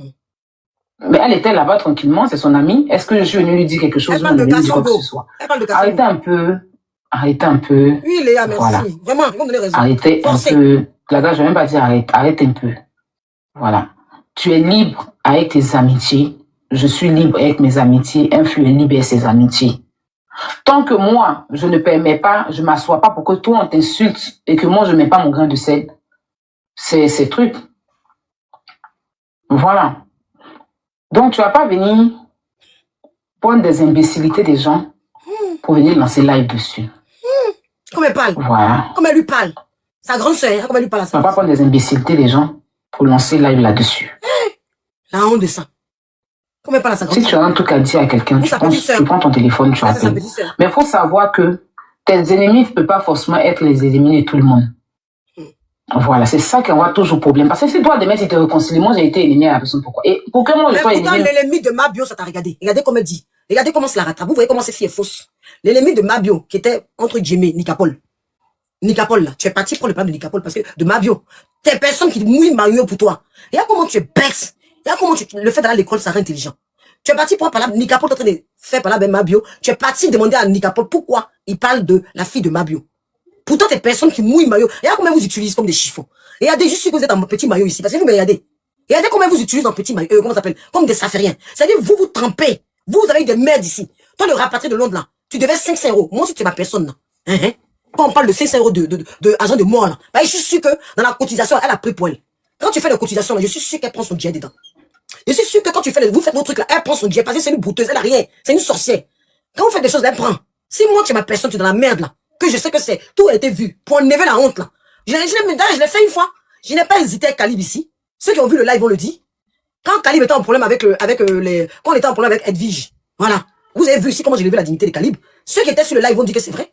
[SPEAKER 6] Mais elle était là-bas tranquillement, c'est son amie. Est-ce que je suis venue lui dire quelque chose?
[SPEAKER 1] Elle parle de Kassango. Elle parle de Kassango.
[SPEAKER 6] Arrêtez un peu. Arrêtez un peu.
[SPEAKER 1] Oui, Léa, merci.
[SPEAKER 6] Voilà.
[SPEAKER 1] Vraiment, ils vont donner raison.
[SPEAKER 6] Arrêtez
[SPEAKER 1] Forcez.
[SPEAKER 6] un peu. Là, je vais même pas dire arrête. Arrête un peu. Voilà. Tu es libre avec tes amitiés. Je suis libre avec mes amitiés. Un flux est libre avec ses amitiés. Tant que moi, je ne permets pas, je m'assois pas pour que toi, on t'insulte et que moi, je mets pas mon grain de sel. C'est ces trucs. Voilà. Donc, tu vas pas venir prendre des imbécilités des gens pour venir lancer live dessus.
[SPEAKER 1] Comme elle parle.
[SPEAKER 6] Voilà.
[SPEAKER 1] Comme elle lui parle. Sa grande soeur, hein, comme elle lui parle à
[SPEAKER 6] Tu
[SPEAKER 1] ça.
[SPEAKER 6] vas pas prendre des imbécilités des gens pour lancer live là-dessus.
[SPEAKER 1] La honte de ça. Comme elle parle à sa grande
[SPEAKER 6] Si tu as un truc à dire à quelqu'un, tu prends ton téléphone, tu appelles. Mais il faut savoir que tes ennemis ne peuvent pas forcément être les ennemis de tout le monde. Voilà, c'est ça qui envoie toujours problème. Parce que si toi, demain, tu te réconcilies, moi, j'ai été ennemi à la personne, pourquoi? Et pour que moi, je sois ennemi.
[SPEAKER 1] L'ennemi de Mabio, ça t'a regardé. Regardez comme elle dit. Regardez comment c'est la rattrape. Vous voyez comment cette fille est fausse. L'ennemi de Mabio, qui était, entre guillemets, Nicapol. Nicapol, là. Tu es parti pour le plan de Nicapol parce que, de Mabio. T'es personne qui mouille Mario pour toi. Regarde comment tu es bête. Regarde comment le fait d'aller à l'école, ça rend intelligent. Tu es parti pour parler, Nicapol, t'es en train de faire parler avec Mabio. Tu es parti demander à Nicapol pourquoi il parle de la fille de Mabio. Pourtant, t'es personne qui mouille Mario. Regarde comment vous utilisez comme des chiffons. Regardez, juste que vous êtes en petit maillot ici. Parce que vous me regardez. Regardez comment vous utilisez en petit maillot. Comment ça s'appelle? Comme des safériens. C'est-à-dire, vous vous trempez. Vous avez eu des merdes ici. Toi, le rapatrié de Londres, là, tu devais 500 €. Moi aussi, tu es ma personne, là. Quand on parle de 500 € de agent de mort, là, bah, je suis sûr que dans la cotisation, elle a pris pour elle. Quand tu fais la cotisation, là, je suis sûr qu'elle prend son jet dedans. Je suis sûr que quand vous faites vos trucs, là, elle prend son jet. Parce que c'est une brouteuse, elle a rien. C'est une sorcière. Quand vous faites des choses, elle prend. Si moi, tu es ma personne, tu es dans la merde, là, que je sais que c'est, tout a été vu. Pour enlever la honte, là. Je l'ai fait une fois. Je n'ai pas hésité avec Calib ici. Ceux qui ont vu le live, on le dit. Quand Calib était en problème quand on était en problème avec Edwige. Voilà. Vous avez vu ici comment j'ai levé la dignité de Calib. Ceux qui étaient sur le live vont dire que c'est vrai.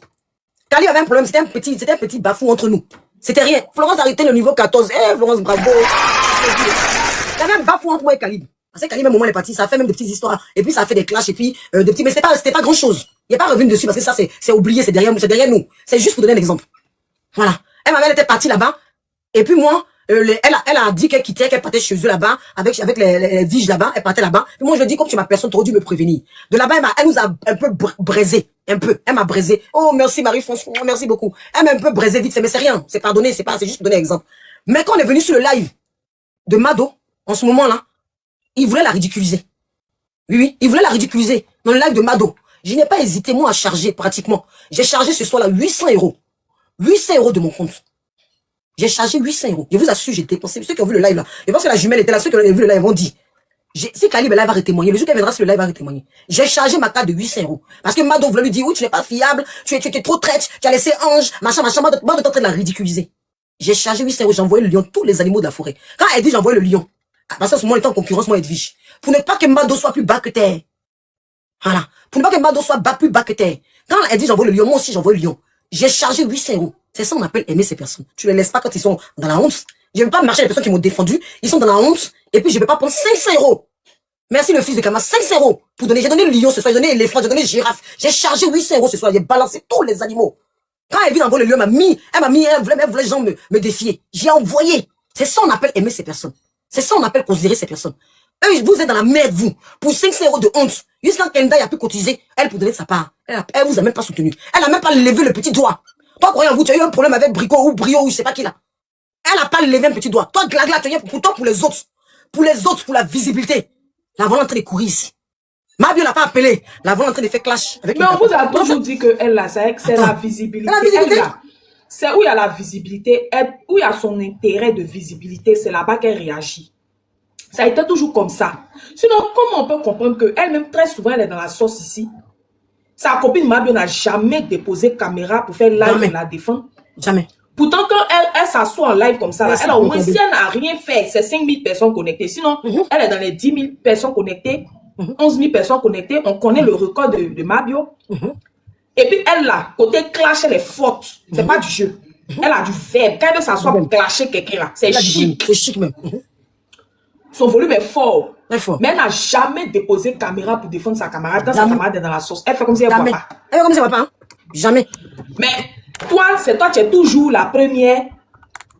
[SPEAKER 1] Calib avait un problème, c'était un petit bafou entre nous. C'était rien. Florence a arrêté le niveau 14. Florence, bravo. Il y avait un bafou entre moi et Calib. Parce que Calib, à un moment, elle est partie, ça a fait même des petites histoires. Et puis, ça a fait des clashs, et puis, des petits, mais c'était pas grand chose. Il n'y a pas revenu dessus, parce que ça, c'est oublié, c'est derrière nous. C'est juste pour donner un exemple. Voilà. Elle était partie là-bas. Et puis moi, elle a dit qu'elle quittait, qu'elle partait chez eux là-bas, avec les viges là-bas, elle partait là-bas. Et moi, je lui ai dit, comme tu m'as personne, t'aurais dû me prévenir. De là-bas, elle nous a un peu braisé. Un peu. Elle m'a braisé. Oh, merci Marie-François, merci beaucoup. Elle m'a un peu braisé vite fait, mais c'est rien. C'est pardonné, c'est juste pour donner un exemple. Mais quand on est venu sur le live de Mado, en ce moment-là, il voulait la ridiculiser. Oui, il voulait la ridiculiser. Dans le live de Mado. Je n'ai pas hésité, moi, à charger, pratiquement. J'ai chargé ce soir-là 800 €. 800 € de mon compte. J'ai chargé 800 €. Je vous assure, j'ai dépensé. Ceux qui ont vu le live là, je pense que la jumelle était là, ceux qui ont vu le live ont dit. Si Calib est là, va témoigner. Le jour qu'elle viendra sur le live, va témoigner. J'ai chargé ma carte de 800 €. Parce que Mado voulait lui dire, oui, tu n'es pas fiable, tu es trop traite, tu as laissé Ange, machin. Mado est en train de la ridiculiser. J'ai chargé 800 €, j'ai envoyé le lion, tous les animaux de la forêt. Quand elle dit, j'ai envoyé le lion. Parce qu'à ce moment, il était en concurrence, moi, Edwige. Pour ne pas que Mado soit plus bas que terre. Voilà. Pour ne pas que Mado soit plus bas que terre. Quand elle dit, j'envoie le lion, moi aussi, j'envoie le lion. J'ai chargé 800 €. C'est ça qu'on appelle aimer ces personnes. Tu les laisses pas quand ils sont dans la honte. Je ne veux pas marcher les personnes qui m'ont défendu. Ils sont dans la honte. Et puis, je ne vais pas prendre 500 €. Merci le fils de Kama. 500 € pour donner. J'ai donné le lion ce soir. J'ai donné l'éléphant. J'ai donné le girafe. J'ai chargé 800 € ce soir. J'ai balancé tous les animaux. Quand elle vient d'envoyer le lion, elle voulait les gens me défier. J'ai envoyé. C'est ça qu'on appelle aimer ces personnes. C'est ça qu'on appelle considérer ces personnes. Eux, vous êtes dans la merde, vous. Pour 500 € de honte. Jusqu'à Kenda, il a pu cotiser. Elle, pour donner de sa part. Elle vous a même pas soutenu. Elle a même pas levé le petit doigt. Toi, croyant vous, tu as eu un problème avec Brico ou Brio ou je sais pas qui là. Elle a pas levé un petit doigt. Toi, Glagla, tu as eu pourtant pour les autres. Pour les autres, pour la visibilité. La voix en train de courir ici. Mabio l'a pas appelé. La voix en train de faire clash avec.
[SPEAKER 2] Mais on vous a toujours dit que elle là, c'est la visibilité. C'est où il y a la visibilité, où il y a son intérêt de visibilité, c'est là-bas qu'elle réagit. Ça a été toujours comme ça. Sinon, comment on peut comprendre qu'elle-même, très souvent, elle est dans la sauce ici. Sa copine Mabio n'a jamais déposé caméra pour faire live pour la défendre.
[SPEAKER 1] Jamais.
[SPEAKER 2] Pourtant, quand elle s'assoit en live comme ça, là, elle a au moins, si elle n'a rien fait, c'est 5 000 personnes connectées. Sinon, elle est dans les 10 000 personnes connectées, 11 000 personnes connectées. On connaît le record de Mabio. Et puis, elle, là, côté clash, elle est forte. C'est pas du jeu. Elle a du verbe. Quand elle veut s'asseoir pour clasher quelqu'un, là, c'est chic.
[SPEAKER 1] C'est chic même.
[SPEAKER 2] Son volume est fort.
[SPEAKER 1] fort.
[SPEAKER 2] Mais elle n'a jamais déposé caméra pour défendre sa camarade. Dans sa camarade est dans la sauce. Elle fait comme si elle ne voit pas.
[SPEAKER 1] Elle fait comme si elle ne voit pas. Hein? Jamais.
[SPEAKER 2] Mais toi, tu es toujours la première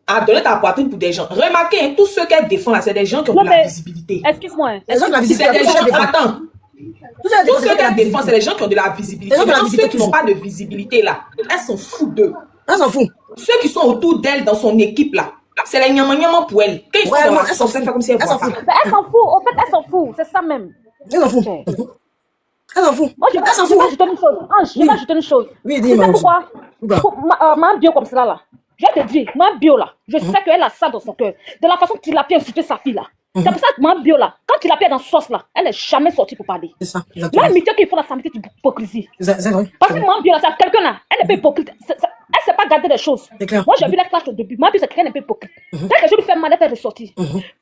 [SPEAKER 2] à donner ta poitrine pour des gens. Remarquez, hein, tous ceux qu'elle défend là, c'est des gens qui ont de la visibilité.
[SPEAKER 10] Excuse-moi.
[SPEAKER 1] Les gens qui ont de la visibilité.
[SPEAKER 2] C'est des gens. Attends. Tous ceux qu'elle défend, c'est les gens qui ont de la visibilité. Ceux qui n'ont pas de visibilité là, elles s'en foutent d'eux.
[SPEAKER 1] Elles s'en foutent.
[SPEAKER 2] Ceux qui sont autour d'elle dans son équipe là, c'est les nyama pour elle. Quand ils sont dans la sauce, elle fait comme si elle ne voit pas.
[SPEAKER 10] Elle s'en fout. En fait, elle s'en fout. C'est ça même.
[SPEAKER 1] Elle s'en fout. Elle s'en fout.
[SPEAKER 10] Moi, je vais ajouter une chose. Ange, je vais ajouter une chose.
[SPEAKER 1] Oui,
[SPEAKER 10] dis-moi. Tu sais pourquoi ma bio comme cela là, je vais te dire, ma bio là, je sais qu'elle a ça dans son cœur. De la façon qu'il a pu insulter sa fille là. C'est pour ça que ma bio là, quand il a pu dans sauce là, elle n'est jamais sortie pour parler.
[SPEAKER 1] C'est ça.
[SPEAKER 10] L'amitié qu'il faut la samedi, c'est hypocrisie.
[SPEAKER 1] C'est vrai.
[SPEAKER 10] Parce que ma bio là, c'est quelqu'un là, elle n'est pas hypocrite. Elle ne sait pas garder des choses. Moi, j'ai vu la clash au début. Ma bio, c'est quelqu'un n'est pas hypocrite. Quand quelque chose lui fait mal, elle fait ressortir.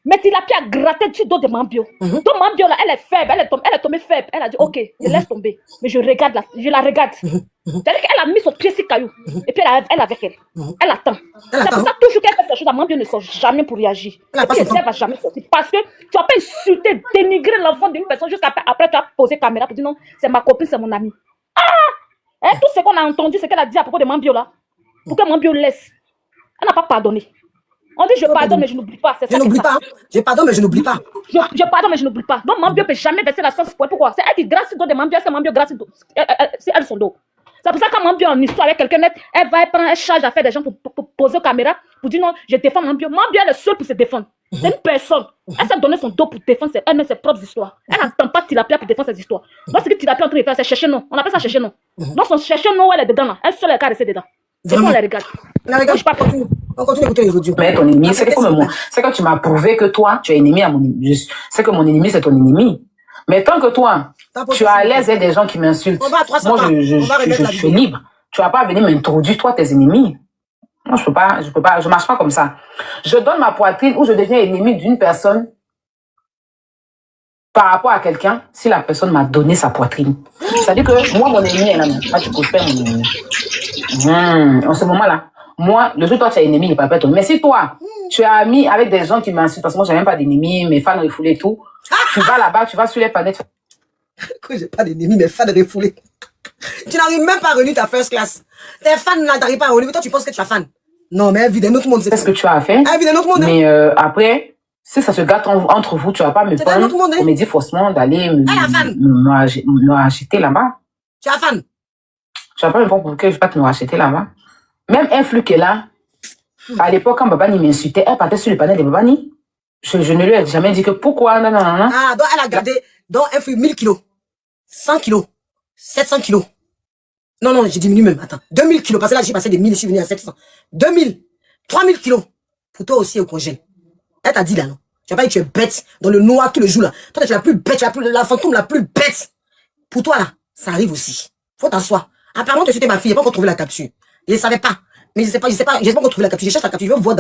[SPEAKER 10] Mais il a pu gratter du dos de ma bio. Donc ma bio là, elle est faible, elle est tombée faible. Elle a dit, ok, je laisse tomber. Mais je la regarde. C'est-à-dire qu'elle a mis son pied sur caillou. Et puis elle avec elle. Elle attend. C'est pour ça toujours qu'elle fait ces choses, ma bio ne sort jamais pour réagir. Et puis elle ne va jamais sortir. Parce que tu vas pas insulter, dénigrer l'enfant d'une personne juste après tu as posé caméra pour dire non, c'est ma copine, c'est mon ami. Et tout ce qu'on a entendu, ce qu'elle a dit à propos de Mambio là, pour que Mambio laisse. Elle n'a pas pardonné. On dit je pardonne mais je n'oublie pas.
[SPEAKER 1] Je n'oublie pas. Je pardonne mais je n'oublie pas.
[SPEAKER 10] Je pardonne mais je n'oublie pas. Donc Mambio ne peut jamais verser la sauce. Pourquoi? C'est elle qui grâce au dos de Mambio, c'est Mambio grâce au dos. C'est elle son dos. C'est pour ça que quand Mambio en histoire avec quelqu'un net, elle charge à faire des gens pour poser caméra, pour dire non, je défends Mambio. Mambio elle est seule pour se défendre. C'est une personne. Elle s'est donné son dos pour défendre elle-même ses propres histoires. Elle n'attend pas Tilapia pour défendre ses histoires. Donc ce que Tilapia est en train de faire, c'est chercher non. On appelle ça chercher non. Donc son chercher non, elle est dedans là. Elle seule est restée dedans. C'est qu'on les regarde.
[SPEAKER 1] On continue d'écouter les audios.
[SPEAKER 6] Mais ton ennemi, c'est comme moi. C'est que tu m'as prouvé que toi, tu es ennemi à mon ennemi. C'est que mon ennemi, c'est ton ennemi. Mais tant que toi, tu es à l'aise avec des gens qui m'insultent, moi, je suis libre. Tu vas pas venir m'introduire, toi, tes ennemis. Moi, je peux pas, je marche pas comme ça. Je donne ma poitrine ou je deviens ennemi d'une personne par rapport à quelqu'un si la personne m'a donné sa poitrine. C'est-à-dire que moi, mon ennemi est là. Là, tu prospères mon ennemi. En ce moment-là, moi, le jour où toi, tu es ennemi, il n'est pas toi. Mais si toi, tu es ami avec des gens qui m'insultent, parce que moi, j'ai même pas d'ennemis, mes fans refoulés et tout, tu vas là-bas, tu vas sur les planètes.
[SPEAKER 1] Que j'ai pas d'ennemis, mes fans refoulés. Tu n'arrives même pas à réunir ta first class. Tes fans n'arrivent pas à réunir. Toi, tu penses que tu es fan. Non, mais évidemment, notre monde, c'est
[SPEAKER 6] ce que tu as fait.
[SPEAKER 1] Évidemment, notre monde.
[SPEAKER 6] Mais après, si ça se gâte entre vous, tu vas pas me prendre pour me dire faussement d'aller me racheter là-bas.
[SPEAKER 1] Tu es fan.
[SPEAKER 6] Tu vas pas me prendre pour que je vais pas te me racheter là-bas. Même un flux qui est là, à l'époque, quand Babani m'insultait, elle partait sur le panel de Babani. Je ne lui ai jamais dit que pourquoi, non.
[SPEAKER 1] Ah, donc elle a gardé, donc un flux 1000 kilos, 100 kilos, 700 kilos. Non, j'ai diminué même, attends. 2000 kilos, parce que là, j'ai passé de 1000, je suis venu à 700. 2000, 3000 kilos. Pour toi aussi, au congé. Elle t'a dit là, non? Tu vas pas dire que tu es bête dans le noir tout le jour là. Toi, tu es la plus bête, la fantôme la plus bête. Pour toi là, ça arrive aussi. Faut t'asseoir. Apparemment, tu étais ma fille, j'ai pas encore trouvé la capture. Je ne savais pas. Mais je sais pas encore trouver la capture. Je cherche la capture, je veux voir